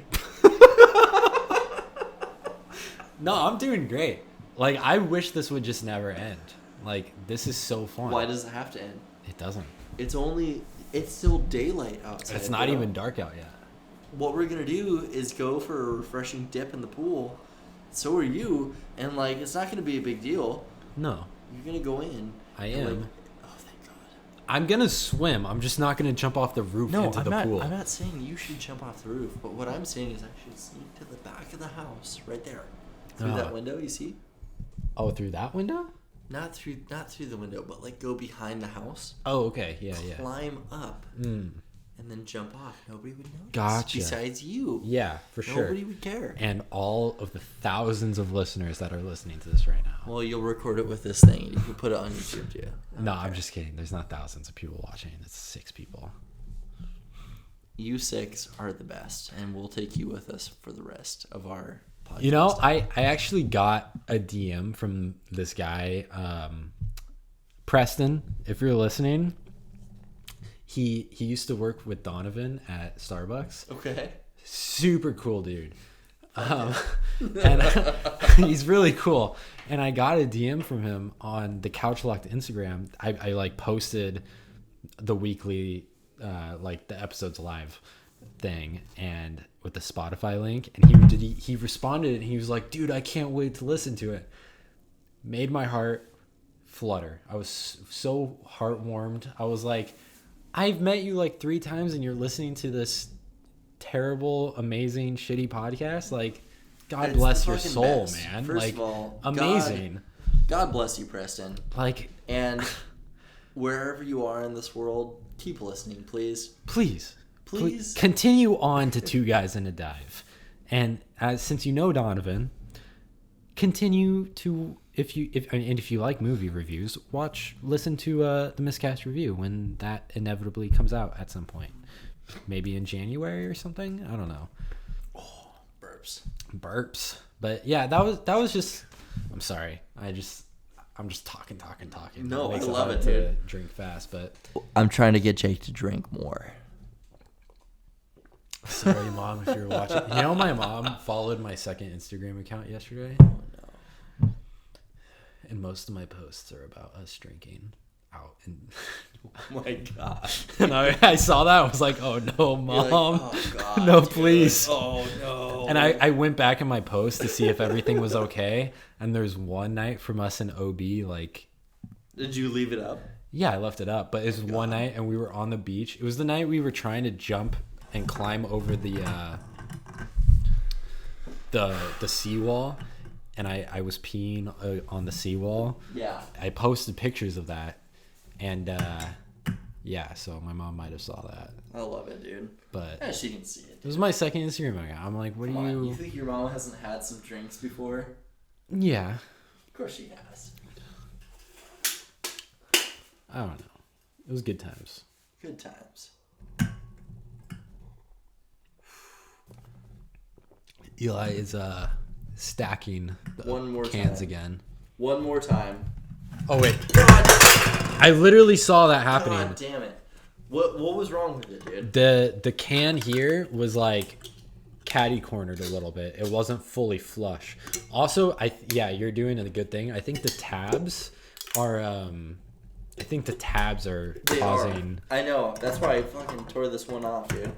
No, I'm doing great. Like, I wish this would just never end. Like, this is so fun. Why does it have to end? It doesn't. It's still daylight outside. It's not even dark out yet. What we're going to do is go for a refreshing dip in the pool. So are you. And, like, it's not going to be a big deal. No. You're going to go in. I am. Like, oh, thank God. I'm going to swim. I'm just not going to jump off the roof into the pool. I'm not saying you should jump off the roof. But what I'm saying is I should sneak to the back of the house right there. Through that window, you see? Oh, through that window? Not through the window, but like go behind the house. Oh, okay. Yeah. Climb up. And then jump off. Nobody would notice. Gotcha. Besides you. Yeah, for sure. Nobody would care. And all of the thousands of listeners that are listening to this right now. Well, you'll record it with this thing. And you can put it on YouTube too. No, I'm just kidding. There's not thousands of people watching. It's 6 people. You 6 are the best, and we'll take you with us for the rest of our podcast. You know, I actually got a DM from this guy, Preston, if you're listening. He used to work with Donovan at Starbucks. Okay. Super cool dude. And he's really cool. And I got a DM from him on the Couchlocked Instagram. I like posted the weekly like the episodes live thing and with the Spotify link, and he responded and he was like, dude, I can't wait to listen to it. Made my heart flutter. I was so heartwarmed. I was like, I've met you like 3 times and you're listening to this terrible, amazing, shitty podcast. Like, God bless your soul, best. Man. First like, of all, amazing. God bless you, Preston. Like, and wherever you are in this world, keep listening, please. Please continue on to 2 Guys in a Dive. And since you know Donovan, continue to, if you like movie reviews, listen to the Miscast review when that inevitably comes out at some point. Maybe in January or something. I don't know. Oh, Burps. But yeah, that was just. I'm sorry. I'm just talking. No, I hard love it, to dude. drink fast, but I'm trying to get Jake to drink more. Sorry, Mom, if you're watching. You know, my mom followed my second Instagram account yesterday. Oh no. And most of my posts are about us drinking out. And oh my God. And I saw that. I was like, oh no, Mom. Like, oh God, no, dude. please. Oh no. And I went back in my post to see if everything was okay. And there's one night from us in OB, like. Did you leave it up? Yeah, I left it up. But it was one night and we were on the beach. It was the night we were trying to jump and climb over the seawall, and I was peeing on the seawall. Yeah. I posted pictures of that, and yeah, so my mom might have saw that. I love it, dude. But yeah, she can see it. It was my second Instagram account. I'm like, what Come do you? On, you think your mom hasn't had some drinks before? Yeah. Of course she has. I don't know. It was good times. Good times. Eli is stacking one more cans time. Again. One more time. Oh wait. God. I literally saw that happening. God damn it. What was wrong with it, dude? The can here was like catty cornered a little bit. It wasn't fully flush. Also, you're doing a good thing. I think the tabs are causing. I know. That's why I fucking tore this one off, dude.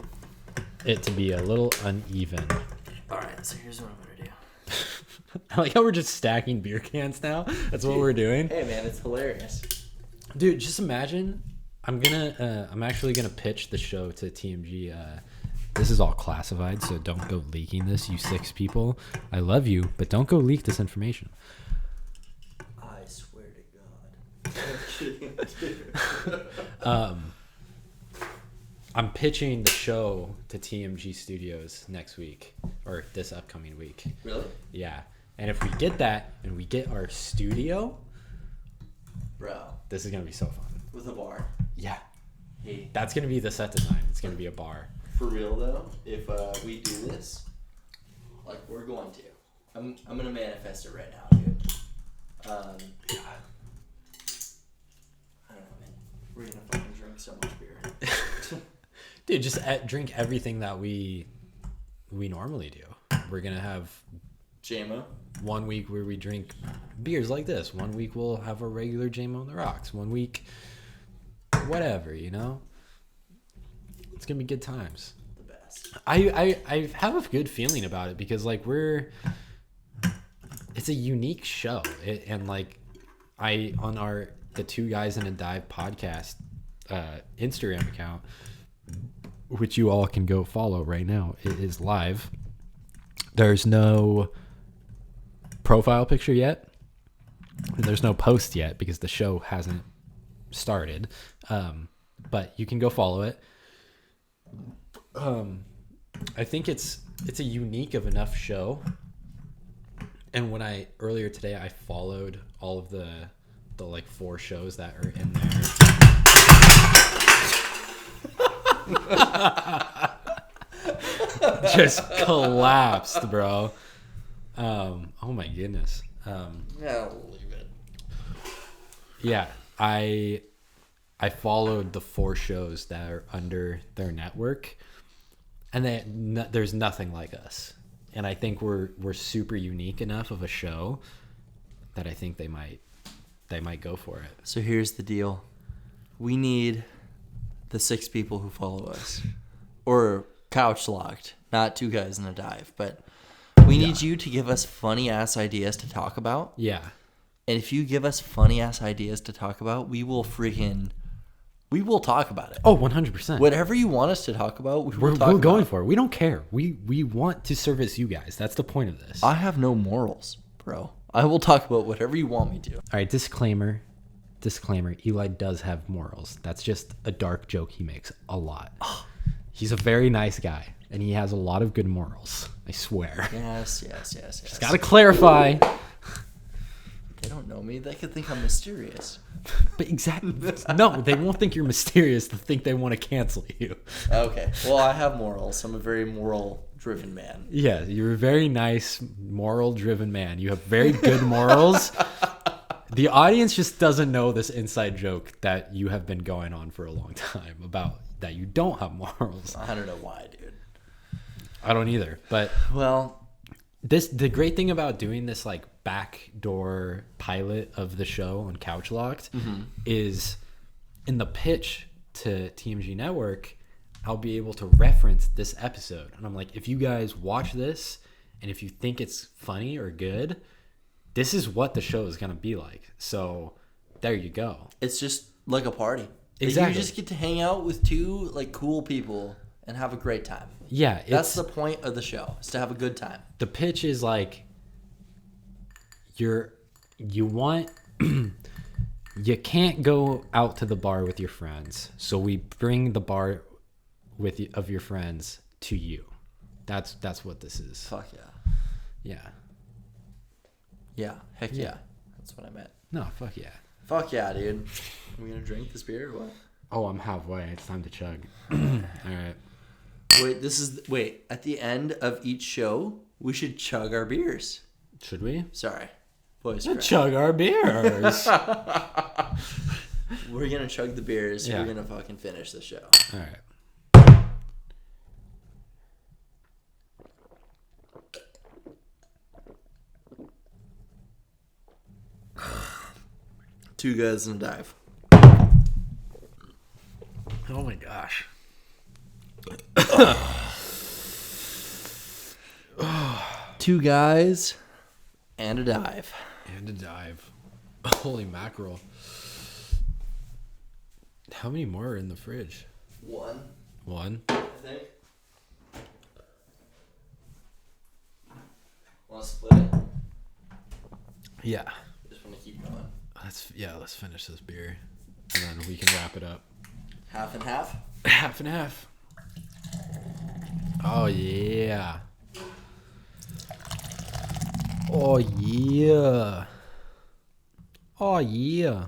It to be a little uneven. Alright, so here's what I'm gonna do. I like how we're just stacking beer cans now. That's what we're doing. Hey man, it's hilarious. Dude, just imagine. I'm actually gonna pitch the show to TMG. This is all classified, so don't go leaking this, you 6 people. I love you, but don't go leak this information. I swear to God. I'm pitching the show to TMG Studios next week, or this upcoming week. Really? Yeah. And if we get that, and we get our studio, bro, this is going to be so fun. With a bar? Yeah. Hey. That's going to be the set design. It's going to be a bar. For real, though, if we do this, like, we're going to. I'm going to manifest it right now, dude. Yeah. I don't know, man. We're going to fucking drink so much beer. Dude, just drink everything that we normally do. We're gonna have JMO. 1 week where we drink beers like this. 1 week we'll have a regular JMO on the rocks. 1 week, whatever, you know? It's going to be good times. The best. I have a good feeling about it because, like, it's a unique show. And, like, on the 2 Guys in a Dive podcast Instagram account, which you all can go follow right now, it is live. There's no profile picture yet. There's no post yet because the show hasn't started. But you can go follow it. I think it's a unique of enough show. And when earlier today I followed all of the like 4 shows that are in there. Just collapsed, bro. Oh my goodness. Yeah, we'll leave it. Yeah, I followed the 4 shows that are under their network, and there's nothing like us. And I think we're super unique enough of a show that I think they might go for it. So here's the deal. We need the 6 people who follow us. Or Couchlocked. Not 2 Guys in a Dive. But we need you to give us funny-ass ideas to talk about. Yeah. And if you give us funny-ass ideas to talk about, we will talk about it. Oh, 100%. Whatever you want us to talk about, we're going for it. We don't care. We want to service you guys. That's the point of this. I have no morals, bro. I will talk about whatever you want me to. All right, disclaimer. Eli does have morals. That's just a dark joke he makes a lot. He's a very nice guy, and he has a lot of good morals. I swear. Yes. Just gotta clarify. They don't know me. They could think I'm mysterious. But exactly. No, they won't think you're mysterious. They think they want to cancel you. Okay. Well, I have morals. I'm a very moral-driven man. Yeah, you're a very nice, moral-driven man. You have very good morals. The audience just doesn't know this inside joke that you have been going on for a long time about that you don't have morals. I don't know why, dude. I don't either. But well, the great thing about doing this like backdoor pilot of the show on Couchlocked is in the pitch to TMG Network, I'll be able to reference this episode. And I'm like, if you guys watch this and if you think it's funny or good, this is what the show is going to be like. So there you go. It's just like a party. Exactly. You just get to hang out with 2 like cool people and have a great time. Yeah. That's the point of the show, is to have a good time. The pitch is like, you can't go out to the bar with your friends, so we bring the bar of your friends to you. That's what this is. Fuck yeah. Yeah. Yeah. Heck yeah. That's what I meant. No, fuck yeah. Fuck yeah, dude. Are we gonna drink this beer or what? Oh, I'm halfway. It's time to chug. All right. Wait, at the end of each show, we should chug our beers. Should we? Sorry. Voice Let's crack. chug our beers. We're gonna chug the beers. Yeah. We're gonna fucking finish the show. All right. 2 Guys in a Dive. Oh my gosh. 2 Guys and a Dive. And a dive. Holy mackerel. How many more are in the fridge? 1, One? I think. Want to split it? Yeah. Just want to keep going. Let's finish this beer. And then we can wrap it up. Half and half? Half and half. Oh yeah. Oh yeah. Oh yeah.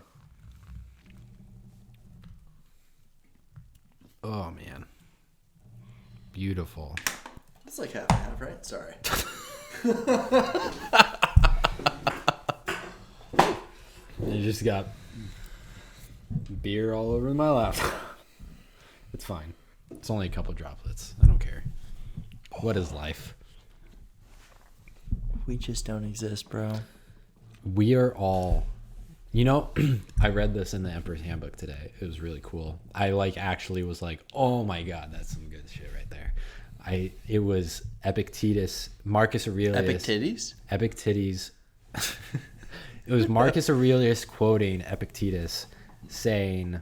Oh man. Beautiful. It's like half and half, right? Sorry. You just got beer all over my lap. It's fine. It's only a couple droplets. I don't care. What is life? We just don't exist, bro. We are all, I read this in the Emperor's Handbook today. It was really cool. I actually was like, oh my God, that's some good shit right there. It was Epictetus, Marcus Aurelius. Epictetus? Epictetus. It was Marcus Aurelius quoting Epictetus saying,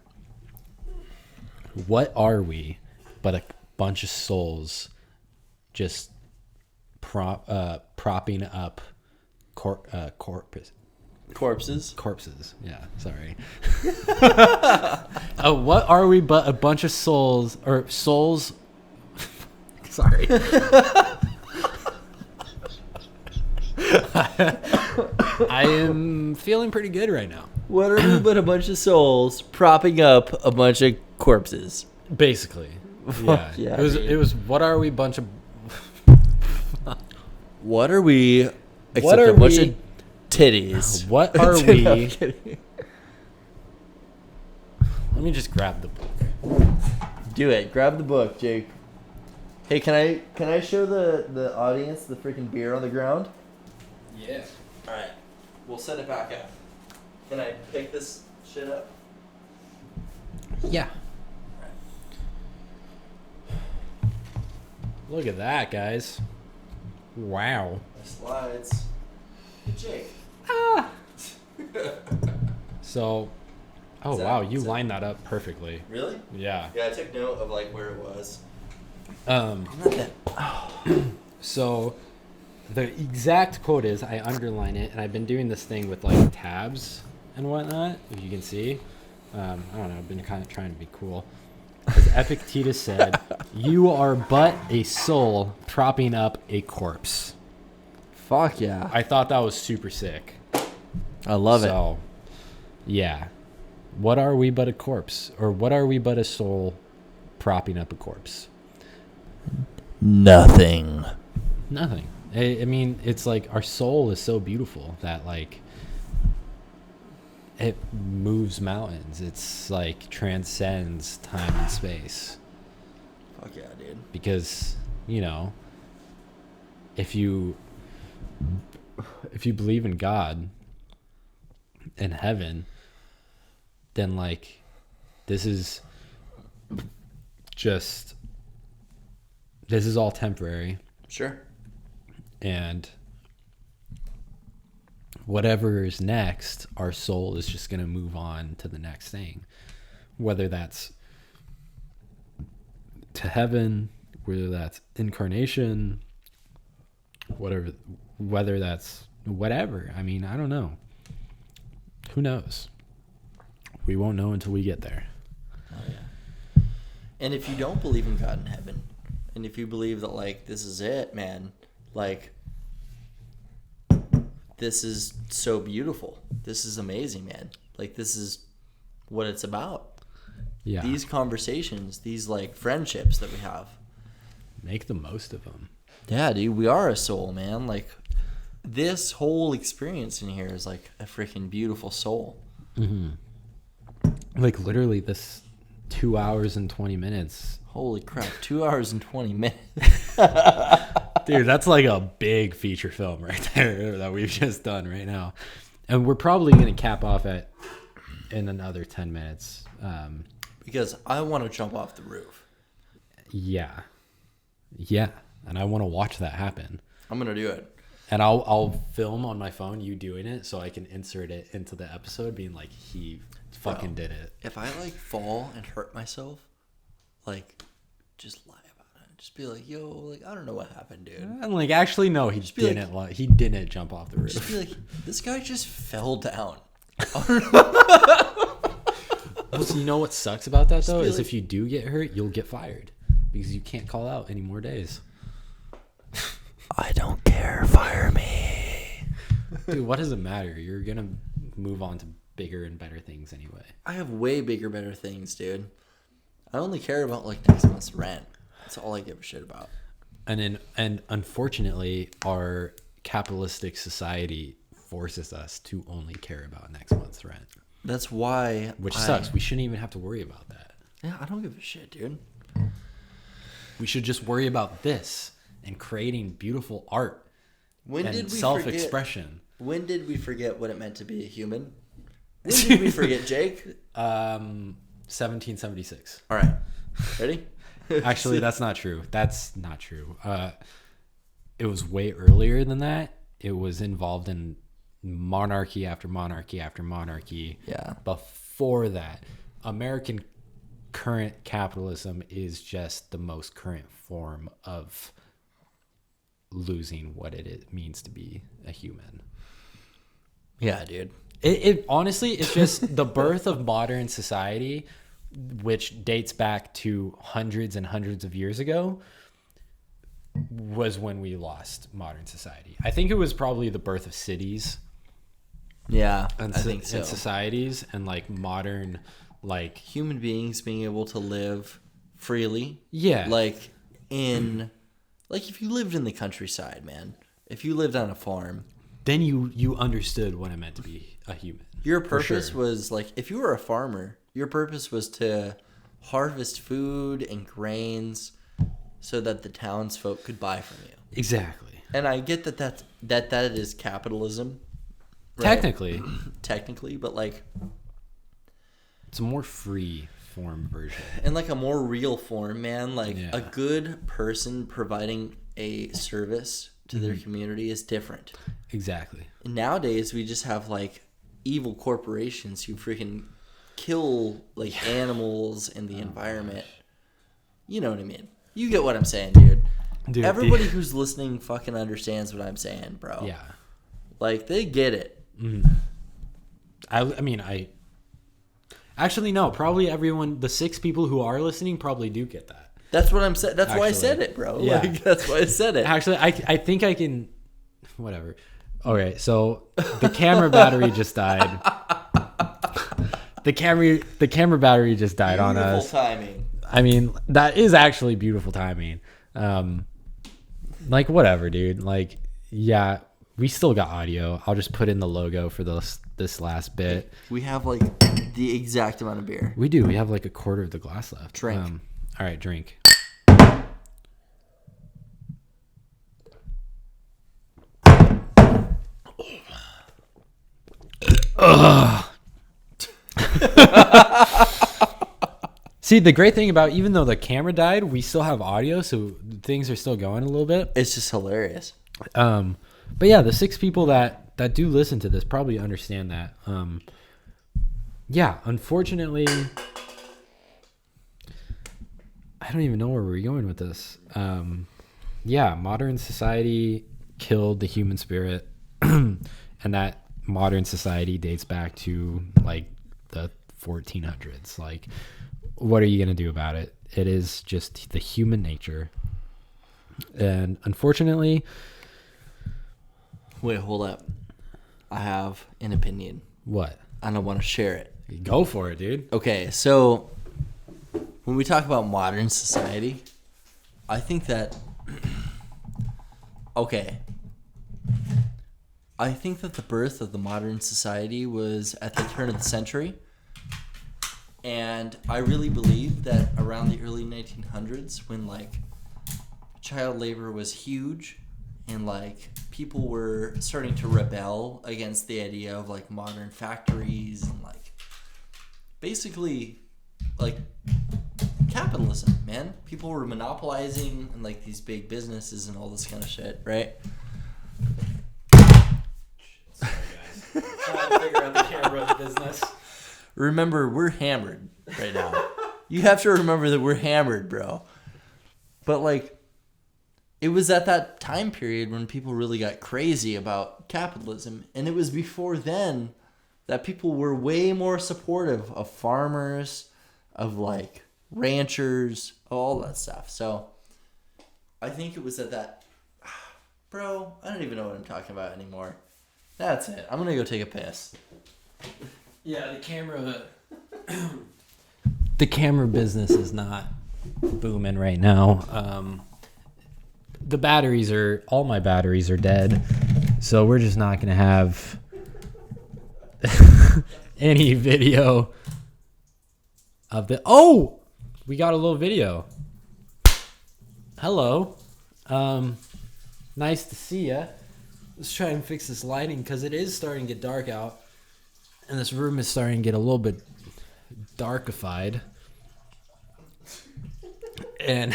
what are we but a bunch of souls just propping up corpses? Yeah, sorry. What are we but a bunch of souls sorry. I am feeling pretty good right now. What are we but a bunch of souls propping up a bunch of corpses? Basically. Yeah. Yeah, it was what are we bunch of What are we except What are a bunch we- of titties? What are No, I'm we? kidding. Let me just grab the book. Do it. Grab the book, Jake. Hey, can I show the audience the freaking beer on the ground? Yeah. All right. We'll set it back up. Can I pick this shit up? Yeah. Look at that, guys. Wow. The slides. Hey, Jake. So, oh Is that- wow, you is that- lined that up perfectly. Really? Yeah. Yeah, I took note of where it was. So the exact quote is, I underline it, and I've been doing this thing with tabs and whatnot, if you can see. I don't know, I've been kind of trying to be cool. As Epictetus said, you are but a soul propping up a corpse. Fuck yeah. I thought that was super sick. I love it. So, yeah. What are we but a corpse? Or what are we but a soul propping up a corpse? Nothing. Nothing. I mean, it's our soul is so beautiful that it moves mountains. It's transcends time and space. Fuck yeah, dude. Because, if you believe in God and heaven, then this is all temporary. Sure. And whatever is next, our soul is just going to move on to the next thing. Whether that's to heaven, whether that's incarnation, whether that's whatever. I mean, I don't know. Who knows? We won't know until we get there. Oh yeah. And if you don't believe in God and heaven, and if you believe that this is it, man, this is so beautiful. This is amazing, man. This is what it's about. Yeah. These conversations, these friendships that we have. Make the most of them. Yeah, dude, we are a soul, man. This whole experience in here is a freaking beautiful soul. Mm-hmm. Literally this 2 hours and 20 minutes. Holy crap, 2 hours and 20 minutes. Dude, that's a big feature film right there that we've just done right now. And we're probably going to cap off in another 10 minutes. Because I want to jump off the roof. Yeah. Yeah. And I want to watch that happen. I'm going to do it. And I'll film on my phone you doing it so I can insert it into the episode being he fucking did it. If I fall and hurt myself, just lie about it. Just be yo, I don't know what happened, dude. And actually, no, he didn't. He didn't jump off the roof. Just be this guy just fell down. Well, so you know what sucks about that though be is if you do get hurt, you'll get fired because you can't call out any more days. I don't care. Fire me. Dude, what does it matter? You're gonna move on to bigger and better things anyway. I have way bigger, better things, dude. I only care about next month's rent. That's all I give a shit about. And unfortunately, our capitalistic society forces us to only care about next month's rent. That's why. Which sucks. We shouldn't even have to worry about that. Yeah, I don't give a shit, dude. We should just worry about this and creating beautiful art and self-expression. When did we forget what it meant to be a human? When did we forget, Jake? 1776. All right. Ready? Actually, that's not true. It was way earlier than that. It was involved in monarchy after monarchy after monarchy. Yeah. Before that, American current capitalism is just the most current form of losing what it means to be a human. Yeah, dude. It honestly, it's just the birth of modern society, which dates back to hundreds and hundreds of years ago, was when we lost modern society. I think it was probably the birth of cities. Yeah, I think so. And societies and like modern, like human beings being able to live freely. Yeah. Like if you lived in the countryside, man, if you lived on a farm, then you understood what it meant to be a human. Your purpose was like, if you were a farmer, your purpose was to harvest food and grains so that the townsfolk could buy from you. Exactly. And I get that is capitalism. Right? Technically, but like it's a more free form version. And like a more real form, man. Like a good person providing a service to their community is different. Exactly. And nowadays we just have like evil corporations who freaking kill like animals and the environment. You know what I mean? You get what I'm saying, dude. Everybody who's listening fucking understands what I'm saying, bro. Yeah. Like, they get it. Mm-hmm. I actually, no, probably everyone, the 6 people who are listening probably do get that. That's what I'm saying. That's why I said it, bro. Yeah. Like, that's why I said it. Actually, I think I can, whatever. Okay, so the camera battery just died. The camera battery just died on us. Beautiful timing. I mean, that is actually beautiful timing. Like, whatever, dude. Like, yeah, we still got audio. I'll just put in the logo for this last bit. We have, like, the exact amount of beer. We do. We have, like, a quarter of the glass left. Drink. All right, drink. Ugh. See, the great thing about, even though the camera died, we still have audio, so things are still going a little bit. It's just hilarious. But yeah, the 6 people that do listen to this probably understand that. Yeah, unfortunately, I don't even know where we're going with this. Yeah, modern society killed the human spirit, and that modern society dates back to like the 1400s. Like, what are you going to do about it? It is just the human nature. And unfortunately... Wait, hold up. I have an opinion. What? And I want to share it. Go for it, dude. Okay, so when we talk about modern society, I think that... Okay. I think that the birth of the modern society was at the turn of the century. And I really believe that around the early 1900s, when like child labor was huge and like people were starting to rebel against the idea of like modern factories and like basically like capitalism, man. People were monopolizing and like these big businesses and all this kind of shit, right? Sorry, guys. Trying to figure out the camera business. Remember, we're hammered right now. You have to remember that we're hammered, bro. But, like, it was at that time period when people really got crazy about capitalism. And it was before then that people were way more supportive of farmers, of, like, ranchers, all that stuff. So, I think it was at that... Bro, I don't even know what I'm talking about anymore. That's it. I'm going to go take a piss. Yeah, the camera business is not booming right now. All my batteries are dead, so we're just not gonna have any video of the. Oh, we got a little video. Hello, nice to see ya. Let's try and fix this lighting because it is starting to get dark out. And this room is starting to get a little bit darkified. And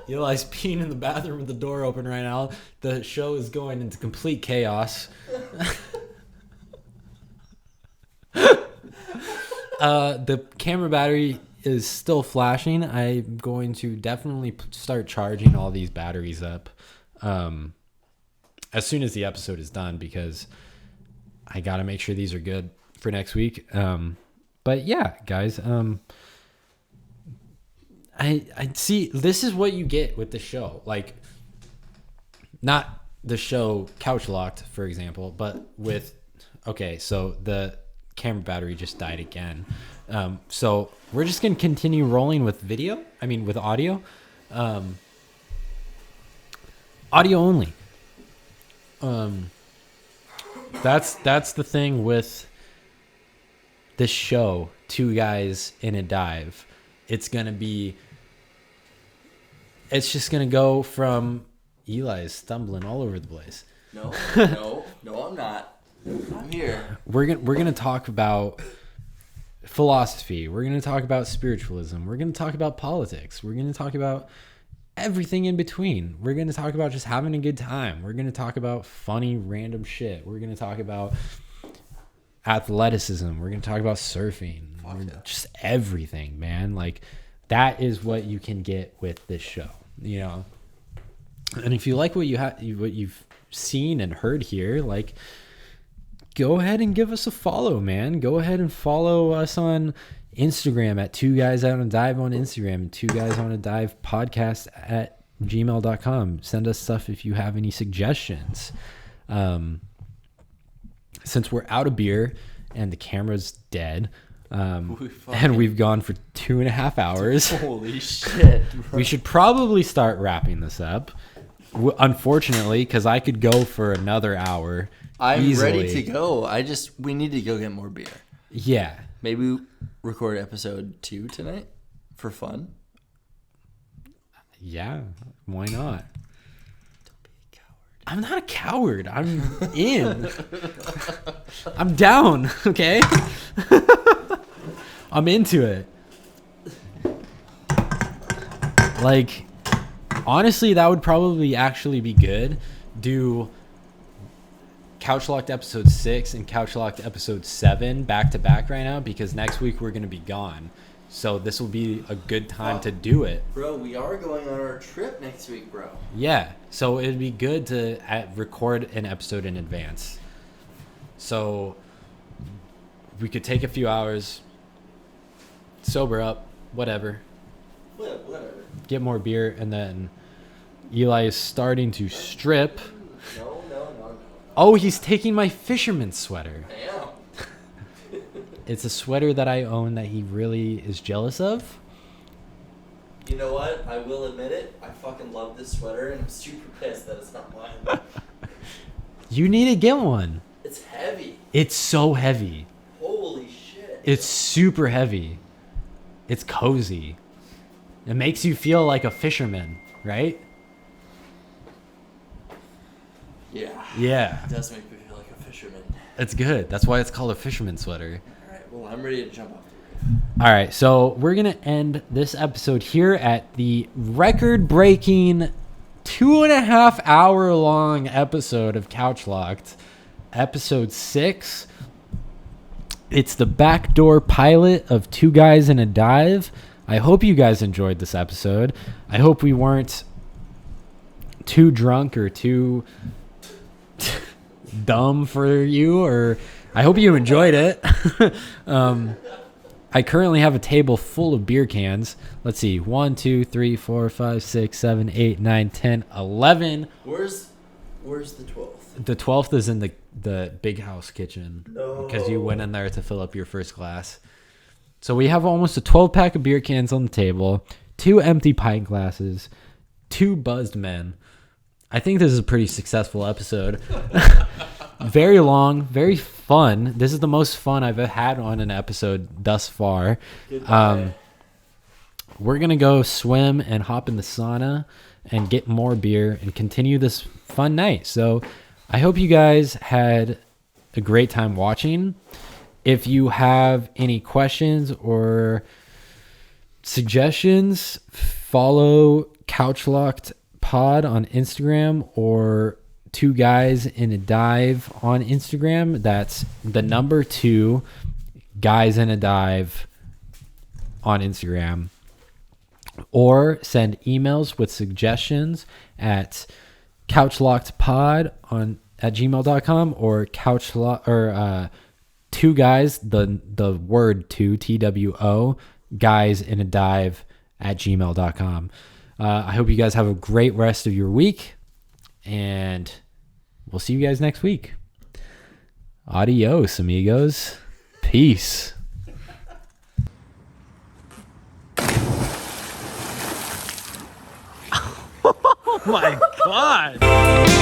Eli's peeing in the bathroom with the door open right now. The show is going into complete chaos. The camera battery is still flashing. I'm going to definitely start charging all these batteries up as soon as the episode is done because I got to make sure these are good for next week. But yeah, guys, I see this is what you get with the show. Like, not the show Couchlocked, for example, but with, okay, so the camera battery just died again. So we're just going to continue rolling with with audio. Audio only. That's the thing with this show, Two Guys in a Dive. It's just going to go from Eli's stumbling all over the place. No, I'm not. I'm here. We're going to talk about philosophy. We're going to talk about spiritualism. We're going to talk about politics. We're going to talk about everything in between. We're going to talk about just having a good time. We're going to talk about funny, random shit. We're going to talk about athleticism. We're going to talk about surfing. Just everything, man. Like, that is what you can get with this show, you know? And if you like what you've seen and heard here, like, go ahead and give us a follow, man. Go ahead and follow us on Instagram at 2guysinadive on Instagram and 2guysinadivepodcast at gmail.com. Send us stuff if you have any suggestions. Since we're out of beer and the camera's dead, and we've gone for 2.5 hours. Holy shit, bro. We should probably start wrapping this up. Unfortunately, because I could go for another hour. I'm easily. ready to go. We need to go get more beer. Yeah. Maybe record episode 2 tonight for fun. Yeah. Why not? Don't be a coward. I'm not a coward. I'm in. I'm down. Okay. I'm into it. Like, honestly, that would probably actually be good. Do Couchlocked episode 6 and Couchlocked episode 7 back to back right now because next week we're going to be gone. So this will be a good time to do it. Bro, we are going on our trip next week, bro. Yeah. So it'd be good to record an episode in advance. So we could take a few hours, sober up, whatever. Whatever. Get more beer, and then Eli is starting to strip. No. Oh, he's taking my fisherman sweater. I am. It's a sweater that I own that he really is jealous of. You know what? I will admit it. I fucking love this sweater, and I'm super pissed that it's not mine. You need to get one. It's heavy. It's so heavy. Holy shit. It's super heavy. It's cozy. It makes you feel like a fisherman, right? Yeah. It does make me feel like a fisherman. It's good. That's why it's called a fisherman sweater. All right. Well, I'm ready to jump off the roof. All right. So we're going to end this episode here at the record-breaking 2.5 hour long episode of Couchlocked, episode 6. It's the backdoor pilot of Two Guys in a Dive. I hope you guys enjoyed this episode. I hope we weren't too drunk or too dumb for you, or I hope you enjoyed it. I currently have a table full of beer cans. Let's see. 1, 2, 3, 4, 5, 6, 7, 8, 9, 10, 11. Where's the 12th? The 12th is in the big house kitchen. No. Because you went in there to fill up your first glass. So we have almost a 12-pack of beer cans on the table, 2 empty pint glasses, 2 buzzed men. I think this is a pretty successful episode. Very long, very fun. This is the most fun I've had on an episode thus far. we're going to go swim and hop in the sauna and get more beer and continue this fun night. So I hope you guys had a great time watching. If you have any questions or suggestions, follow Couchlocked Pod on Instagram or 2guysinadive on Instagram. That's the number 2guysinadive on Instagram. Or send emails with suggestions at couchlockedpod at gmail.com or two guys, the word two, TWO, guys in a dive at gmail.com. I hope you guys have a great rest of your week, and we'll see you guys next week. Adios, amigos. Peace. Oh my God.